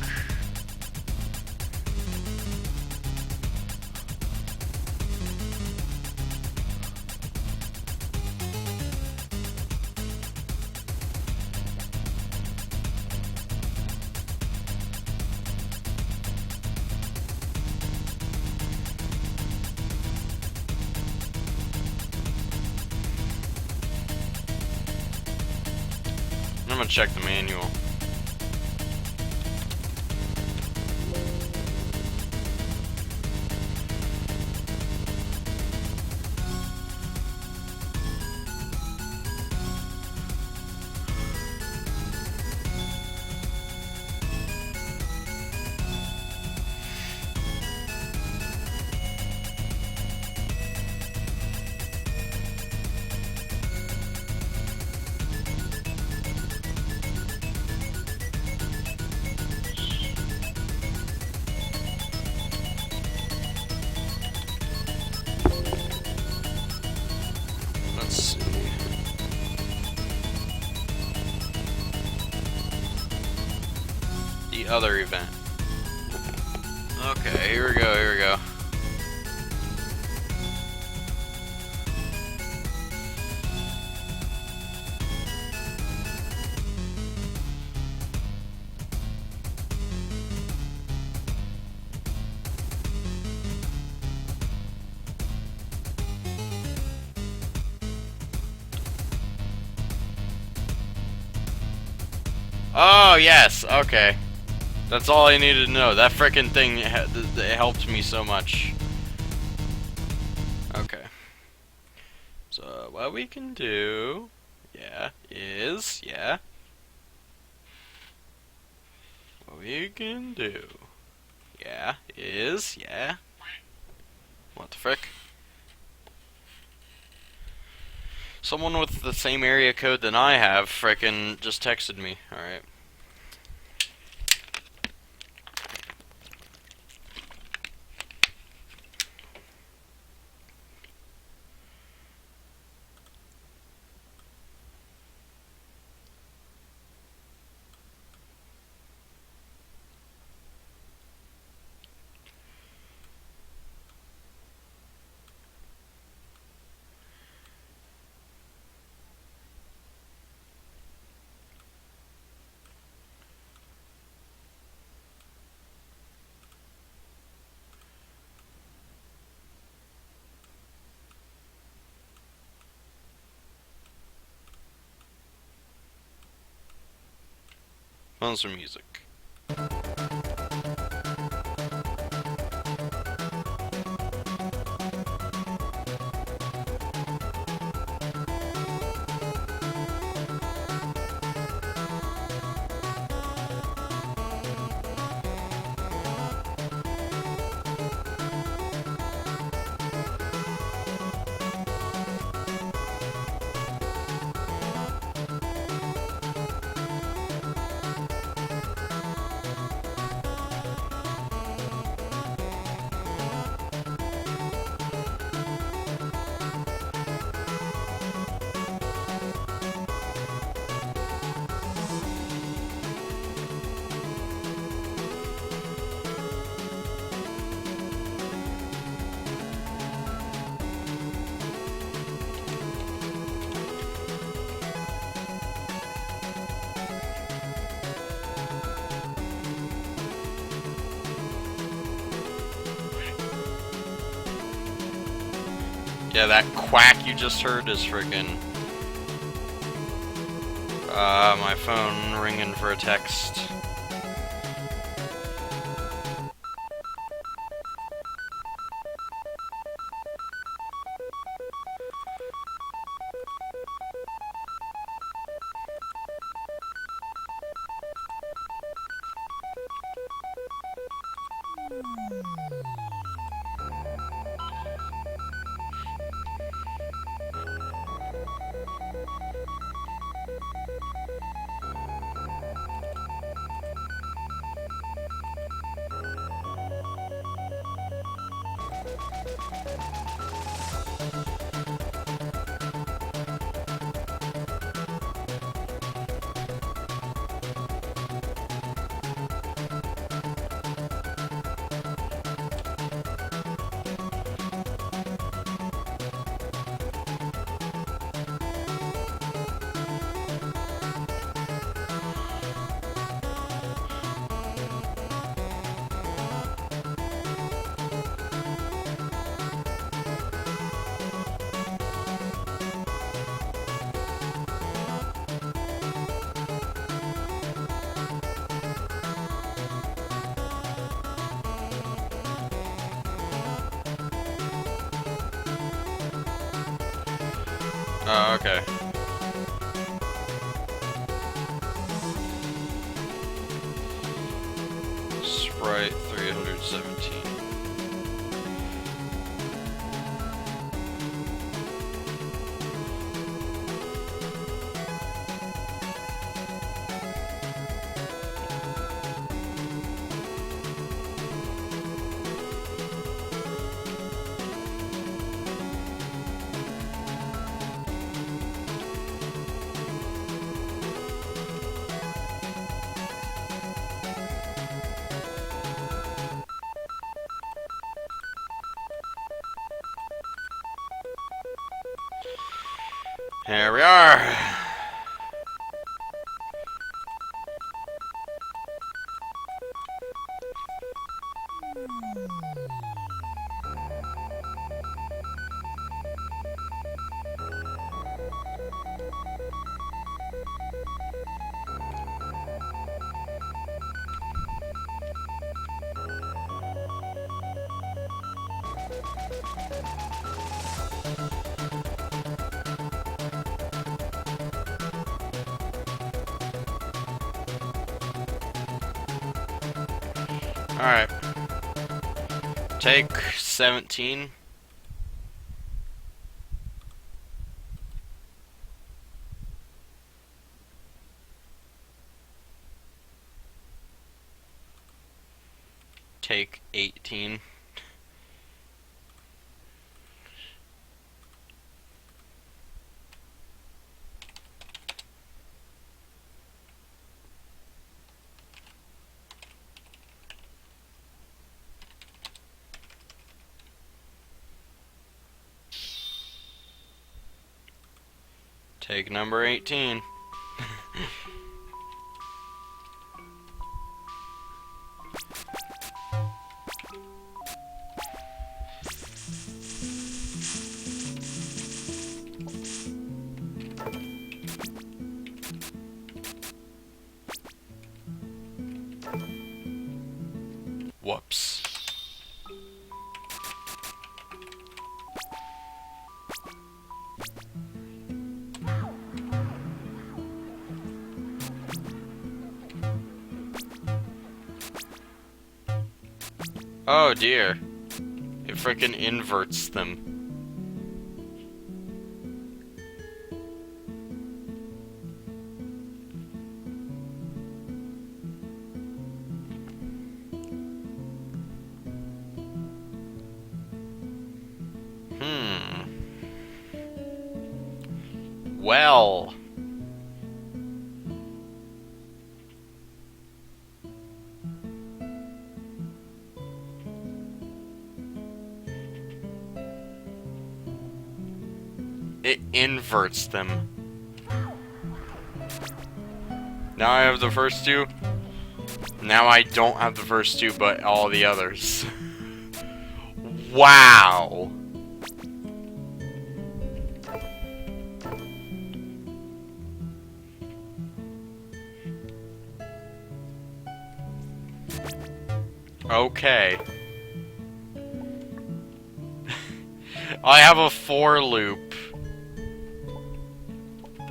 I'm gonna check the manual. Let's see. The other event. Okay, here we go, here we go. Oh, yes, okay. That's all I needed to know. That frickin' thing, it helped me so much. Okay. So, what we can do, what we can do, what the frick? Someone with the same area code than I have frickin' just texted me. Alright. On some music. Yeah, that quack you just heard is friggin' my phone ringing for a text. Oh, okay. Sprite 317. Here we are. Alright. Take 17. Take 18. Take number 18. Whoops. Oh dear. It frickin' inverts them. Well. It inverts them. Now I have the first two. Now I don't have the first two, but all the others. Wow. Okay. I have a for loop.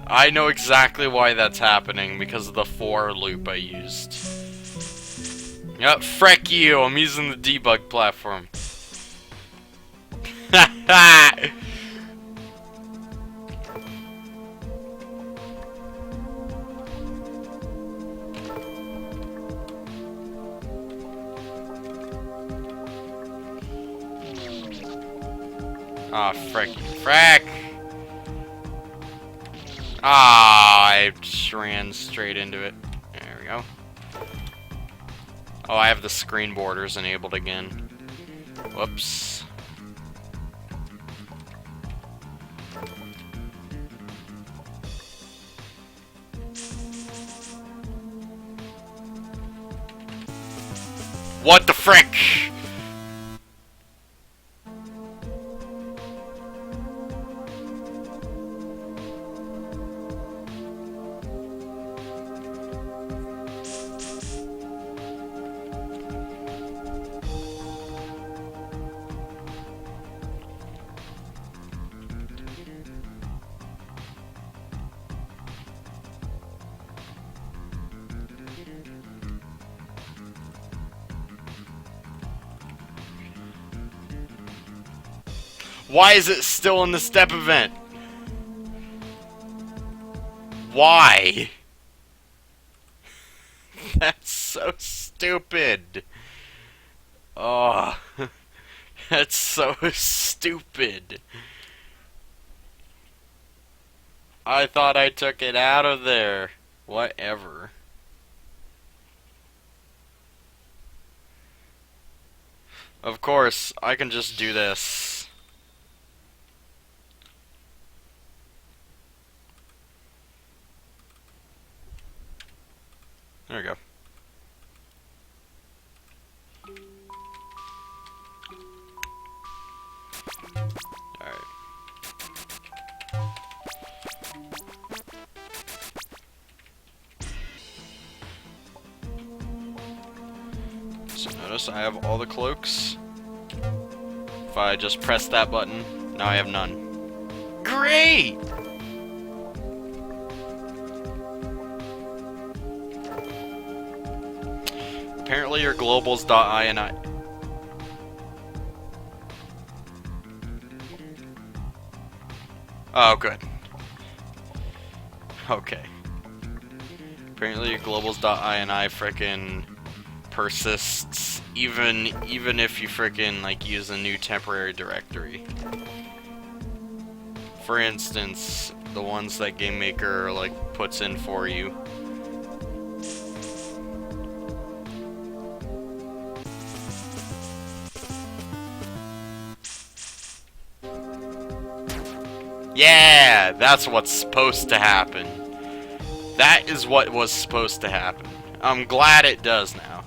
I know exactly why that's happening, because of the for loop I used. Yep, frick you, I'm using the debug platform. Ah, frick. Frick! Ah, I just ran straight into it. There we go. Oh, I have the screen borders enabled again. Whoops. What the frick? Why is it still in the step event? Why? That's so stupid. Oh, that's so stupid. I thought I took it out of there. Whatever. Of course, I can just do this. There we go. Alright. So notice I have all the cloaks. If I just press that button, now I have none. Great! Apparently your globals.ini. Oh, good. Okay. Apparently your globals.ini frickin' persists even if you frickin' like use a new temporary directory. For instance, the ones that GameMaker like puts in for you. Yeah, that's what's supposed to happen. That is what was supposed to happen. I'm glad it does now.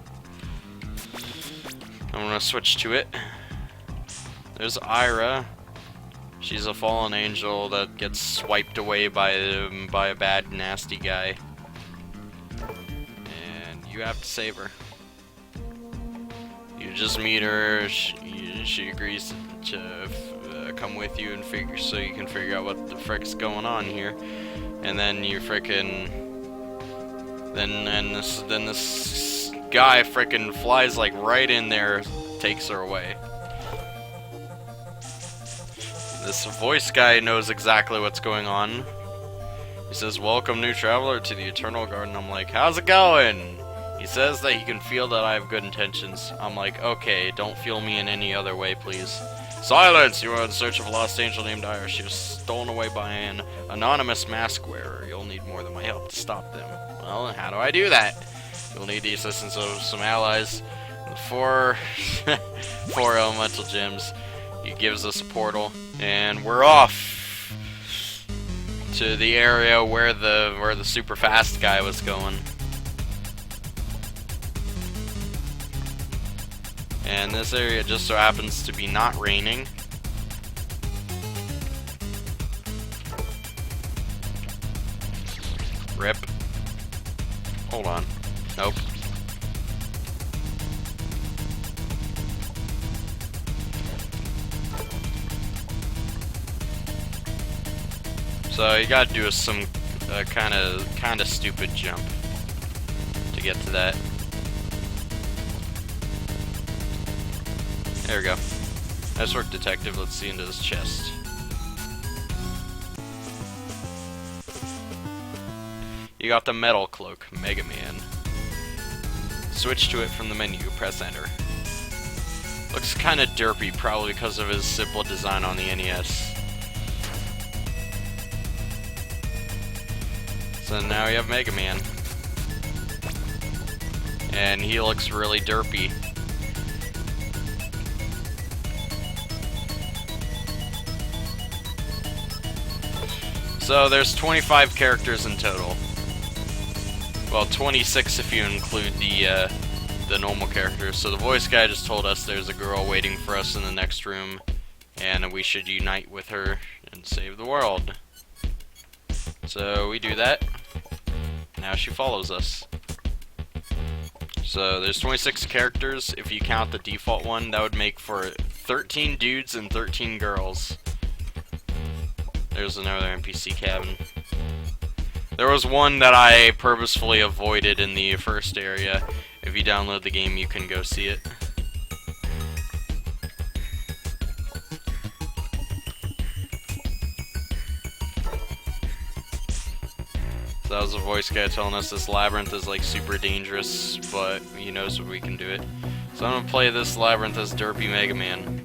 I'm gonna switch to it. There's Ira. She's a fallen angel that gets swiped away by a bad, nasty guy. And you have to save her. You just meet her. She agrees to come with you and so you can figure out what the frick's going on here. And then you frickin' then this guy frickin' flies like right in there, takes her away. This voice guy knows exactly what's going on. He says, "Welcome, new traveler, to the Eternal Garden." I'm like, "How's it going?" He says that he can feel that I have good intentions. I'm like, "Okay, don't feel me in any other way, please." "Silence! You are in search of a lost angel named Ira. She was stolen away by an anonymous mask wearer. You'll need more than my help to stop them." Well, how do I do that? You'll need the assistance of some allies. The four elemental gems. He gives us a portal, and we're off to the area where the super fast guy was going. And this area just so happens to be not raining. Rip. Hold on. Nope. So you gotta do some kind of stupid jump to get to that. There we go. Nice work, detective. Let's see into his chest. You got the metal cloak, Mega Man. Switch to it from the menu, press enter. Looks kind of derpy, probably because of his simple design on the NES. So now we have Mega Man. And he looks really derpy. So there's 25 characters in total. Well, 26 if you include the normal characters. So the voice guy just told us there's a girl waiting for us in the next room, and we should unite with her and save the world. So we do that. Now she follows us. So there's 26 characters. If you count the default one, that would make for 13 dudes and 13 girls. There's another NPC cabin. There was one that I purposefully avoided in the first area. If you download the game, you can go see it. was a voice guy telling us this labyrinth is like super dangerous, but he knows what we can do it. So I'm gonna play this labyrinth as Derpy Mega Man.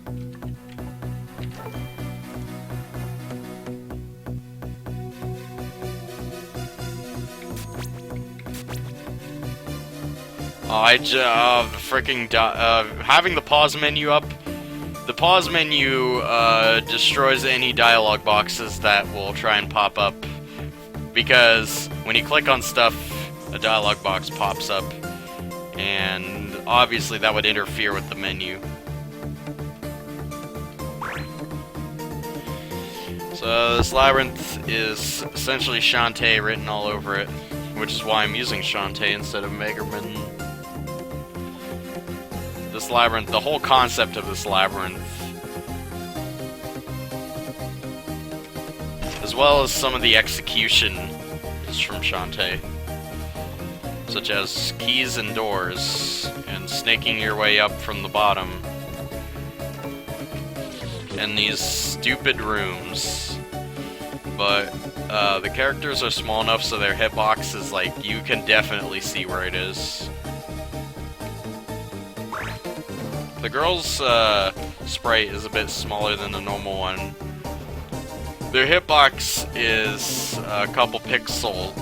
Having the pause menu up. The pause menu destroys any dialogue boxes that will try and pop up, because when you click on stuff, a dialogue box pops up, and obviously that would interfere with the menu. So this labyrinth is essentially Shantae written all over it, which is why I'm using Shantae instead of Megaman. This labyrinth, the whole concept of this labyrinth, as well as some of the execution, is from Shantae, such as keys and doors, and snaking your way up from the bottom, and these stupid rooms. But the characters are small enough so their hitbox is like, you can definitely see where it is. The girl's sprite is a bit smaller than the normal one. Their hitbox is a pixel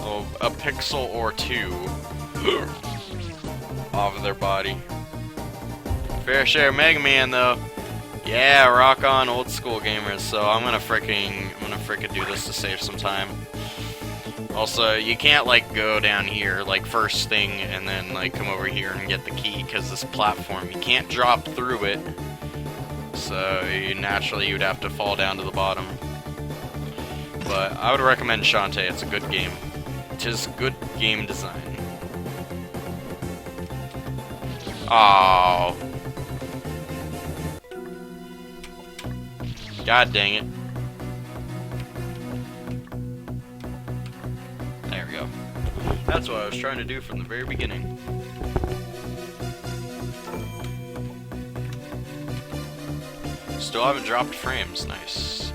or two off of their body. Fair share of Mega Man though. Yeah, rock on, old school gamers. So I'm gonna frickin' do this to save some time. Also, you can't like go down here like first thing and then like come over here and get the key, because this platform, you can't drop through it. So naturally you'd have to fall down to the bottom. But I would recommend Shantae, it's a good game. It is good game design. Oh. God dang it. There we go. That's what I was trying to do from the very beginning. Still haven't dropped frames, nice.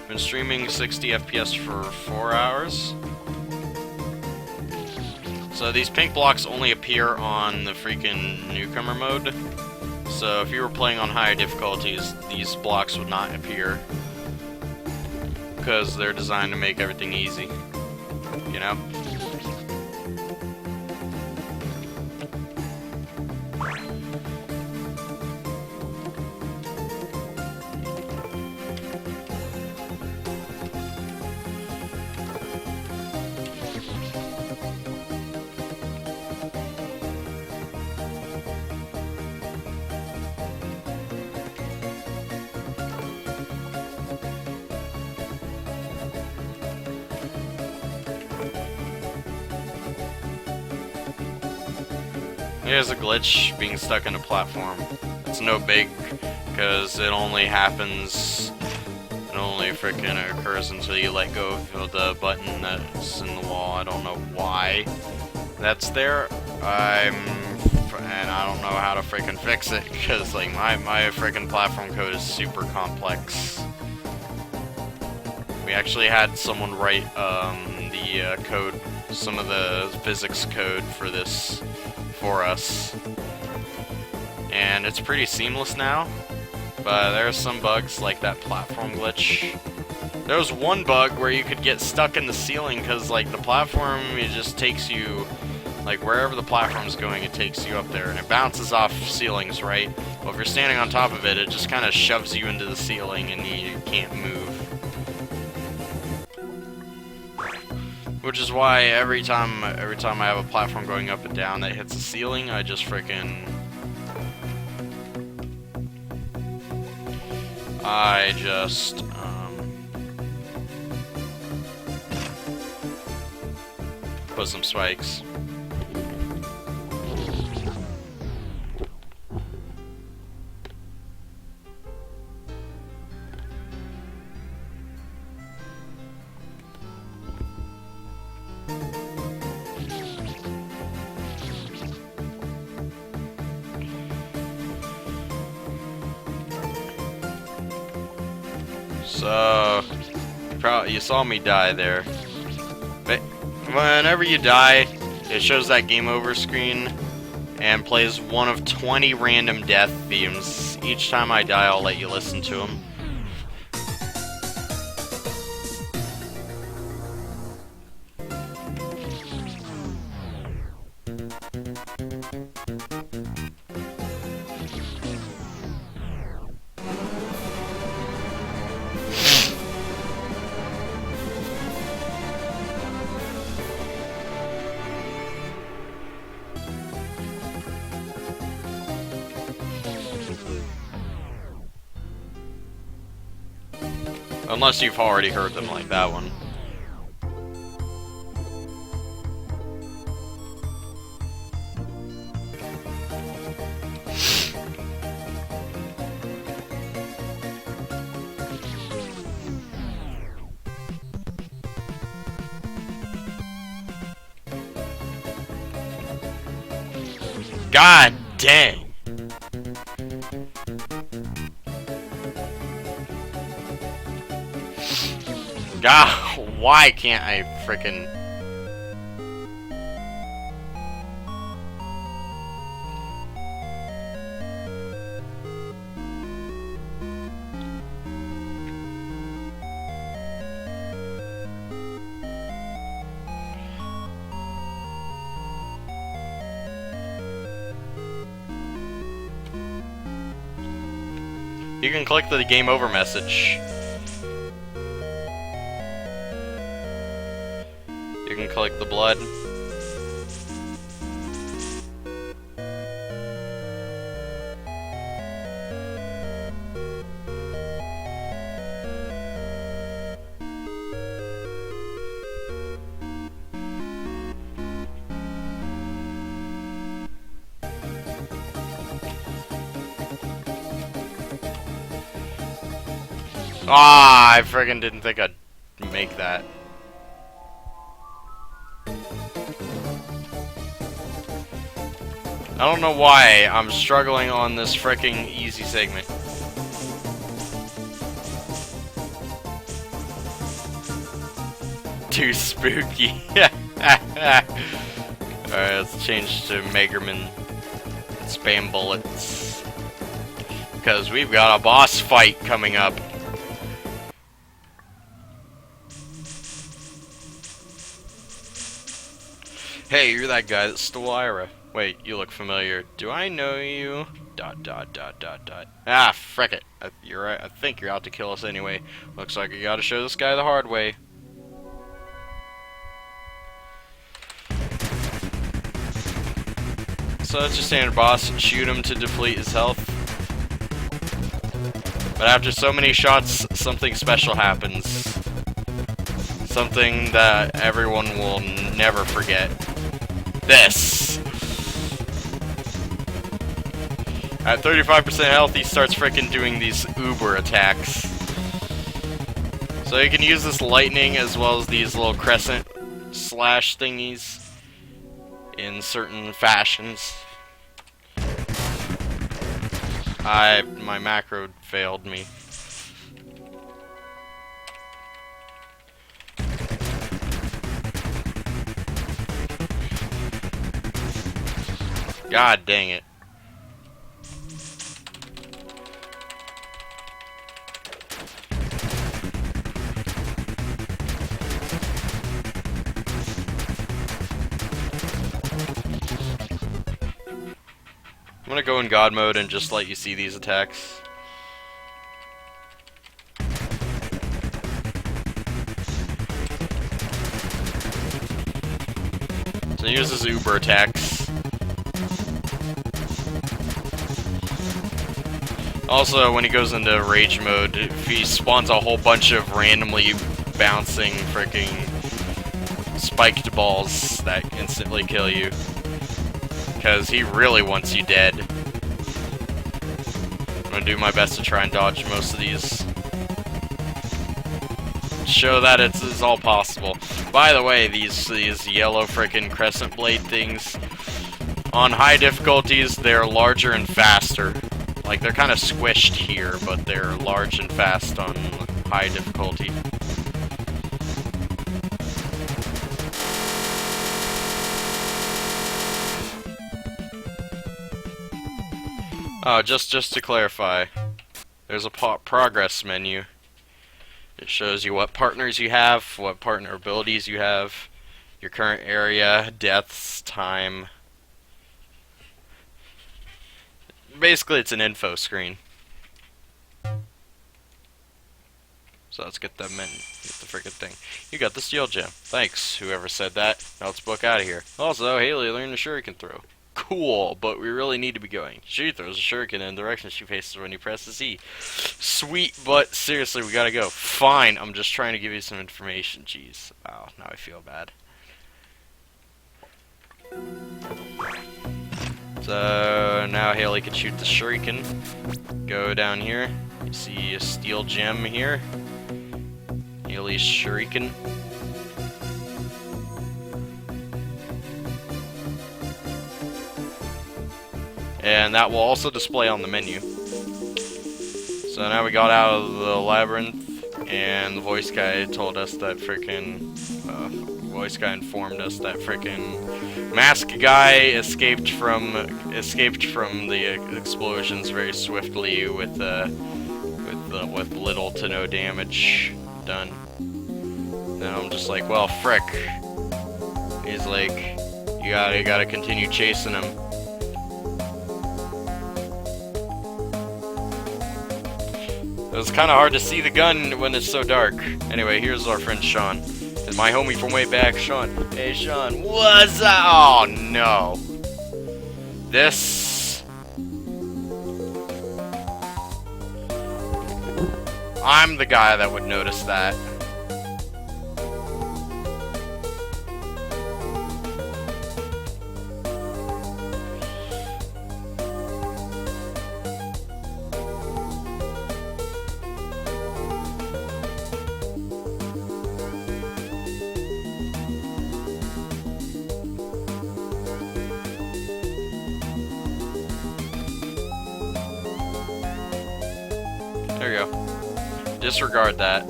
Been streaming 60 FPS for 4 hours. So these pink blocks only appear on the freaking newcomer mode. So if you were playing on higher difficulties, these blocks would not appear, because they're designed to make everything easy, you know? Here's a glitch, being stuck in a platform. It's no big, because it only frickin' occurs until you let go of the button that's in the wall. I don't know why that's there. And I don't know how to frickin' fix it, because like my frickin' platform code is super complex. We actually had someone write the code, some of the physics code for this for us, and it's pretty seamless now, but there are some bugs like that platform glitch. There was one bug where you could get stuck in the ceiling, because like the platform, it just takes you like wherever the platform's going, it takes you up there, and it bounces off ceilings, right? Well, if you're standing on top of it, it just kind of shoves you into the ceiling and you can't move. Which is why every time I have a platform going up and down that hits the ceiling, I just frickin' put some spikes. So, you saw me die there. But whenever you die, it shows that game over screen and plays one of 20 random death themes. Each time I die, I'll let you listen to them. Unless you've already heard them like that one. God dang! God, why can't I frickin'... You can click the game over message. You can click the blood. Ah, I friggin' didn't think I'd make that. I don't know why I'm struggling on this fricking easy segment. Too spooky. Alright, let's change to Megaman Spam Bullets. Because we've got a boss fight coming up. Hey, you're that guy that stole Ira. Wait, you look familiar. Do I know you? ... Ah, frick it. You're right. I think you're out to kill us anyway. Looks like you gotta show this guy the hard way. So it's your standard boss. Shoot him to deplete his health. But after so many shots, something special happens. Something that everyone will never forget. This! At 35% health, he starts frickin' doing these uber attacks. So you can use this lightning as well as these little crescent slash thingies in certain fashions. My macro failed me. God dang it. I'm gonna go in God mode and just let you see these attacks. So he uses uber attacks. Also, when he goes into rage mode, he spawns a whole bunch of randomly bouncing freaking spiked balls that instantly kill you. Because he really wants you dead. I'm gonna do my best to try and dodge most of these. Show that it's all possible. By the way, these yellow frickin' crescent blade things, on high difficulties, they're larger and faster. Like, they're kind of squished here, but they're large and fast on high difficulty. Oh, just to clarify, there's a progress menu. It shows you what partners you have, what partner abilities you have, your current area, deaths, time. Basically, it's an info screen. So let's get the freaking thing. You got the steel gem. Thanks, whoever said that. Now let's book out of here. Also, Haley learned the shuriken throw. Cool, but we really need to be going. She throws a shuriken in the direction she faces when you press the Z. Sweet, but seriously, we gotta go. Fine, I'm just trying to give you some information. Jeez. Wow, now I feel bad. So now Haley can shoot the shuriken. Go down here. You see a steel gem here. Haley's shuriken. And that will also display on the menu. So now we got out of the labyrinth, and the voice guy told us that voice guy informed us that mask guy escaped from the explosions very swiftly with little to no damage done. Then I'm just like, well, frick. He's like, you gotta continue chasing him. It was kind of hard to see the gun when it's so dark. Anyway, here's our friend Sean. And my homie from way back, Sean. Hey, Sean, what's up? Oh, no. This... I'm the guy that would notice that. There you go. Disregard that.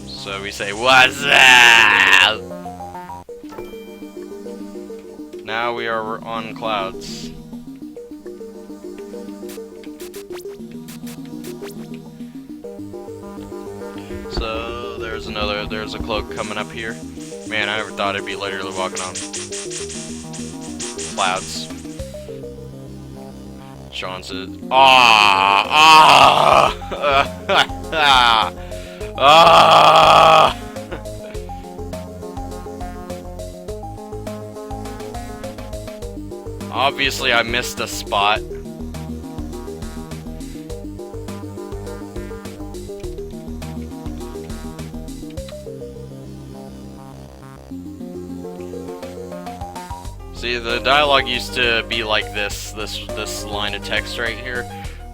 So we say, what's up? Now we are on clouds. So there's a cloak coming up here. Man, I never thought I'd be literally walking on clouds. Sean says, Obviously, I missed a spot. See, the dialogue used to be like this line of text right here.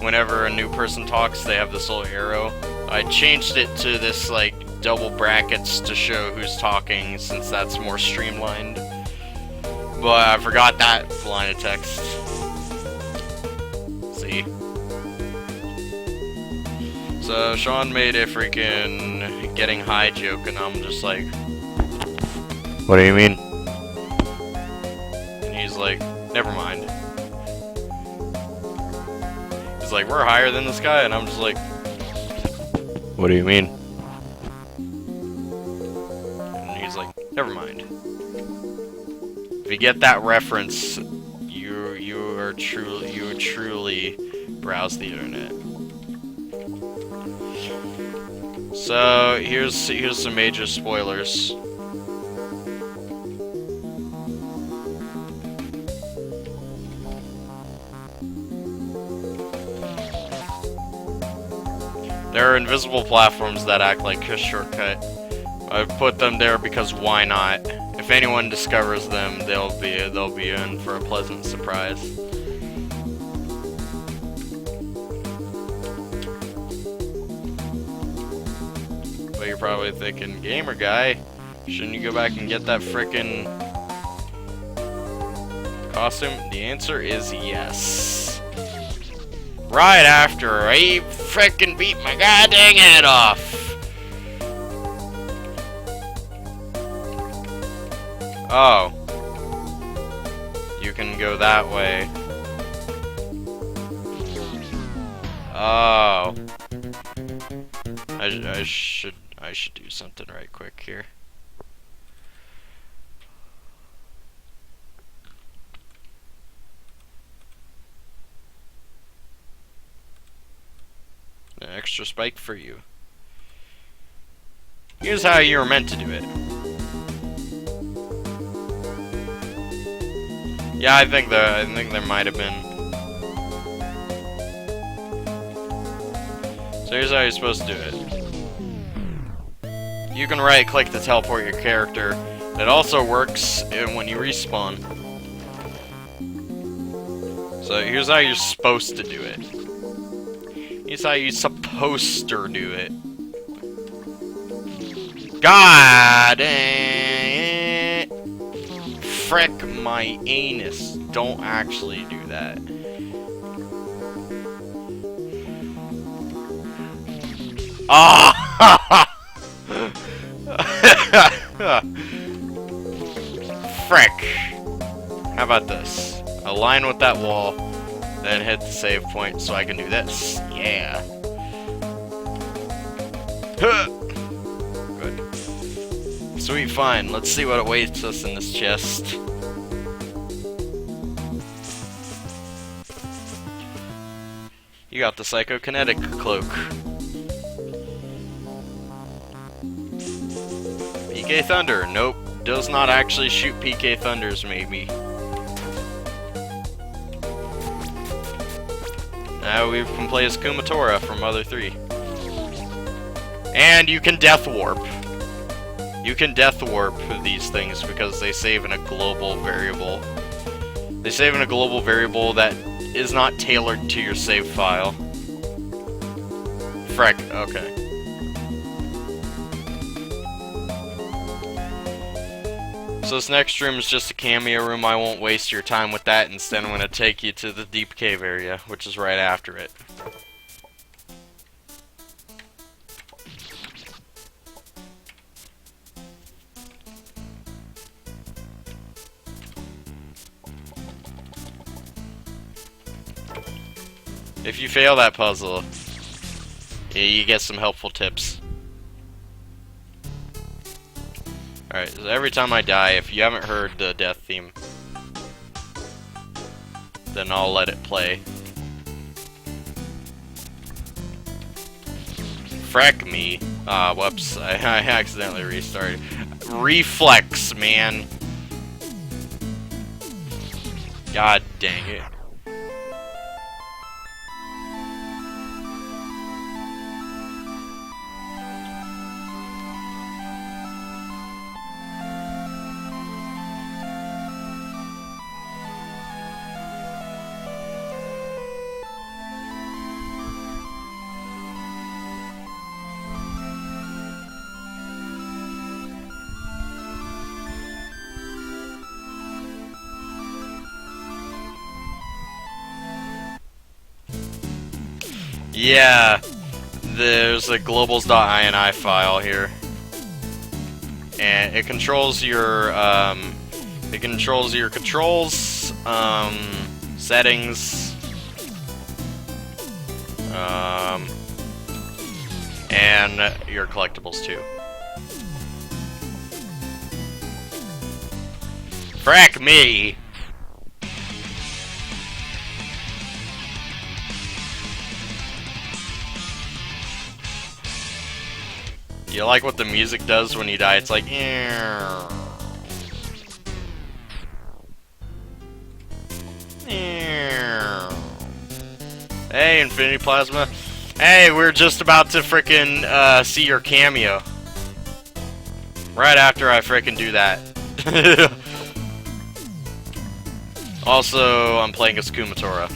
Whenever a new person talks, they have this little arrow. I changed it to this, like, double brackets to show who's talking, since that's more streamlined. But I forgot that line of text. See? So, Sean made a freaking getting high joke, and I'm just like, what do you mean? He's like, never mind. He's like, we're higher than this guy, and I'm just like, what do you mean? And he's like, never mind. If you get that reference, you truly browse the internet. So here's some major spoilers. There are invisible platforms that act like a shortcut. I put them there because why not? If anyone discovers them, they'll be in for a pleasant surprise. But you're probably thinking, gamer guy, shouldn't you go back and get that frickin' costume? The answer is yes. Right after I frickin' beat my goddamn head off. Oh, you can go that way. Oh. I should do something right quick here. An extra spike for you. Here's how you were meant to do it. Yeah, I think there might have been. So here's how you're supposed to do it. You can right-click to teleport your character. It also works when you respawn. So here's how you're supposed to do it. Here's how you're supposed to do it. God! Frick my anus. Don't actually do that. Ah! Frick. How about this? Align with that wall, then hit the save point so I can do this. Yeah. Good. Sweet, fine. Let's see what awaits us in this chest. You got the psychokinetic cloak. PK Thunder. Nope. Does not actually shoot PK Thunders, maybe. Now we can play as Kumatora from Mother 3. And you can Death Warp. You can Death Warp these things because they save in a global variable. They save in a global variable that is not tailored to your save file. Frick, okay. So this next room is just a cameo room. I won't waste your time with that. Instead, I'm going to take you to the deep cave area, which is right after it. If you fail that puzzle, yeah, you get some helpful tips. Alright, so every time I die, if you haven't heard the death theme, then I'll let it play. Frack me. Ah, whoops. I accidentally restarted. Reflex, man. God dang it. Yeah, there's a globals.ini file here, and it controls your controls, settings, and your collectibles too. Frack me! You like what the music does when you die? It's like, hey, Infinity Plasma. Hey, we're just about to frickin' see your cameo. Right after I frickin' do that. Also, I'm playing as Kumatora.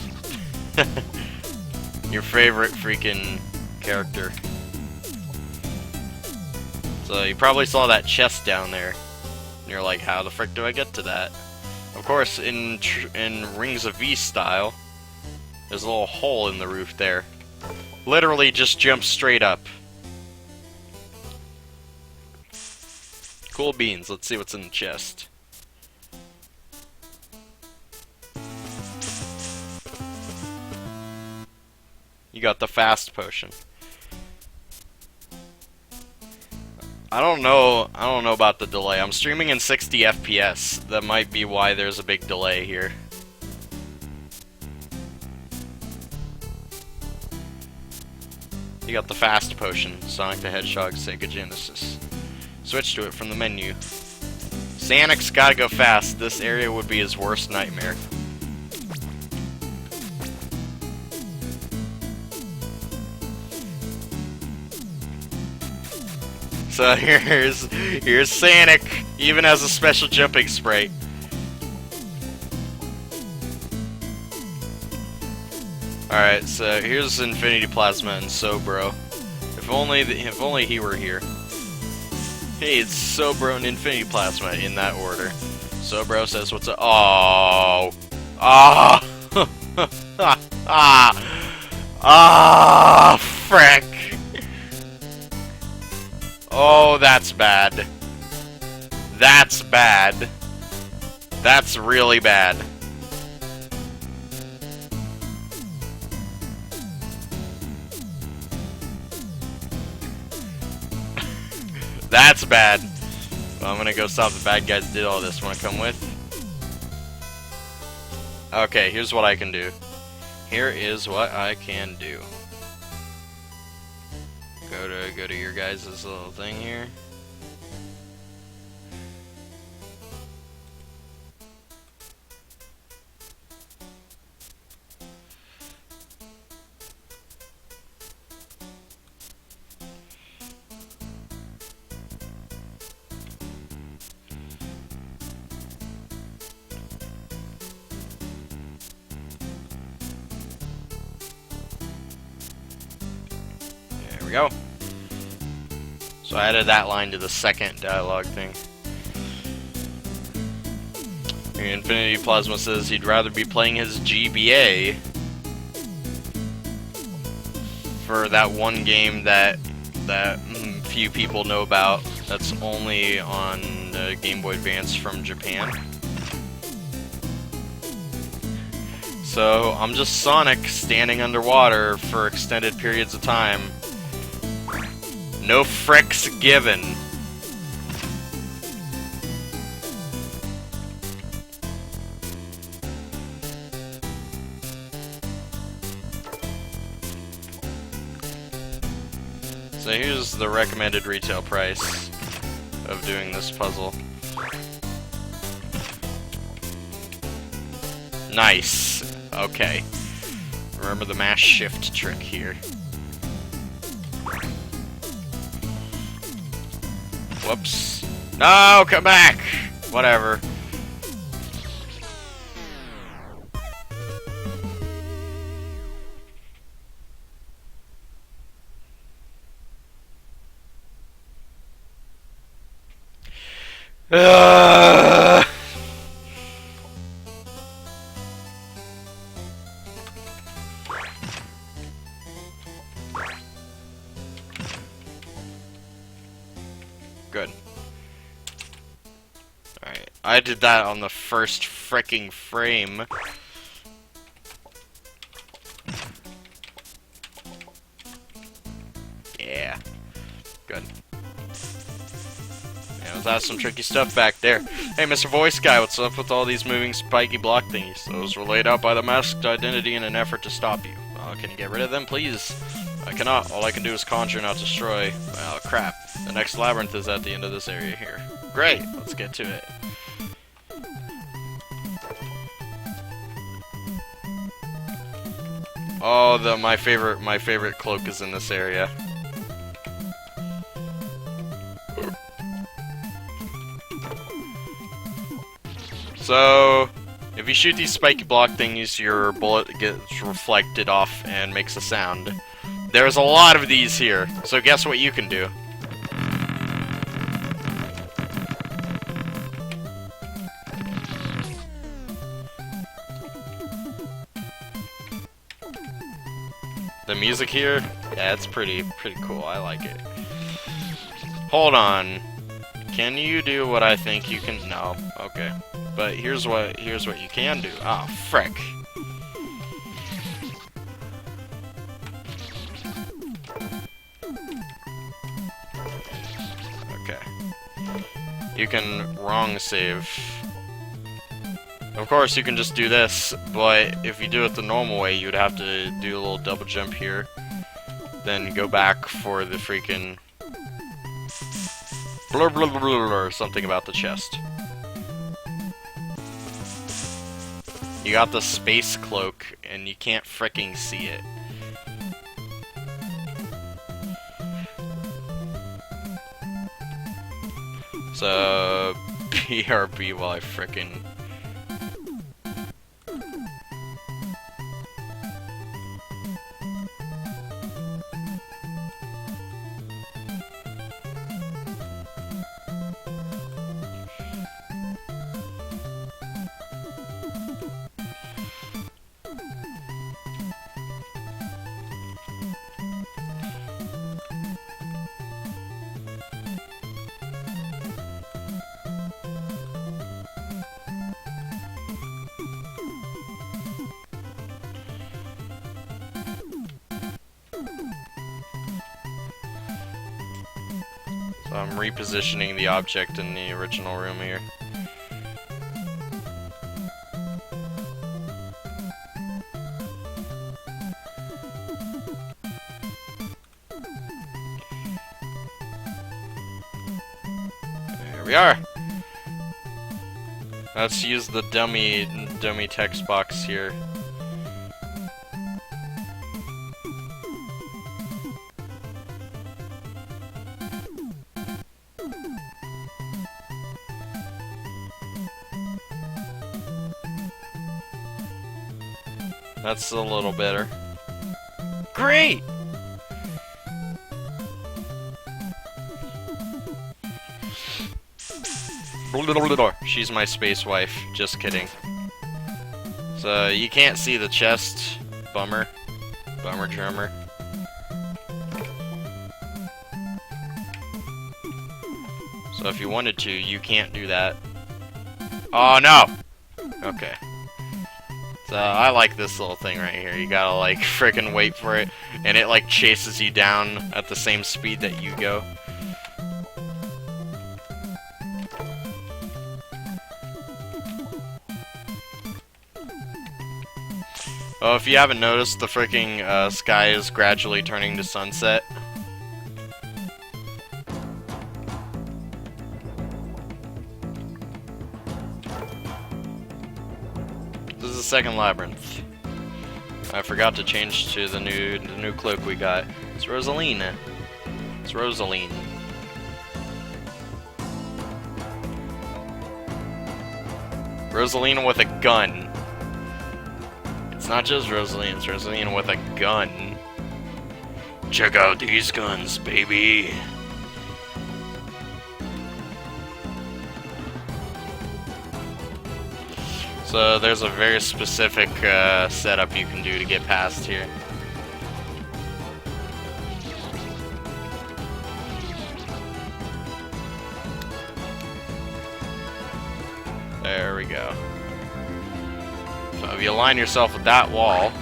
Your favorite freaking character. So you probably saw that chest down there, and you're like, how the frick do I get to that? Of course, in Rings of V style, there's a little hole in the roof there. Literally just jump straight up. Cool beans, let's see what's in the chest. You got the fast potion. I don't know about the delay. I'm streaming in 60 FPS. That might be why there's a big delay here. You got the fast potion, Sonic the Hedgehog, Sega Genesis. Switch to it from the menu. Sonic's gotta go fast. This area would be his worst nightmare. So here's Sonic, even has a special jumping sprite. Alright, so here's Infinity Plasma and Sobro. If only he were here. Hey, it's Sobro and Infinity Plasma in that order. Sobro says what's up. Oh. Frick. Oh, that's bad. That's bad. That's really bad. That's bad. Well, I'm gonna go stop the bad guys that did all this. Wanna come with? Okay, here's what I can do. Here is what I can do. Go to your guys' little thing here. There we go. So I added that line to the second dialogue thing. Infinity Plasma says he'd rather be playing his GBA for that one game that few people know about. That's only on Game Boy Advance from Japan. So I'm just Sonic standing underwater for extended periods of time. No fricks given. So here's the recommended retail price of doing this puzzle. Nice. Okay. Remember the mash shift trick here. Whoops. No, come back! Whatever. Good. Alright, I did that on the first fricking frame. Yeah. Good. Yeah, that's some tricky stuff back there. Hey, Mr. Voice Guy, what's up with all these moving spiky block thingies? Those were laid out by the masked identity in an effort to stop you. Can you get rid of them, please? I cannot. All I can do is conjure, not destroy. Well, crap. The next labyrinth is at the end of this area here. Great! Let's get to it. Oh, my favorite cloak is in this area. So, if you shoot these spiky block thingies, your bullet gets reflected off and makes a sound. There's a lot of these here, so guess what you can do? The music here, yeah, it's pretty cool. I like it. Hold on. Can you do what I think you can? No. Okay. But here's what you can do. Ah, frick. you can wrong save. Of course, you can just do this, but if you do it the normal way, you'd have to do a little double jump here, then go back for the freaking blur blur blur blur, something about the chest. You got the space cloak, and you can't fricking see it. So, BRB while I frickin'... So I'm repositioning the object in the original room here. There we are! Let's use the dummy text box here. That's a little better. Great! She's my space wife. Just kidding. So, you can't see the chest. Bummer. Bummer drummer. So if you wanted to, you can't do that. Oh no! Okay. So I like this little thing right here. You gotta like frickin' wait for it, and it like chases you down at the same speed that you go. Oh, if you haven't noticed, the fricking sky is gradually turning to sunset. This is the second labyrinth. I forgot to change to the new cloak we got. It's Rosaline. It's Rosaline. Rosalina with a gun. It's not just Rosaline, it's Rosalina with a gun. Check out these guns, baby. So there's a very specific setup you can do to get past here. There we go. So if you align yourself with that wall,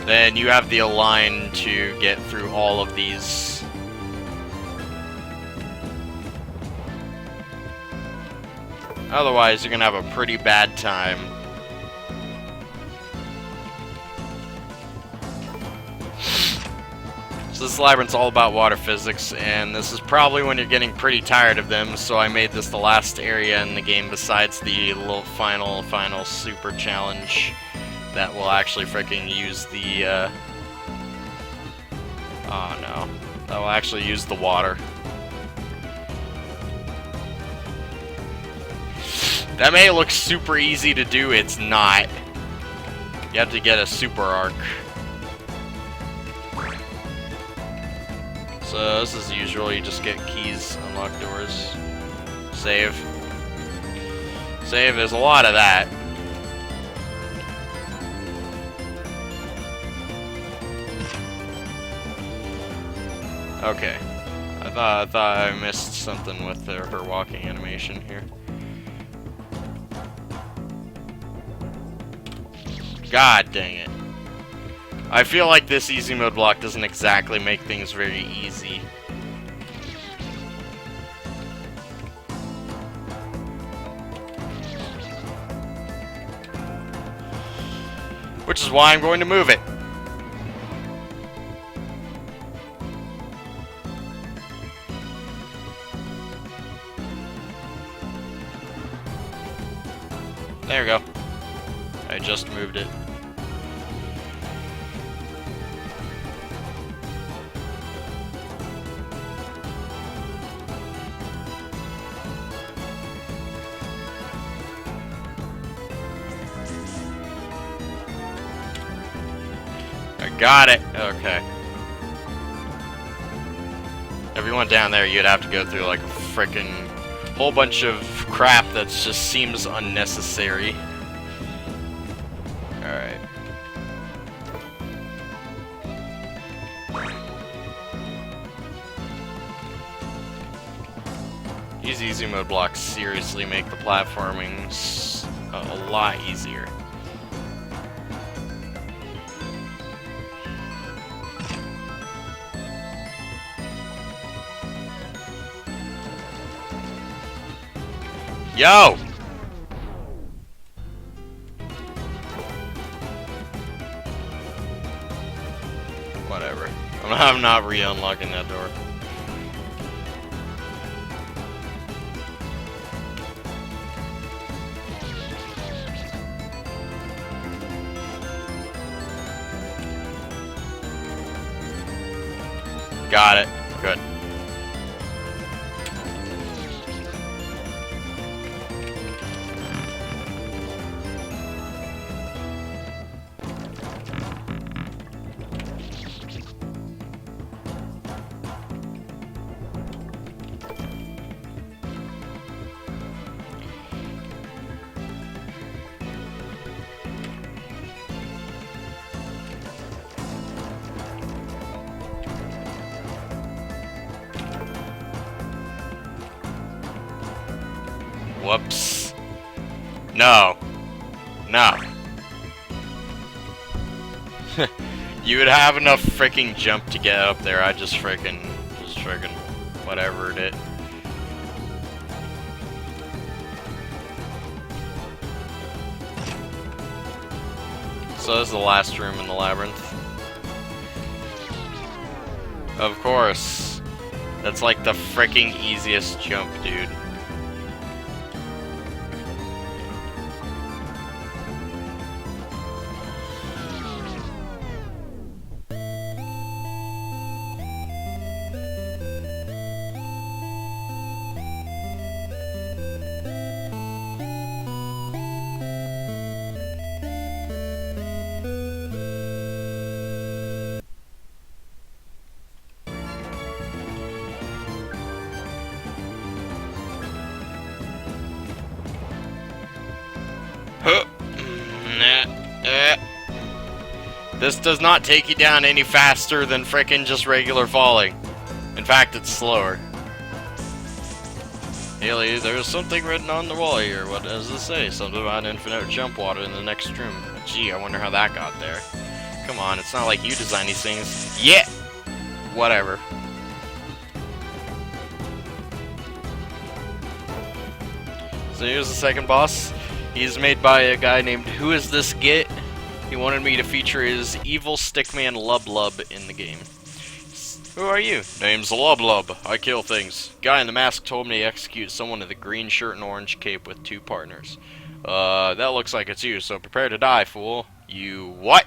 then you have the align to get through all of these. Otherwise, you're gonna have a pretty bad time. So this labyrinth's all about water physics, and this is probably when you're getting pretty tired of them, so I made this the last area in the game besides the little final super challenge that will actually freaking use the, oh no. That will actually use the water. That may look super easy to do, it's not. You have to get a super arc. So this is usual, you just get keys, unlock doors, save. Save, there's a lot of that. Okay. I thought I missed something with her walking animation here. God dang it. I feel like this easy mode block doesn't exactly make things very easy. Which is why I'm going to move it. There we go. I just moved it. I got it. Okay. If you went down there, you'd have to go through like a frickin' whole bunch of crap that just seems unnecessary. Alright. These easy mode blocks seriously make the platforming a lot easier. Yo! Whatever. I'm not re-unlocking that door. Got it. Good. Whoops. No. No. You would have enough freaking jump to get up there. I just freaking whatever it. So this is the last room in the labyrinth. Of course. That's like the freaking easiest jump, dude. This does not take you down any faster than frickin' just regular falling. In fact, it's slower. Haley, there's something written on the wall here. What does it say? Something about infinite jump water in the next room. Gee, I wonder how that got there. Come on, it's not like you designed these things. Yeah! Whatever. So here's the second boss. He's made by a guy named Who Is This Git? He wanted me to feature his evil stickman Lub Lub in the game. Who are you? Name's Lub Lub. I kill things. Guy in the mask told me to execute someone in the green shirt and orange cape with 2 partners. That looks like it's you, so prepare to die, fool. You what?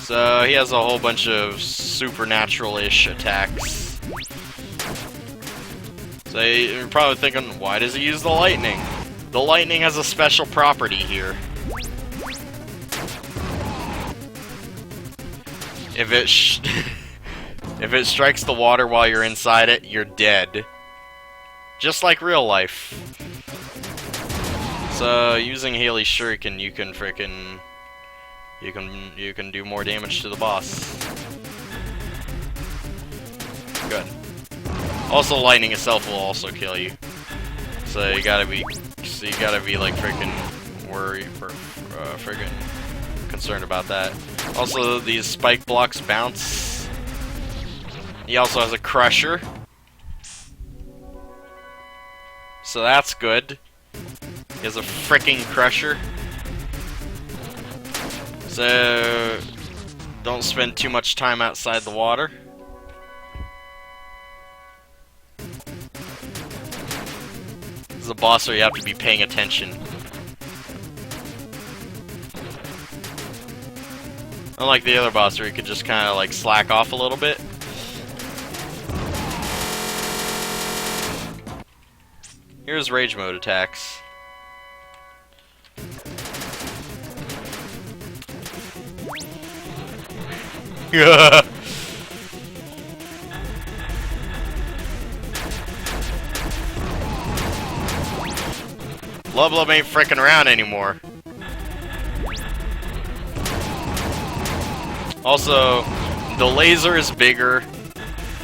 So he has a whole bunch of supernatural-ish attacks. So you're probably thinking, why does he use the lightning? The lightning has a special property here. If it strikes the water while you're inside it, you're dead. Just like real life. So using Haley's Shuriken, you can frickin' you can do more damage to the boss. Good. Also, lightning itself will also kill you. So you gotta be like frickin' we're friggin' concerned about that. Also, these spike blocks bounce. He also has a crusher, so that's good. He has a frickin' crusher. So don't spend too much time outside the water. This is a boss where you have to be paying attention. Unlike the other boss where you could just kind of like slack off a little bit. Here's rage mode attacks. Lub ain't frickin' around anymore. Also, the laser is bigger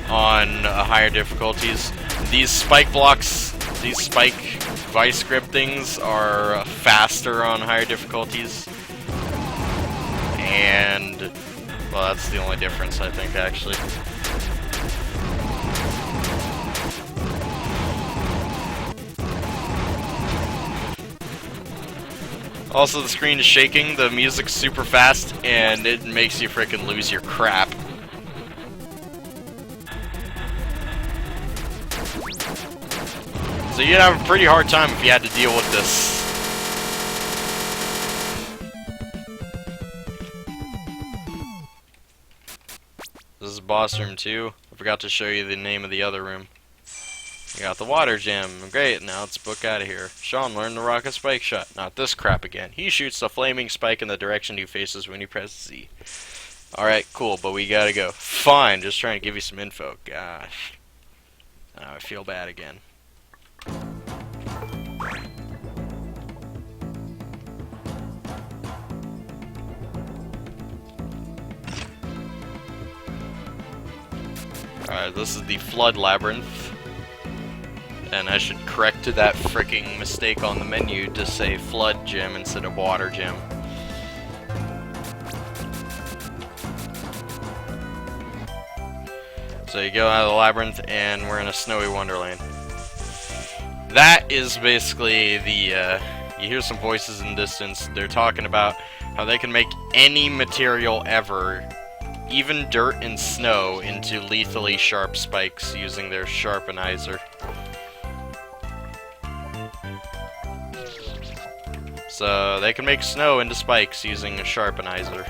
on higher difficulties. These spike blocks, these spike vice grip things are faster on higher difficulties. And, well, that's the only difference, I think, actually. Also, the screen is shaking, the music's super fast, and it makes you frickin' lose your crap. So you'd have a pretty hard time if you had to deal with this. This is boss room 2. I forgot to show you the name of the other room. You got the water gem. Great, now let's book out of here. Sean learned the rocket spike shot. Not this crap again. He shoots the flaming spike in the direction he faces when you press Z. Alright, cool, but we gotta go. Fine, just trying to give you some info. Gosh. Now I feel bad again. Alright, this is the Flood Labyrinth. And I should correct that freaking mistake on the menu to say Flood Gem instead of Water Gem. So you go out of the labyrinth and we're in a snowy wonderland. That is basically the, you hear some voices in the distance. They're talking about how they can make any material ever, even dirt and snow, into lethally sharp spikes using their sharpenizer. So they can make snow into spikes using a sharpenizer.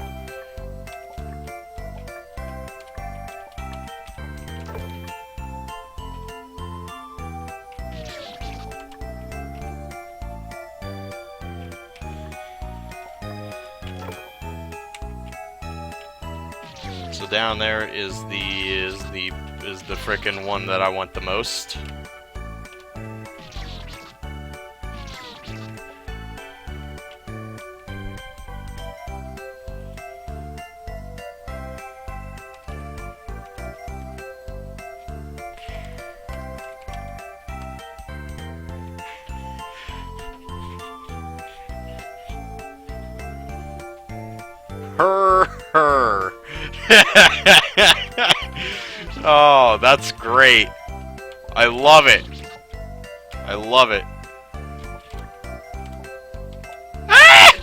So down there is the frickin' one that I want the most. Her. Oh, that's great. I love it. I love it. Ah!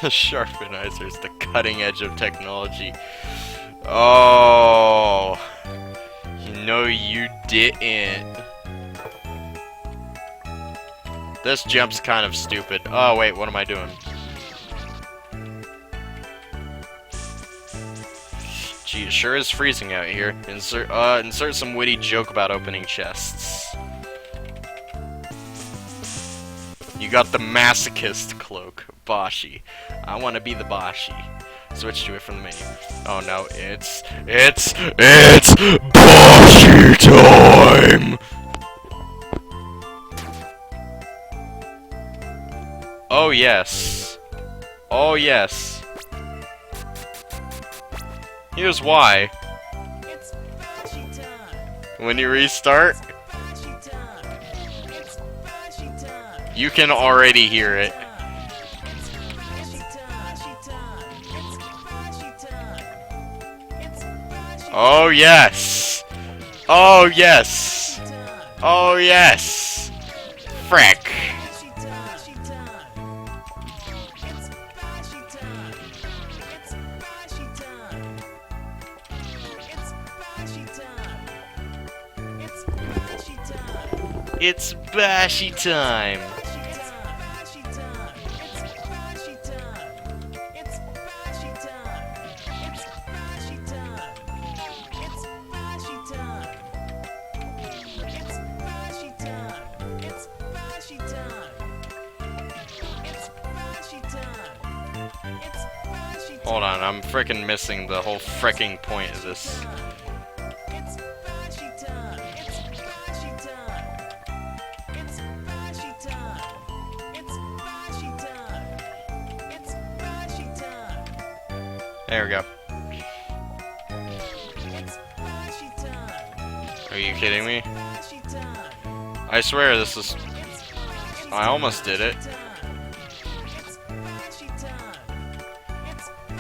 The sharpenizer is the cutting edge of technology. Oh, no, you didn't. This jump's kind of stupid. Oh wait, what am I doing? Gee, it sure is freezing out here. Insert some witty joke about opening chests. You got the masochist cloak, Bashi. I want to be the Bashi. Switch to it from the menu. Oh no, it's Bashi time! Oh yes. Oh yes. Here's why.
It's Bashi time.
when you restart, you can already hear it. Oh yes! Oh yes! Oh yes! Frick! It's Bashy time! Hold on, I'm frickin' missing the whole fricking point of this. There we go. Are you kidding me? I swear this is... I almost did it.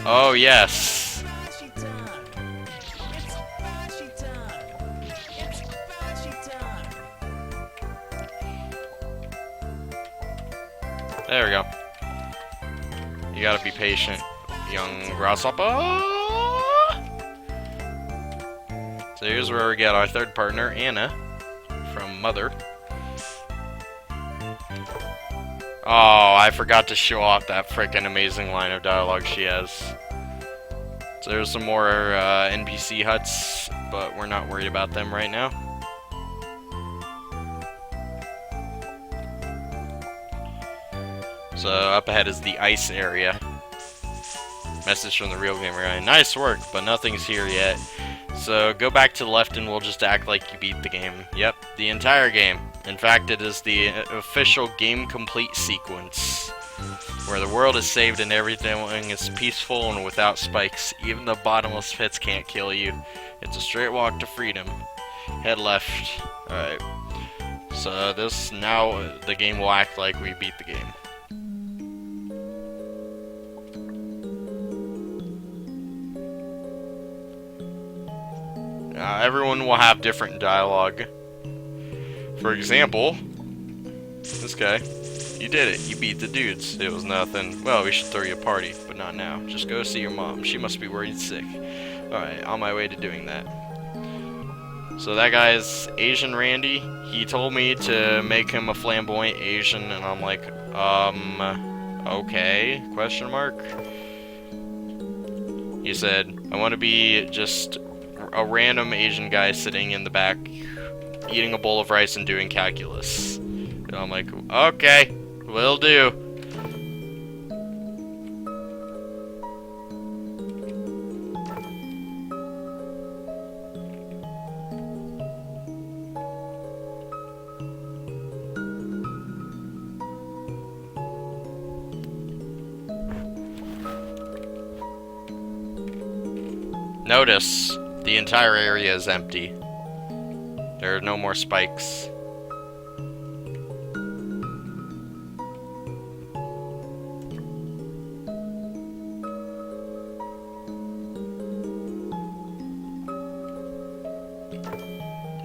Oh yes. There we go. You gotta be patient, young grasshopper. So here's where we get our third partner, Anna, from Mother. Oh, I forgot to show off that frickin' amazing line of dialogue she has. So there's some more NPC huts, but we're not worried about them right now. So up ahead is the ice area. Message from the real gamer guy. Nice work, but nothing's here yet. So go back to the left and we'll just act like you beat the game. Yep, the entire game. In fact, it is the official game complete sequence, where the world is saved and everything is peaceful and without spikes. Even the bottomless pits can't kill you. It's a straight walk to freedom. Head left. Alright. So this, now the game will act like we beat the game. Everyone will have different dialogue. For example, this guy, you did it. You beat the dudes. It was nothing. Well, we should throw you a party, but not now. Just go see your mom. She must be worried sick. Alright, on my way to doing that. So that guy's Asian Randy. He told me to make him a flamboyant Asian, and I'm like, okay, question mark? He said, I want to be just a random Asian guy sitting in the back eating a bowl of rice and doing calculus. And I'm like, okay, will do. Notice, the entire area is empty. There are no more spikes.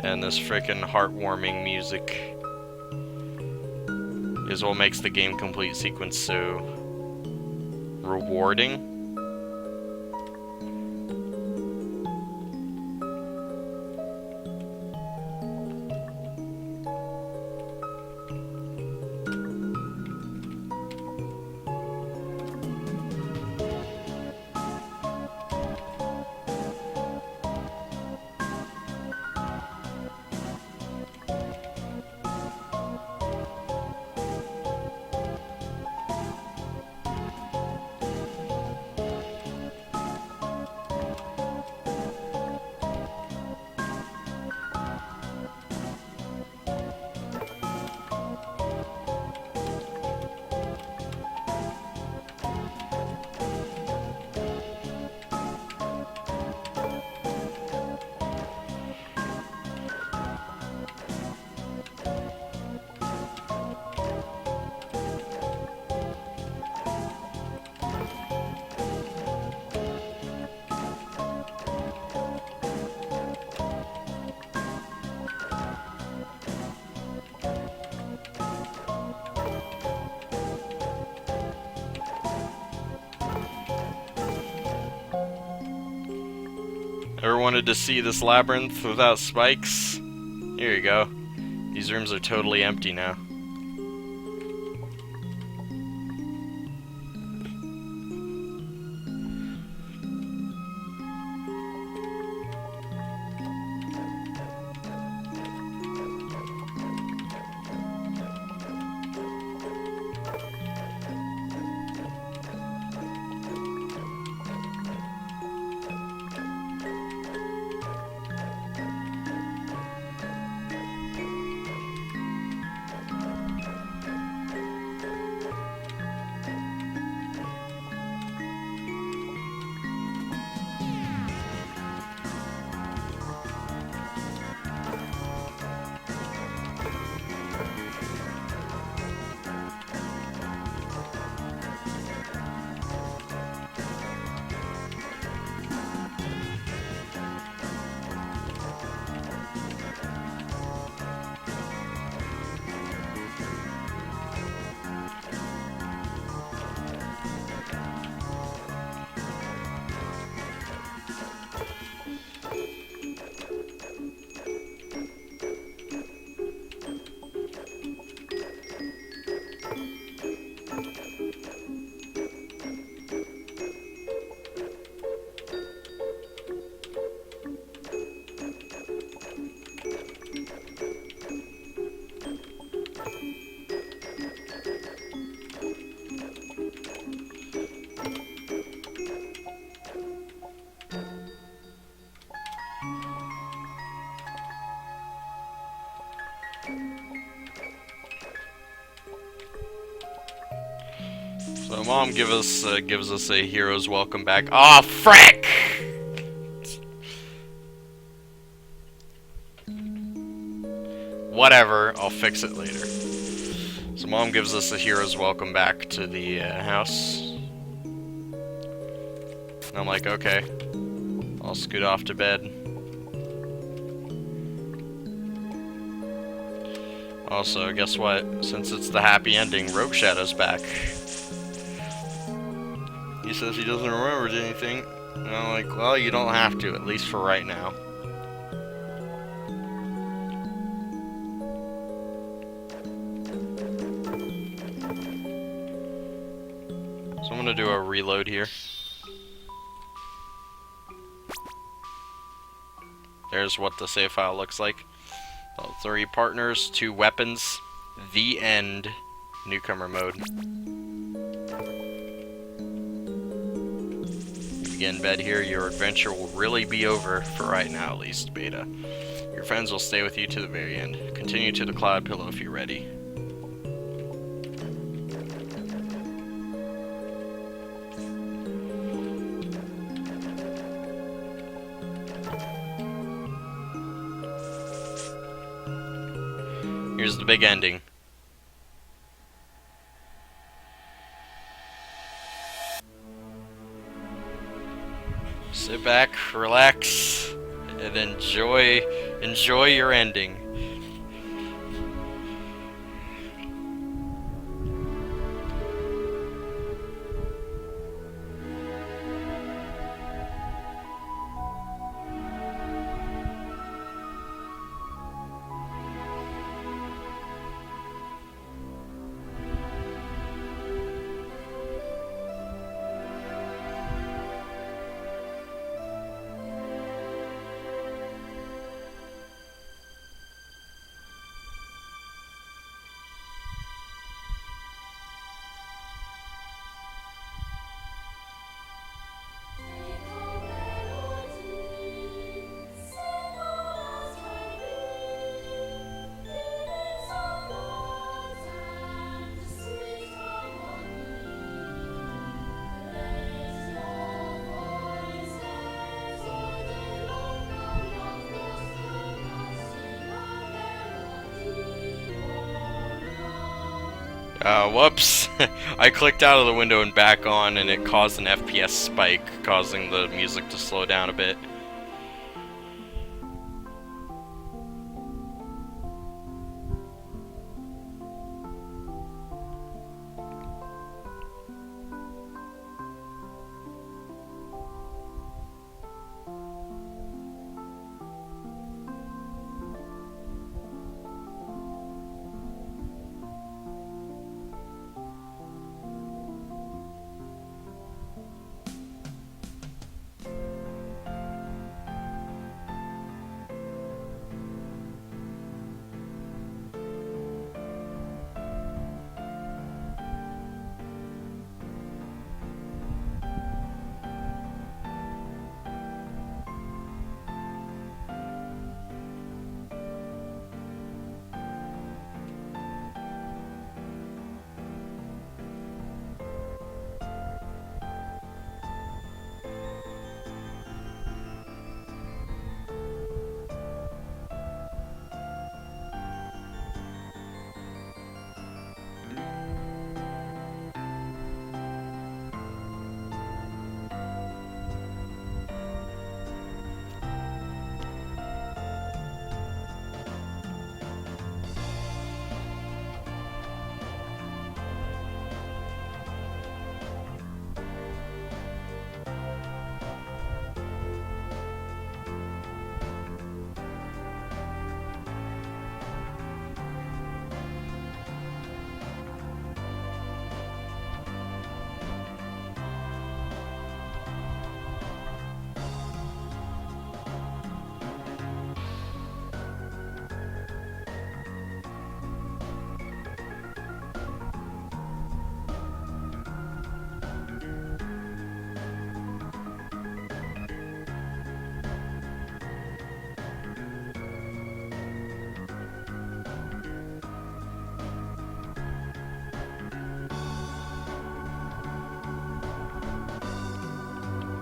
And this frickin' heartwarming music is what makes the game complete sequence so rewarding. Ever wanted to see this labyrinth without spikes? Here you go. These rooms are totally empty now. So Mom gives us a hero's welcome back. Aw, frick! Whatever, I'll fix it later. So Mom gives us a hero's welcome back to the house. And I'm like, okay, I'll scoot off to bed. Also, guess what? Since it's the happy ending, Rogue Shadow's back. He says he doesn't remember anything. And I'm like, well, you don't have to, at least for right now. So I'm gonna do a reload here. There's what the save file looks like. 3 partners, 2 weapons, the end, newcomer mode. You get in bed here, your adventure will really be over, for right now at least, Beta. Your friends will stay with you to the very end. Continue to the cloud pillow if you're ready. Here's the big ending. Sit back, relax, and enjoy your ending. Whoops. I clicked out of the window and back on, and it caused an FPS spike, causing the music to slow down a bit.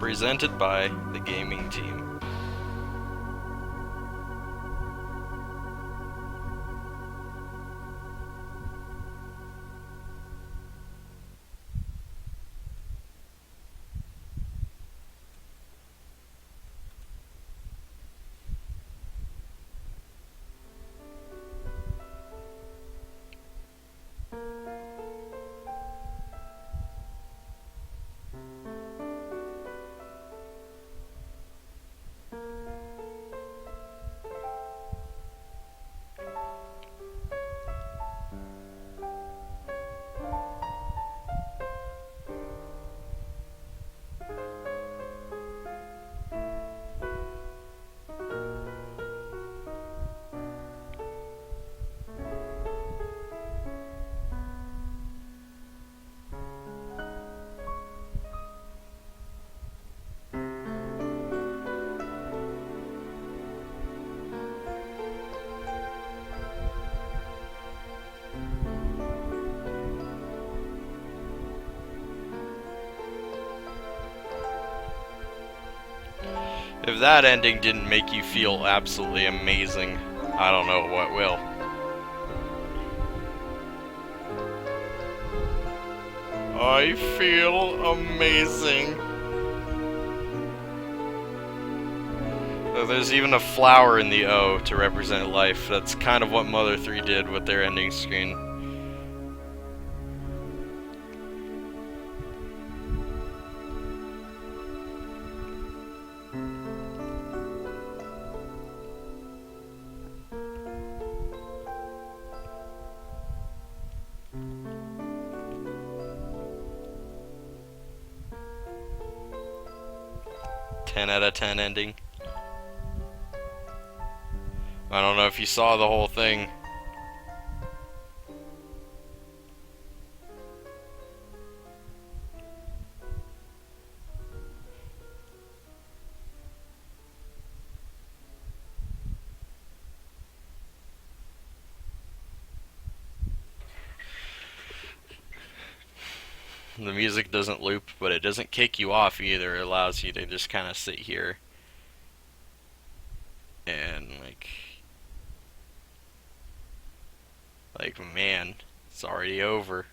presented by the gaming team. If that ending didn't make you feel absolutely amazing, I don't know what will. I feel amazing. So there's even a flower in the O to represent life. That's kind of what Mother 3 did with their ending screen. Out of 10 ending. I don't know if you saw the whole thing. The music doesn't loop, but it doesn't kick you off either. It allows you to just kind of sit here and like man, it's already over.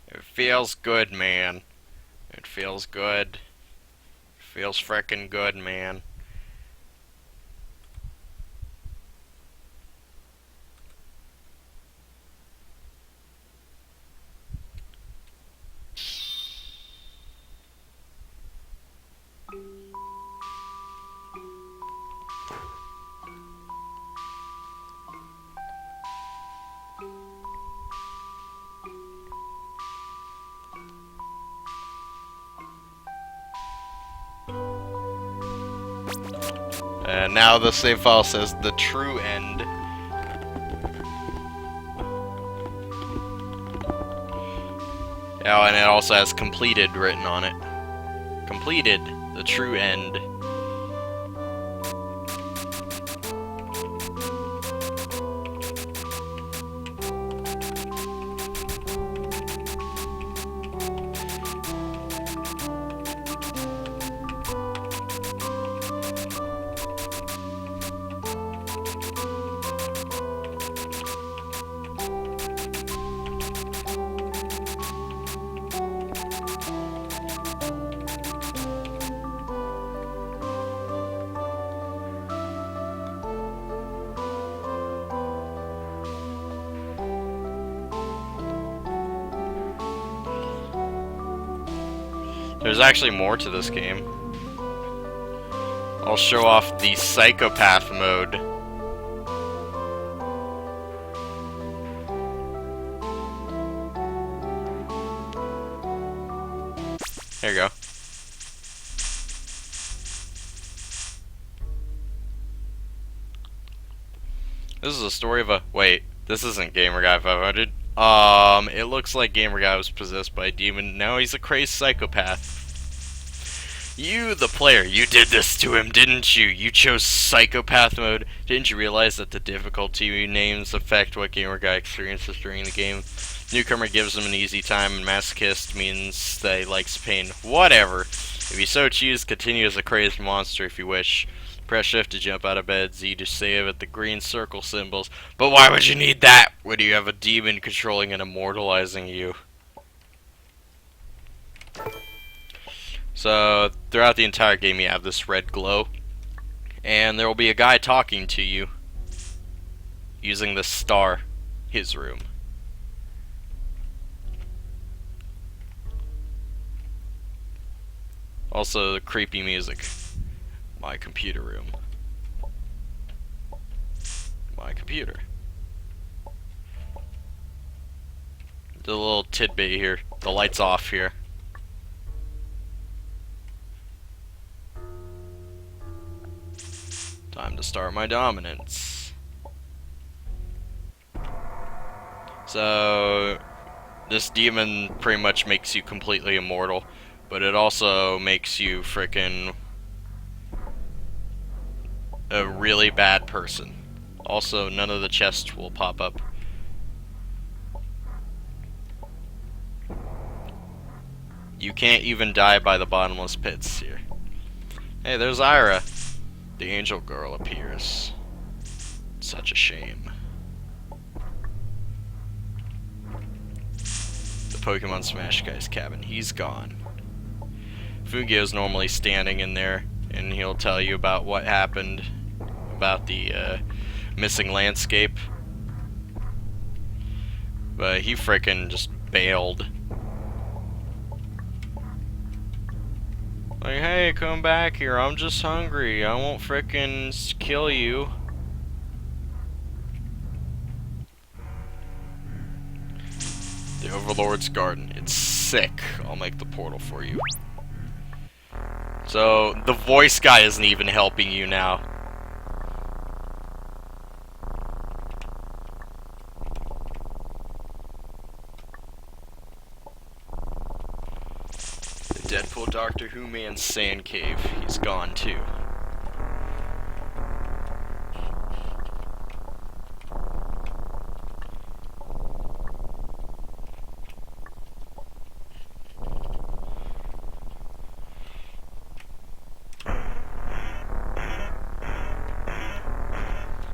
It feels good, man. It feels good. It feels frickin' good, man. And now the save file says the true end. Oh, and it also has completed written on it. Completed, the true end. There's actually more to this game. I'll show off the psychopath mode. There you go. This is a story of a... Wait, this isn't Gamer Guy 500. It looks like Gamer Guy was possessed by a demon. Now he's a crazed psychopath. You, the player, you did this to him, didn't you? You chose psychopath mode. Didn't you realize that the difficulty names affect what gamer guy experiences during the game? Newcomer gives him an easy time, and masochist means that he likes pain. Whatever. If you so choose, continue as a crazed monster if you wish. Press shift to jump out of bed, Z to save at the green circle symbols. But why would you need that when you have a demon controlling and immortalizing you? So, throughout the entire game you have this red glow. And there will be a guy talking to you using the star, his room. Also, the creepy music. My computer room. My computer. The little tidbit here. The light's off here. Time to start my dominance. So, this demon pretty much makes you completely immortal, but it also makes you frickin' a really bad person. Also, none of the chests will pop up. You can't even die by the bottomless pits here. Hey, there's Ira. The angel girl appears. Such a shame. The Pokemon Smash guy's cabin. He's gone. Fugio's normally standing in there, and he'll tell you about what happened, about the missing landscape. But he frickin' just bailed. Like, hey, come back here, I'm just hungry, I won't frickin' kill you. The Overlord's Garden, it's sick. I'll make the portal for you. So, the voice guy isn't even helping you now. The Deadpool Doctor Who Man Sand Cave, he's gone too.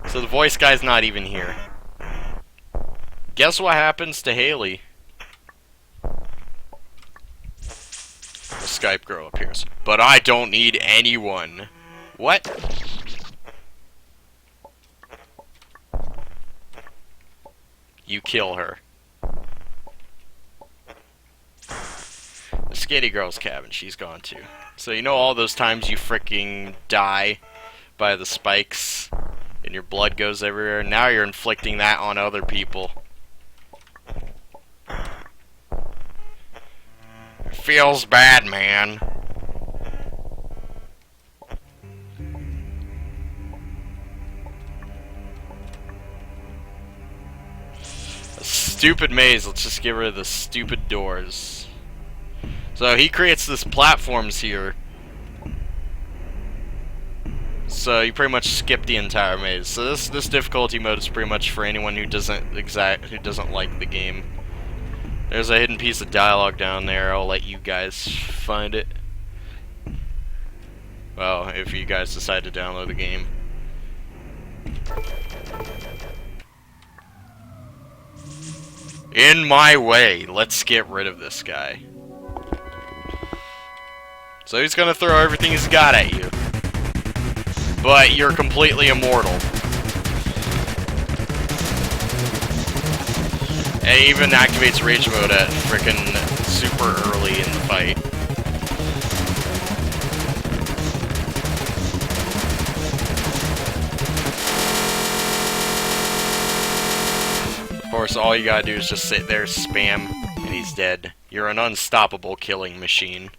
So the voice guy's not even here. Guess what happens to Haley? The Skype girl appears. But I don't need anyone. What? You kill her. The Skitty girl's cabin, she's gone too. So you know all those times you fricking die by the spikes? And your blood goes everywhere. Now you're inflicting that on other people. It feels bad, man. A stupid maze. Let's just get rid of the stupid doors. So he creates this platforms here. So you pretty much skip the entire maze. So this difficulty mode is pretty much for anyone who doesn't like the game. There's a hidden piece of dialogue down there. I'll let you guys find it. Well, if you guys decide to download the game. In my way. Let's get rid of this guy. So he's gonna throw everything he's got at you. But you're completely immortal. And it even activates rage mode at frickin' super early in the fight. Of course, all you gotta do is just sit there, spam, and he's dead. You're an unstoppable killing machine.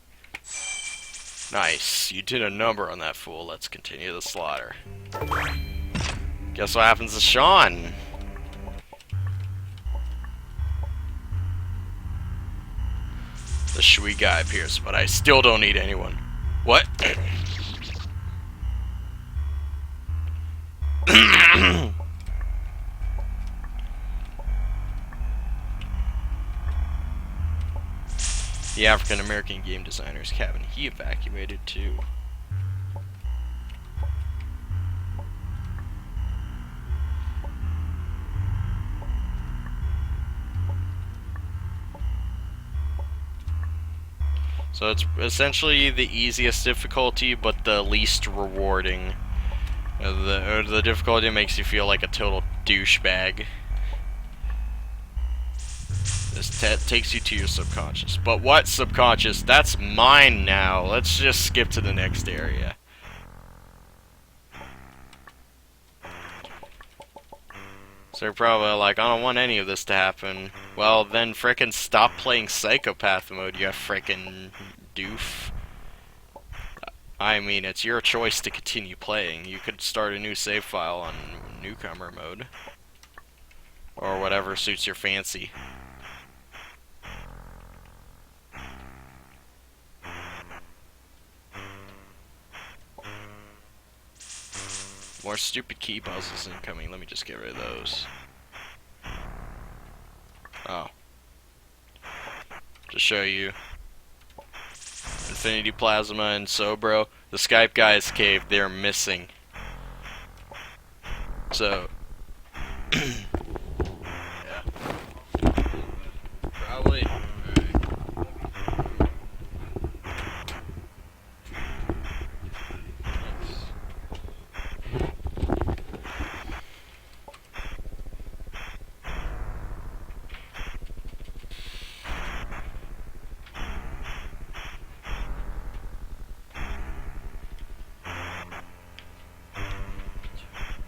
Nice. You did a number on that fool. Let's continue the slaughter. Guess what happens to Sean? The Shui guy appears, but I still don't need anyone. What? The African American game designer's cabin. He evacuated too. So it's essentially the easiest difficulty, but the least rewarding. The difficulty makes you feel like a total douchebag. This takes you to your subconscious. But what subconscious? That's mine now. Let's just skip to the next area. So you're probably like, I don't want any of this to happen. Well, then frickin' stop playing Psychopath mode, you frickin' doof. I mean, it's your choice to continue playing. You could start a new save file on newcomer mode. Or whatever suits your fancy. More stupid key puzzles incoming. Let me just get rid of those. Oh. To show you. Infinity Plasma and Sobro. The Skype guys cave. They're missing. So. Yeah. Probably.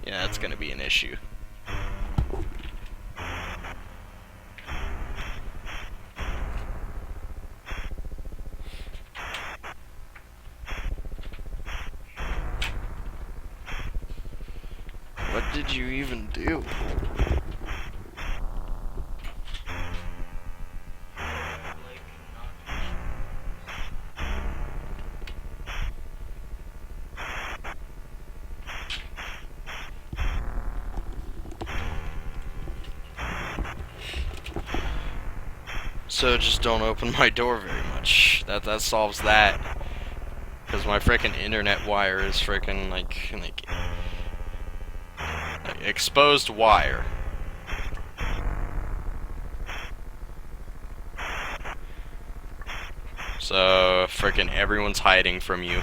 Yeah, that's gonna be an issue. What did you even do? So just don't open my door very much. That solves that. Because my frickin' internet wire is frickin' like exposed wire. So frickin' everyone's hiding from you.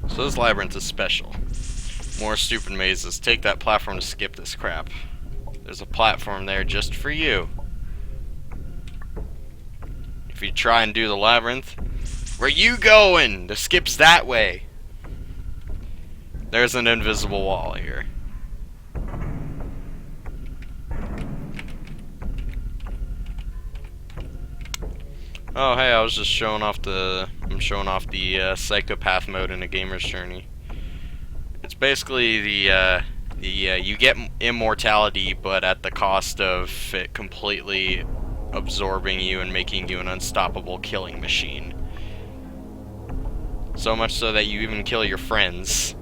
So this labyrinth is special. More stupid mazes. Take that platform to skip this crap. There's a platform there just for you. If you try and do the labyrinth, where you going? The skip's that way. There's an invisible wall here. Oh hey, I was just showing off the Psychopath mode in a gamer's journey. It's basically you get immortality, but at the cost of it completely absorbing you and making you an unstoppable killing machine. So much so that you even kill your friends.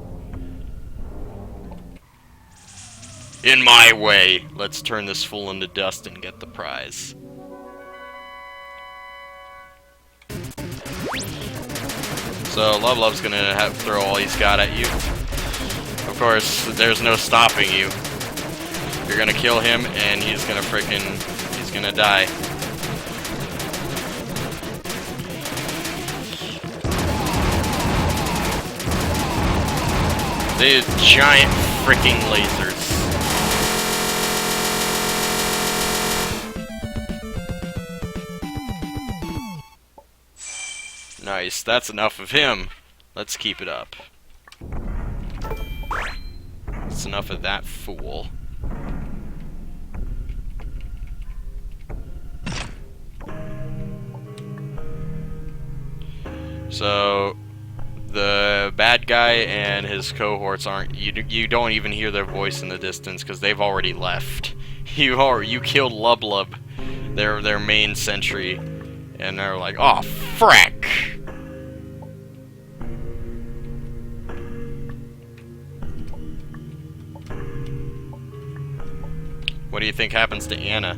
In my way, let's turn this fool into dust and get the prize. So Love's gonna have to throw all he's got at you. Of course, there's no stopping you. You're gonna kill him, and he's gonna die. These giant freaking lasers. Nice, that's enough of him. Let's keep it up. That's enough of that fool. So, the bad guy and his cohorts aren't. You don't even hear their voice in the distance because they've already left. You killed Lublub, their main sentry, and they're like, oh frack. What do you think happens to Anna?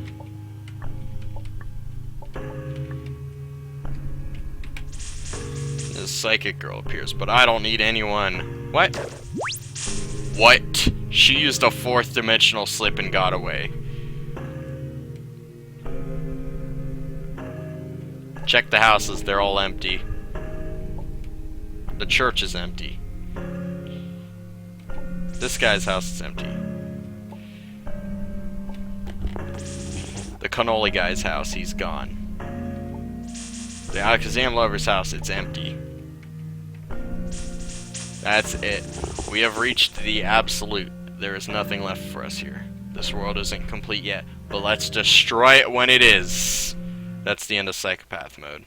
This psychic girl appears, but I don't need anyone. What? What? She used a fourth dimensional slip and got away. Check the houses, they're all empty. The church is empty. This guy's house is empty. The cannoli guy's house, he's gone. The Alakazam lover's house, it's empty. That's it. We have reached the absolute. There is nothing left for us here. This world isn't complete yet, but let's destroy it when it is. That's the end of Psychopath mode.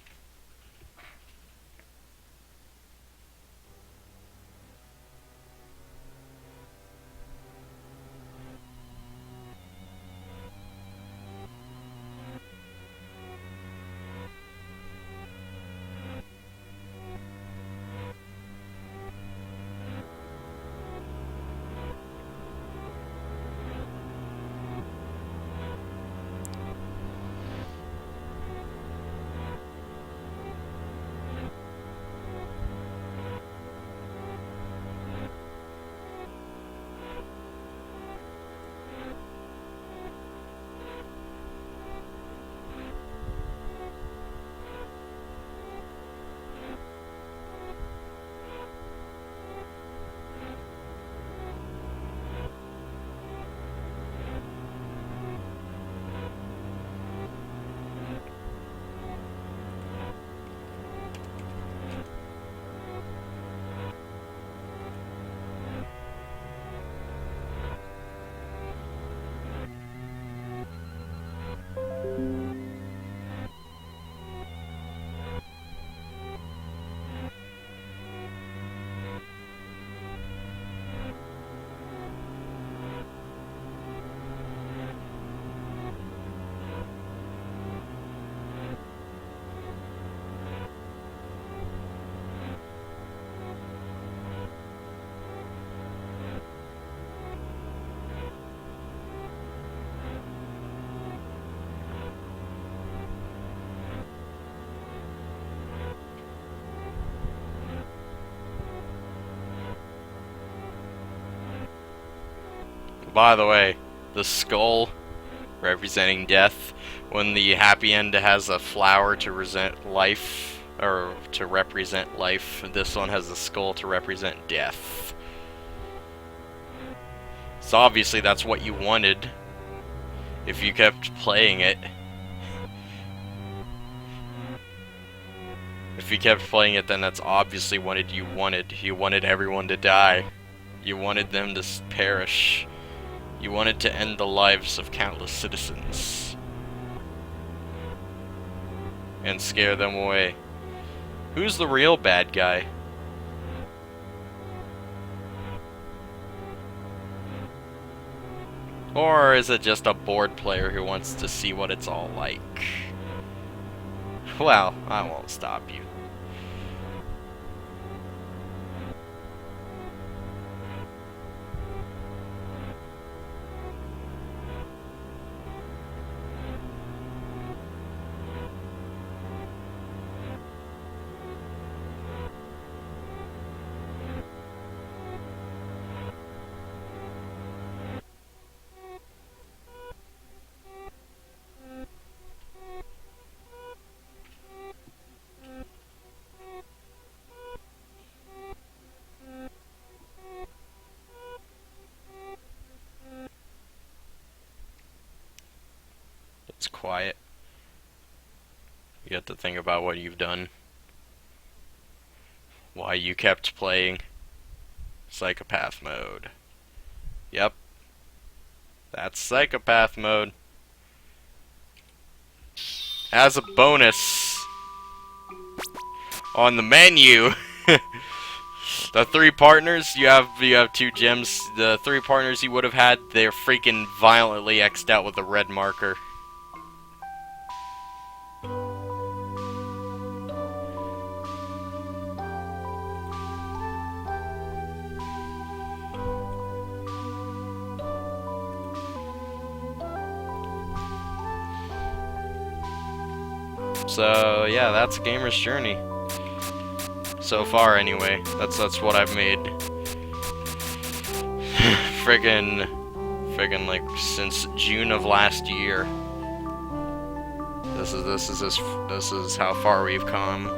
By the way, the skull representing death, when the happy end has a flower to represent life, this one has a skull to represent death. So obviously that's what you wanted if you kept playing it. If you kept playing it, then that's obviously what you wanted. You wanted everyone to die. You wanted them to perish. You wanted to end the lives of countless citizens. And scare them away. Who's the real bad guy? Or is it just a bored player who wants to see what it's all like? Well, I won't stop you. It's quiet. You have to think about what you've done. why you kept playing Psychopath mode. Yep. That's Psychopath mode. As a bonus, on the menu, the 3 partners, you have 2 gems. The 3 partners you would have had, they're freaking violently X'd out with a red marker. So yeah, that's Gamer's Journey. So far, anyway. That's what I've made. friggin' like since June of last year. This is how far we've come.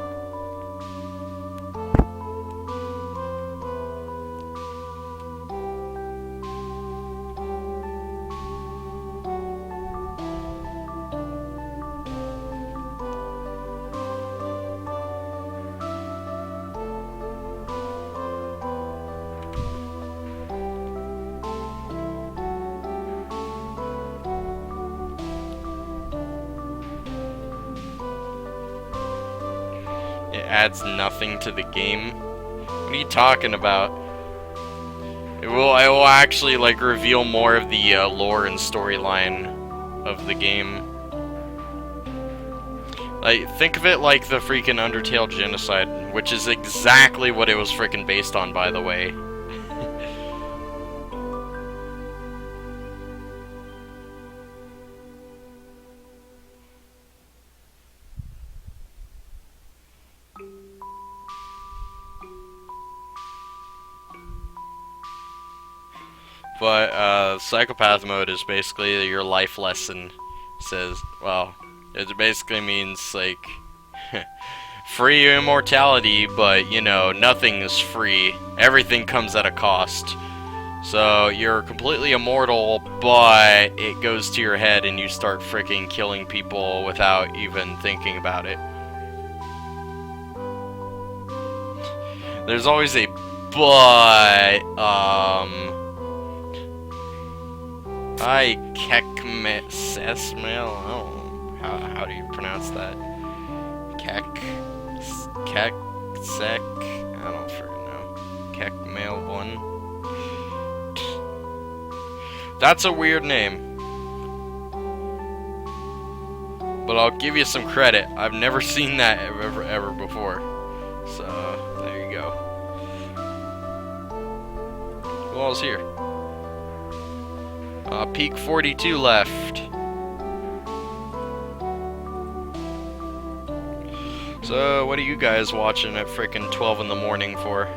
It adds nothing to the game. What are you talking about? It will actually like reveal more of the lore and storyline of the game. Like, think of it like the freaking Undertale Genocide, which is exactly what it was freaking based on, by the way. But Psychopath mode is basically your life lesson. Says, well, it basically means like free immortality, but you know, nothing is free. Everything comes at a cost. So you're completely immortal, but it goes to your head and you start freaking killing people without even thinking about it. There's always a but, I Kekmesesmel. Oh, how do you pronounce that? Keksek. I don't freaking know. Kekmail 1. That's a weird name, but I'll give you some credit. I've never seen that ever before. So there you go. Who all's here? Peak 42 left. So, what are you guys watching at frickin' 12 in the morning for?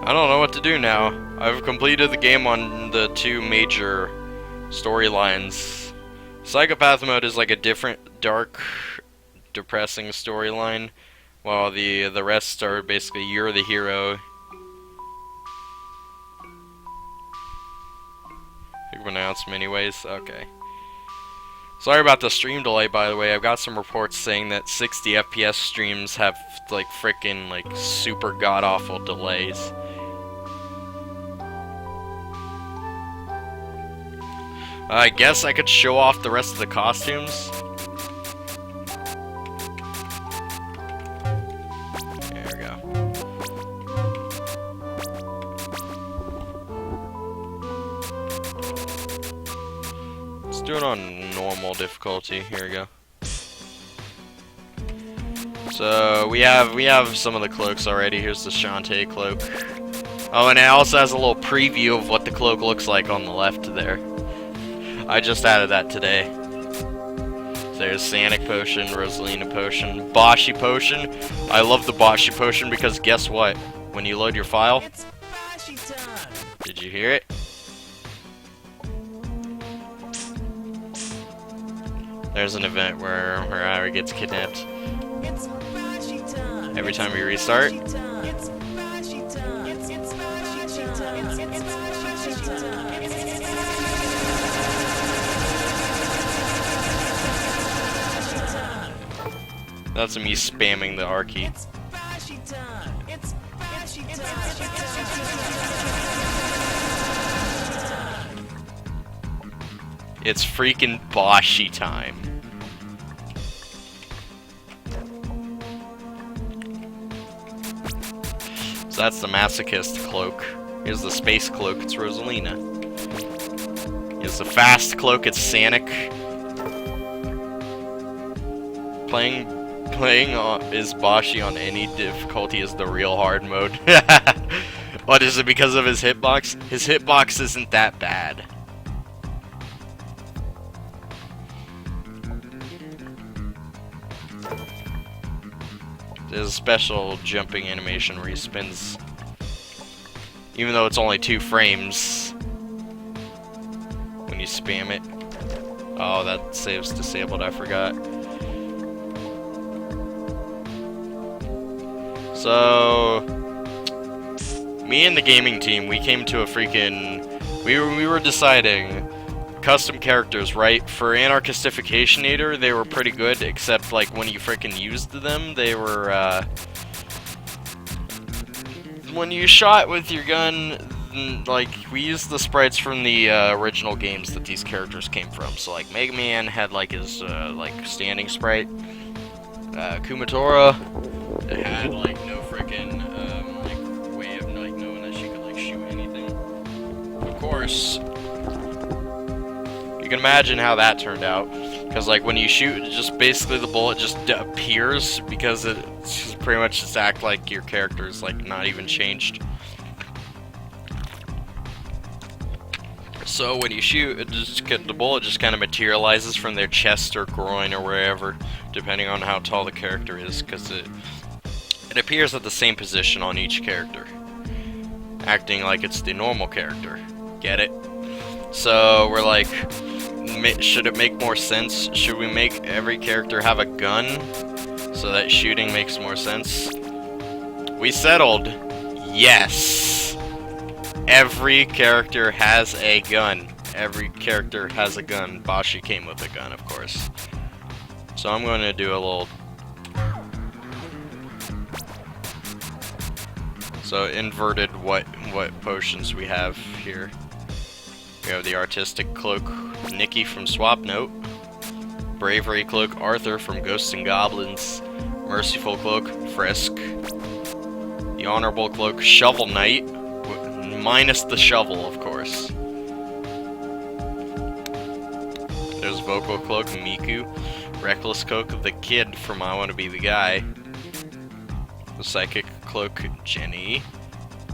I don't know what to do now. I've completed the game on the 2 major storylines. Psychopath mode is like a different, dark, depressing storyline, while the rest are basically you're the hero. You pronounce them anyways? Okay. Sorry about the stream delay, by the way. I've got some reports saying that 60 FPS streams have like frickin' like super god-awful delays. I guess I could show off the rest of the costumes. There we go. Let's do it on normal difficulty. Here we go. So we have some of the cloaks already. Here's the Shantae cloak. Oh, and it also has a little preview of what the cloak looks like on the left there. I just added that today. So there's Sanic Potion, Rosalina Potion, Boshi Potion. I love the Boshi Potion because guess what? When you load your file...
It's Boshi time!
Did you hear it? There's an event where Harry gets kidnapped.
It's Boshi time!
every time we restart.
It's Bashi time. It's Bashi time. It's Bashi time.
That's me spamming the R key.
It's Bashi time. It's Bashi time.
It's freaking Bashi time. So that's the masochist cloak. Here's the space cloak, it's Rosalina. Here's the fast cloak, it's Sanic. Playing is Bashi on any difficulty is the real hard mode. What is it, because of his hitbox? His hitbox isn't that bad. There's a special jumping animation where he spins, even though it's only 2 frames when you spam it. Oh, that save's disabled, I forgot. So, me and the gaming team, we came to a freaking... We were deciding custom characters, right? For Anarchistificationator, they were pretty good, except like when you freaking used them, they were when you shot with your gun, like we used the sprites from the original games that these characters came from. So like Mega Man had like his like standing sprite. Kumatora had like no freaking like way of like knowing that she could like shoot anything. Of course, you can imagine how that turned out, because like when you shoot, just basically the bullet just appears, because it's just pretty much just act like your character's like not even changed. So when you shoot, the bullet just kind of materializes from their chest or groin or wherever, depending on how tall the character is, because it appears at the same position on each character, acting like it's the normal character. Get it? So we're like, should it make more sense? Should we make every character have a gun so that shooting makes more sense? We settled, yes. Every character has a gun. Every character has a gun. Bashi came with a gun, of course. So I'm going to do a little... So inverted what potions we have here. We have the Artistic Cloak, Nikki from Swap Note. Bravery Cloak, Arthur from Ghosts and Goblins. Merciful Cloak, Frisk. The Honorable Cloak, Shovel Knight. Minus the shovel, of course. There's Vocal Cloak, Miku. Reckless Cloak, the kid from I Want to Be the Guy. The Psychic Cloak, Jenny.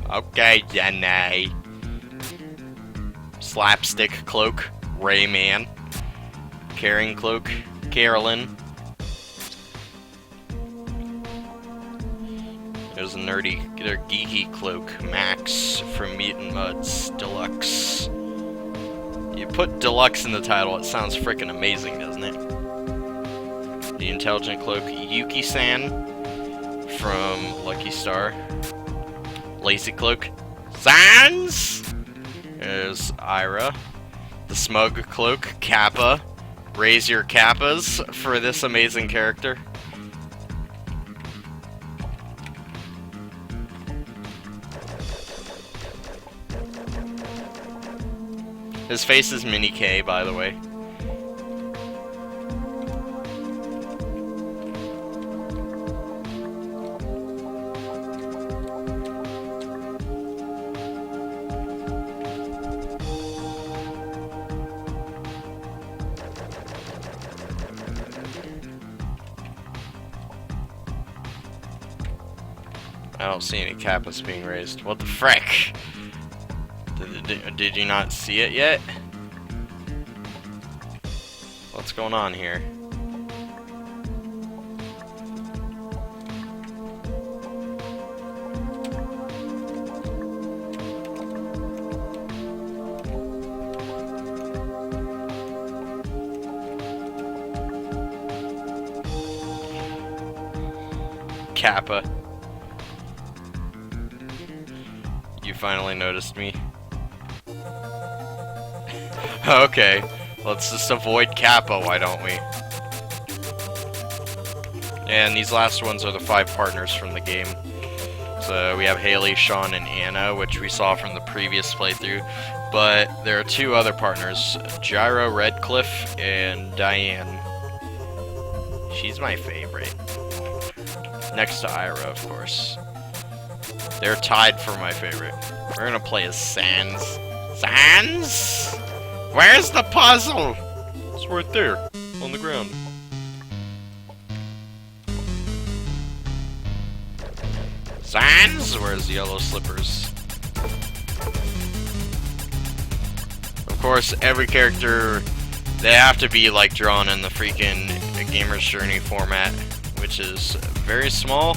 Okay, Jenny. Slapstick Cloak, Rayman. Caring Cloak, Carolyn. There's a geeky cloak, Max from Mutant Muds Deluxe. You put Deluxe in the title, it sounds freaking amazing, doesn't it? The intelligent cloak, Yuki-san from Lucky Star. Lazy cloak, Sans. There's Ira. The smug cloak, Kappa. Raise your Kappas for this amazing character. His face is Mini K, by the way. I don't see any Kappas being raised. What the frick? Did you not see it yet? What's going on here? Kappa. You finally noticed me. Okay, let's just avoid Kappa, why don't we? And these last ones are the 5 partners from the game. So we have Haley, Sean, and Anna, which we saw from the previous playthrough. But there are 2 other partners, Gyro Redcliffe and Diane. She's my favorite. Next to Ira, of course. They're tied for my favorite. We're gonna play as Sans. Sans? Where's the puzzle? It's right there, on the ground. Sans? Where's the yellow slippers? Of course, every character, they have to be like drawn in the freaking Gamer's Journey format, which is very small.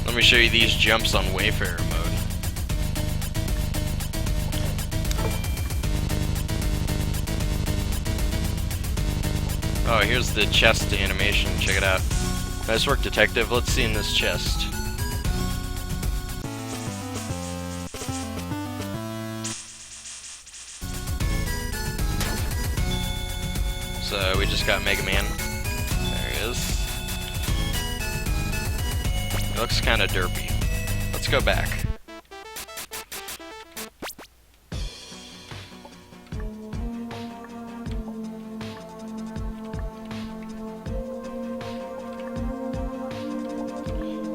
Let me show you these jumps on Wayfarer mode. Oh, here's the chest animation. Check it out. Nice work, detective. Let's see in this chest. So we just got Mega Man. There he is. It looks kind of derpy. Let's go back.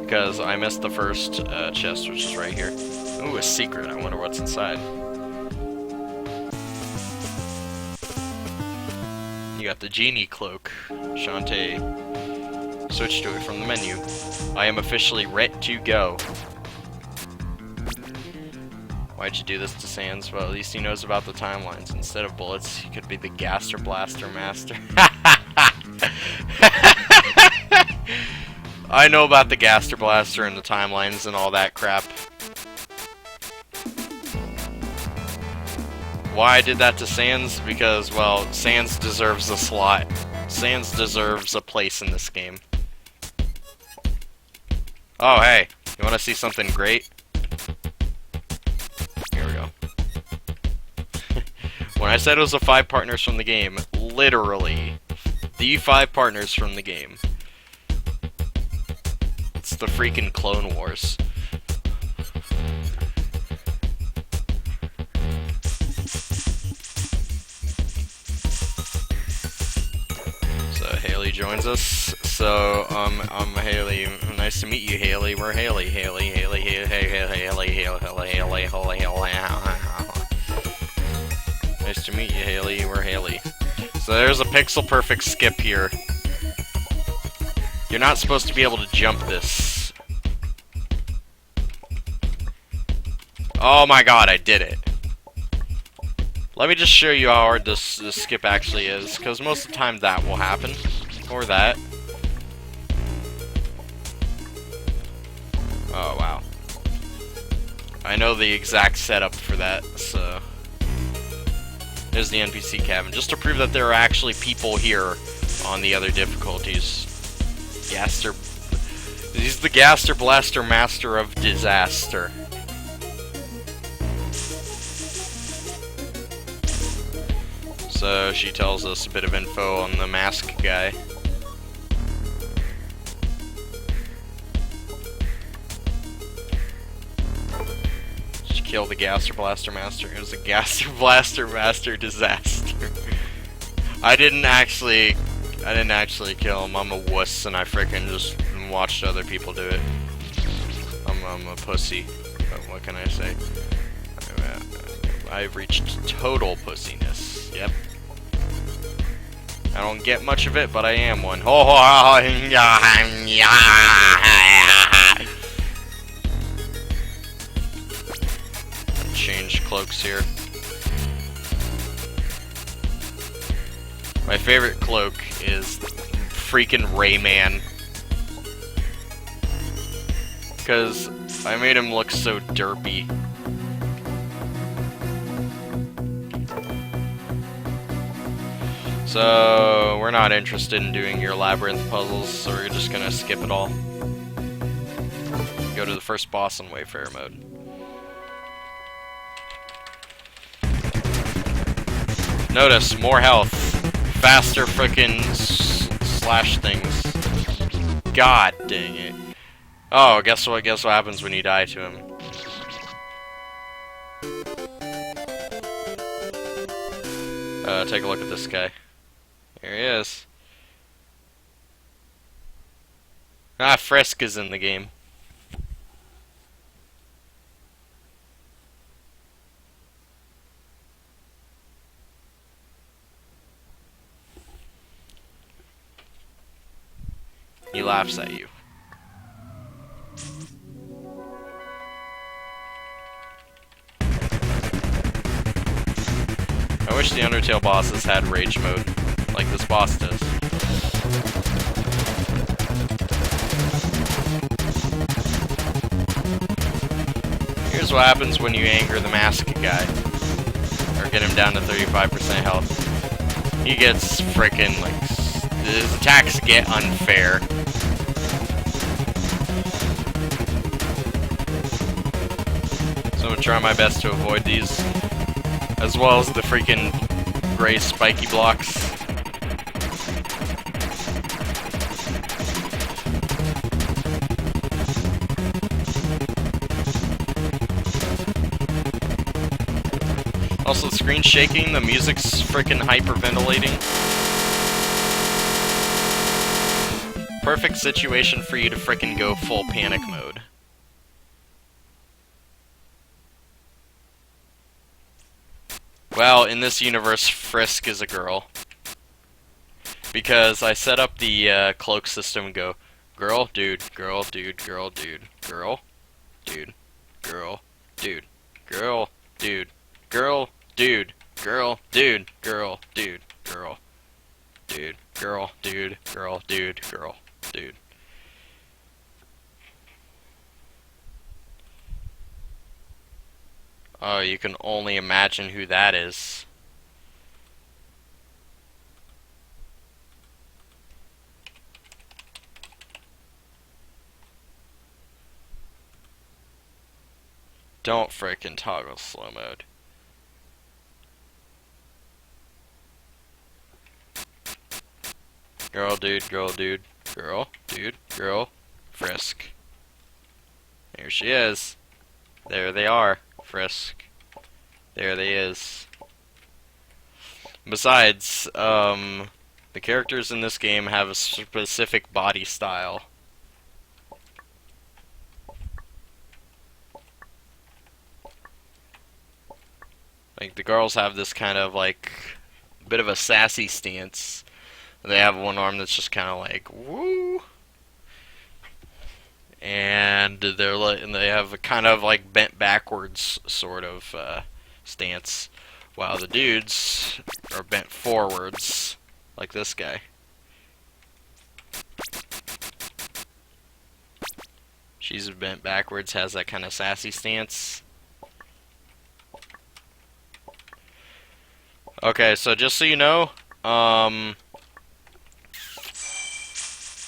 Because I missed the first chest, which is right here. Ooh, a secret. I wonder what's inside. You got the genie cloak. Shantae switched to it from the menu. I am officially ready to go. Why'd you do this to Sans? Well, at least he knows about the timelines. Instead of bullets, he could be the Gaster Blaster Master. I know about the Gaster Blaster and the timelines and all that crap. Why I did that to Sans? Because, well, Sans deserves a slot. Sans deserves a place in this game. Oh, hey. You want to see something great? Here we go. When I said it was the 5 partners from the game, literally, the 5 partners from the game. It's the freaking Clone Wars. So Haley joins us. So I'm Haley. Nice to meet you, Haley. We're Haley. Haley. Nice to meet you, Haley. We're Haley. So there's a pixel perfect skip here. You're not supposed to be able to jump this. Oh my god, I did it. Let me just show you how hard this skip actually is, because most of the time that will happen. Or that. Oh, wow. I know the exact setup for that, so... There's the NPC cabin, just to prove that there are actually people here on the other difficulties. Gaster... He's the Gaster Blaster Master of Disaster. So she tells us a bit of info on the mask guy. She killed the Gaster Blaster Master. It was a Gaster Blaster Master disaster. I didn't actually kill him. I'm a wuss, and I frickin' just watched other people do it. I'm a pussy. But what can I say? I've reached total pussiness. Yep. I don't get much of it, but I am one. Change cloaks here. My favorite cloak is freaking Rayman. Because I made him look so derpy. So, we're not interested in doing your labyrinth puzzles, so we're just gonna skip it all. Go to the first boss in Wayfarer mode. Notice, more health. Faster frickin' slash things. God dang it. Oh, guess what happens when you die to him? Take a look at this guy. Here he is. Ah, Frisk is in the game. He laughs at you. I wish the Undertale bosses had rage mode, like this boss does. Here's what happens when you anger the mask guy, or get him down to 35% health. He gets frickin' like, his attacks get unfair. So I'm gonna try my best to avoid these, as well as the freaking gray spiky blocks. Also, the screen's shaking, the music's freaking hyperventilating. Perfect situation for you to frickin' go full panic mode. Well, in this universe, Frisk is a girl. Because I set up the cloak system and go, girl, dude, girl, dude, girl, dude, girl, dude, girl, dude, girl, dude, girl, dude, girl, dude, girl, dude, girl, dude, girl, dude, girl, dude, girl, dude. Oh, you can only imagine who that is. Don't frickin' toggle slow mode. Girl, dude, girl, dude, girl, dude, girl, Frisk. Here she is. There they are. Frisk. There they is. Besides, the characters in this game have a specific body style. Like, the girls have this kind of, like, bit of a sassy stance. They have one arm that's just kind of like, woo! And they're and they have a kind of like bent backwards sort of stance, while the dudes are bent forwards, like this guy. She's bent backwards, has that kind of sassy stance. Okay, so just so you know,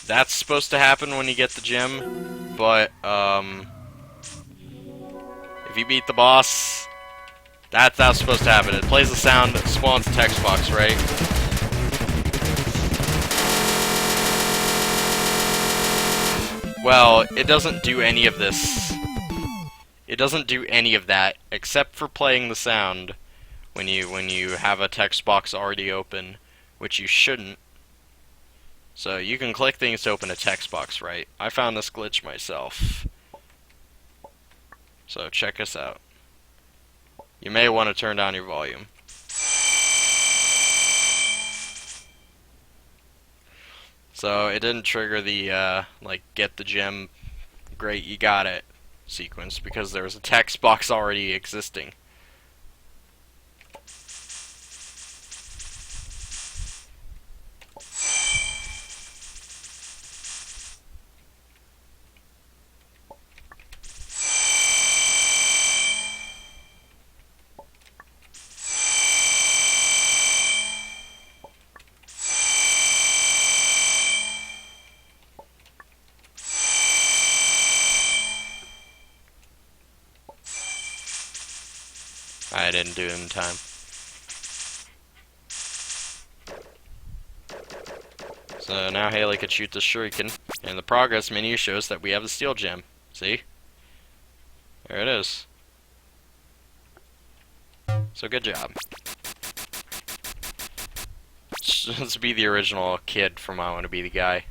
that's supposed to happen when you get the gem, but, if you beat the boss, that's supposed to happen. It plays the sound, spawns the text box, right? Well, it doesn't do any of this. It doesn't do any of that, except for playing the sound when you have a text box already open, which you shouldn't. So you can click things to open a text box, right? I found this glitch myself. So check us out. You may want to turn down your volume. So it didn't trigger the, like, get the gem, great, you got it sequence, because there was a text box already existing. I didn't do it in time. So now Haley could shoot the shuriken, and the progress menu shows that we have the steel gem. See? There it is. So good job. Let's be the original kid from I Want to Be the Guy.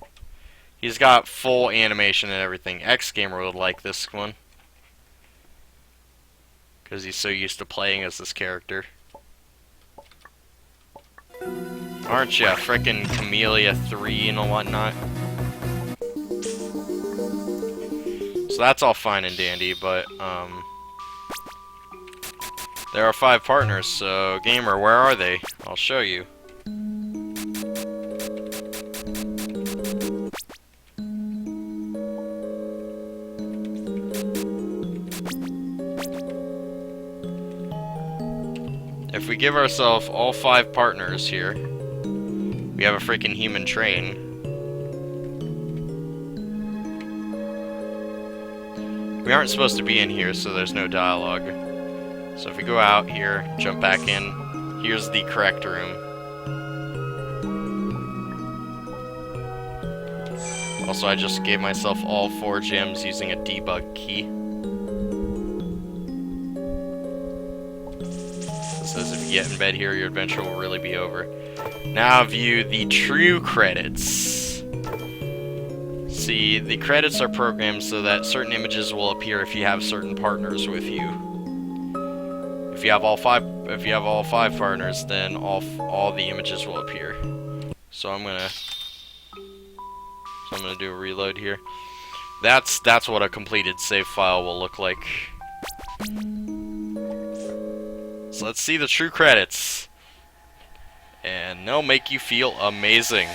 He's got full animation and everything. X-Gamer would like this one, because he's so used to playing as this character. Aren't ya? Frickin' Camellia 3 and whatnot. So that's all fine and dandy, but, there are 5 partners, so, Gamer, where are they? I'll show you. If we give ourselves all 5 partners here, we have a freaking human train. We aren't supposed to be in here, so there's no dialogue. So if we go out here, jump back in, here's the correct room. Also, I just gave myself all 4 gems using a debug key. It says if you get in bed here, your adventure will really be over. Now view the true credits. See, the credits are programmed so that certain images will appear if you have certain partners with you. If you have all 5 partners, then all the images will appear. So I'm gonna do a reload here. That's what a completed save file will look like. So let's see the true credits. And they'll make you feel amazing.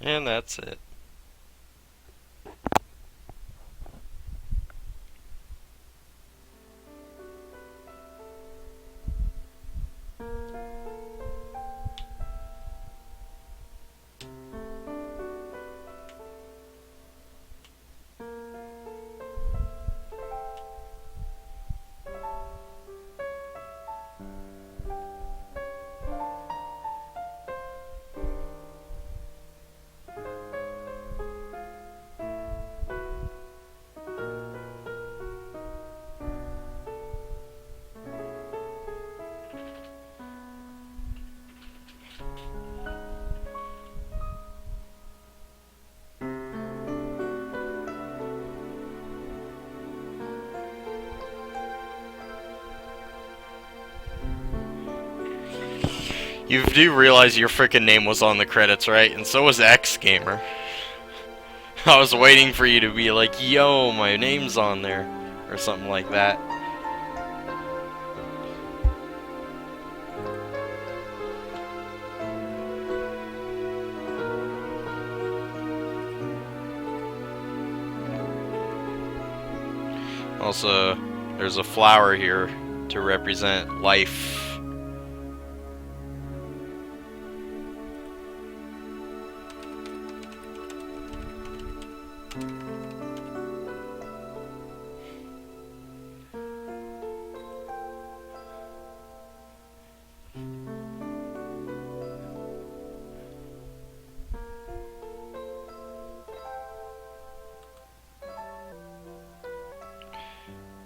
And that's it. You do realize your freaking name was on the credits, right? And so was X Gamer. I was waiting for you to be like, yo, my name's on there. Or something like that. Also, there's a flower here to represent life.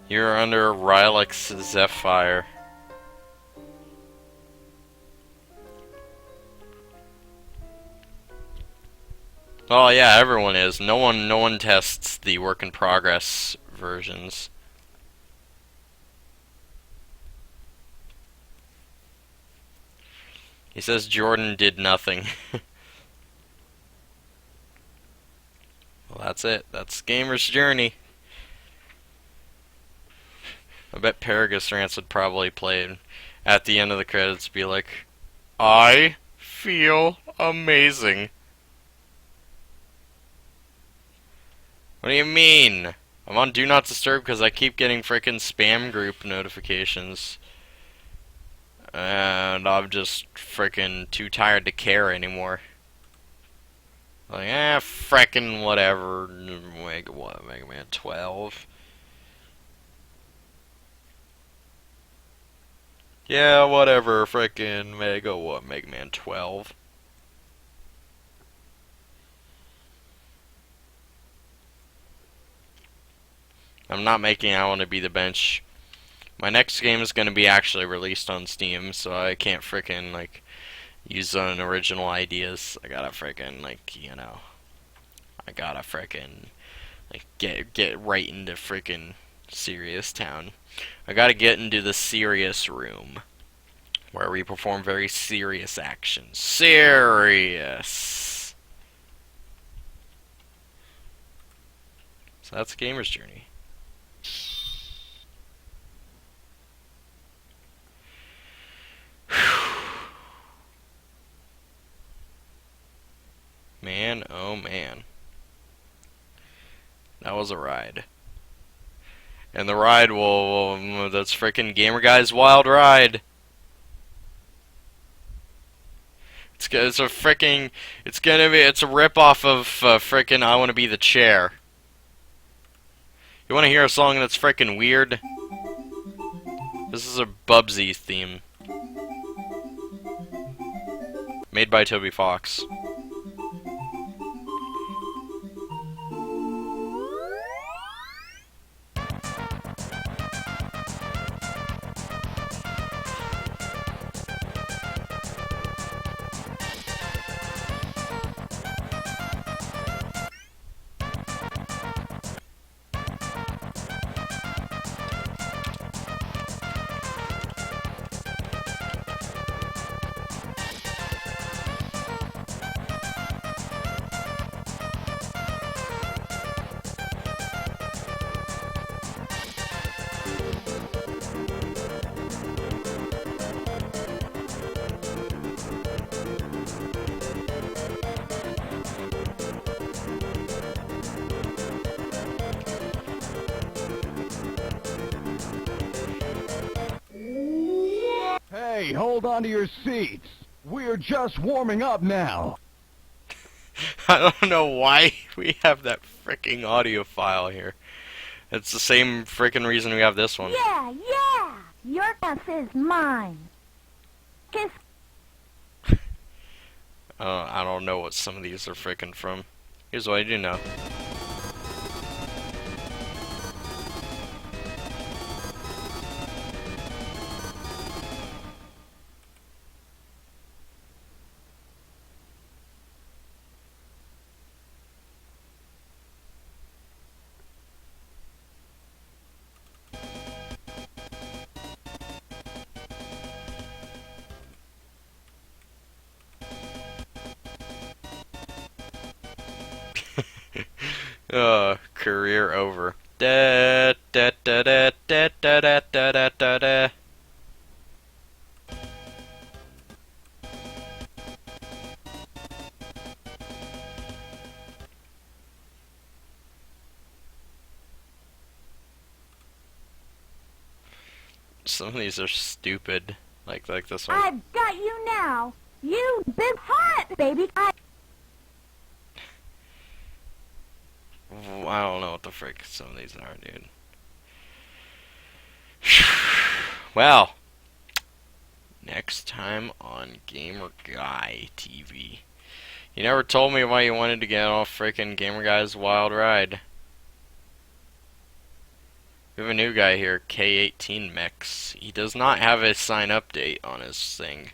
You're under Rylix Zephyr. Oh yeah, everyone is. No one tests the work in progress versions. He says Jordan did nothing. Well, that's it. That's Gamer's Journey. I bet Paragus Rants would probably play at the end of the credits, be like, I feel amazing. What do you mean? I'm on Do Not Disturb because I keep getting frickin' spam group notifications. And I'm just frickin' too tired to care anymore. Like, frickin' whatever. Mega Man 12. Yeah, whatever, frickin' Mega Man 12. I'm not making I Want to Be the Bench. My next game is going to be actually released on Steam, so I can't frickin', like, use original ideas. I gotta frickin', like, you know, I gotta frickin', like, get right into frickin' Serious Town. I gotta get into the serious room, where we perform very serious actions. Serious! So that's Gamer's Journey. Man, oh man. That was a ride. And the ride that's frickin' Gamer Guy's Wild Ride. It's a frickin', it's a rip-off of frickin' I Want to Be the Chair. You wanna hear a song that's frickin' weird? This is a Bubsy theme. Made by Toby Fox.
Hey, hold on to your seats. We're just warming up now.
I don't know why we have that freaking audio file here. It's the same freaking reason we have this one.
Yeah, yeah. Your kiss is mine. Kiss.
I don't know what some of these are freaking from. Here's what I do know. Career over. Da da da da da da da da da da da. Some of these are stupid, like this one.
I've got you now. You big hot, baby.
I don't know what the frick some of these are, dude. Well, next time on Gamer Guy TV. You never told me why you wanted to get off frickin' Gamer Guy's wild ride. We have a new guy here, K18 Mix. He does not have a sign update on his thing.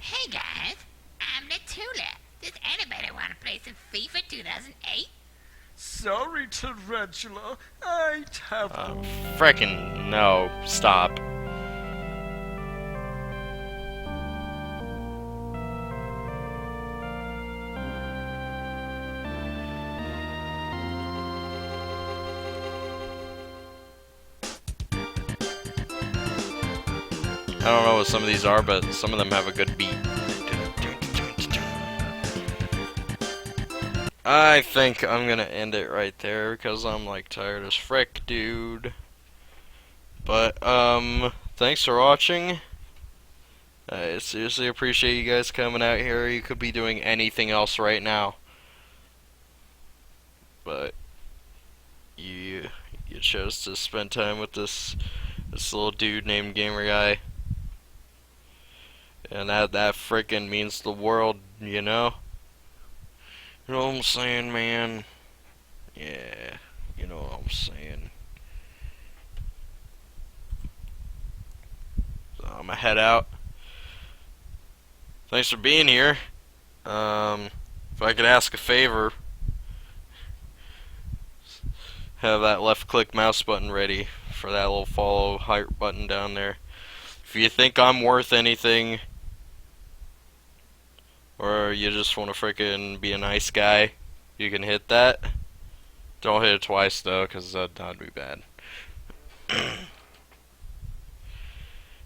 Hey guys, I'm Latula. Does anybody want to play some FIFA 2008?
Sorry, Tarantula. I'd have
Frickin' no, stop. I don't know what some of these are, but some of them have a good beat. I think I'm gonna end it right there because I'm like tired as frick, dude. But thanks for watching. I seriously appreciate you guys coming out here. You could be doing anything else right now, but you chose to spend time with this little dude named Gamer Guy, and that frickin' means the world, you know. You know what I'm saying, man? Yeah, you know what I'm saying. So I'm gonna head out. Thanks for being here. If I could ask a favor, have that left click mouse button ready for that little follow heart button down there. If you think I'm worth anything, or you just want to frickin' be a nice guy, you can hit that. Don't hit it twice though, cause that'd be bad.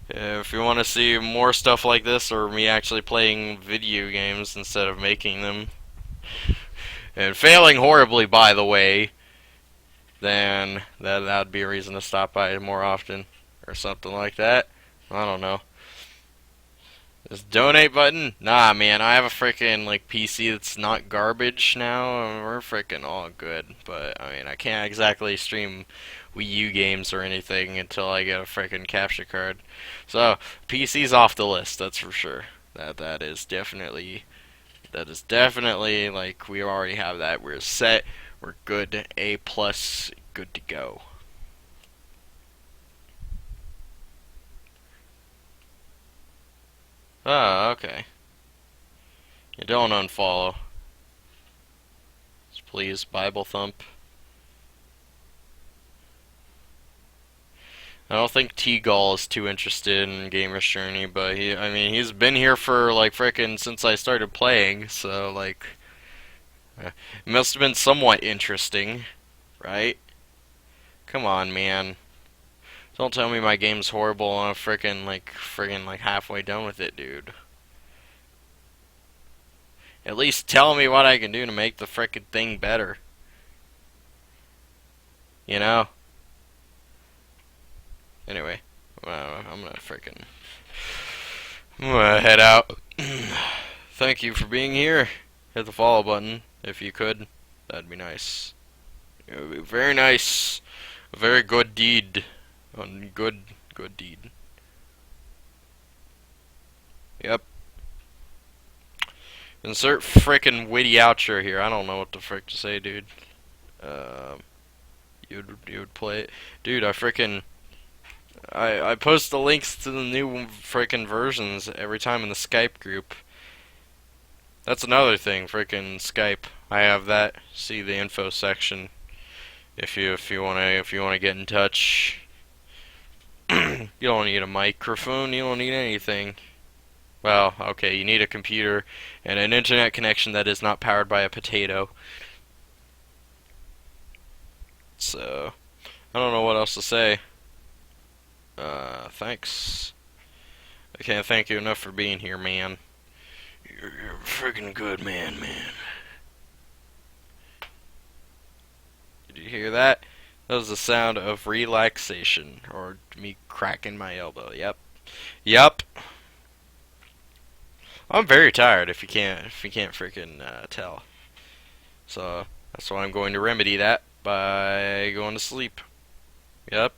If you want to see more stuff like this, or me actually playing video games instead of making them, and failing horribly by the way, then that'd be a reason to stop by more often, or something like that. I don't know. This donate button? Nah, man, I have a freaking like PC that's not garbage now, and we're freaking all good. But I mean, I can't exactly stream Wii U games or anything until I get a freaking capture card. So PC's off the list, that's for sure. That is definitely like we already have that. We're set. We're good. A+, good to go. Oh, okay. You don't unfollow. Please, Bible Thump. I don't think T-Gull is too interested in Gamer's Journey, but he's been here for like frickin' since I started playing, so like, it must have been somewhat interesting, right? Come on, man. Don't tell me my game's horrible and I'm freaking like halfway done with it, dude. At least tell me what I can do to make the frickin' thing better. You know? Anyway, I'm gonna head out. Thank you for being here. Hit the follow button if you could. That'd be nice. It would be very nice. A very good deed. Good deed. Yep. Insert frickin' witty outro here. I don't know what the frick to say, dude. You would play it, dude. I post the links to the new frickin' versions every time in the Skype group. That's another thing, frickin' Skype. I have that. See the info section if you wanna get in touch. You don't need a microphone. You don't need anything. Well, okay, you need a computer and an internet connection that is not powered by a potato. So, I don't know what else to say. Thanks. I can't thank you enough for being here, man. You're a friggin' good man. Did you hear that? That was the sound of relaxation, or me cracking my elbow. Yep. I'm very tired. If you can't freaking tell. So that's why I'm going to remedy that by going to sleep. Yep.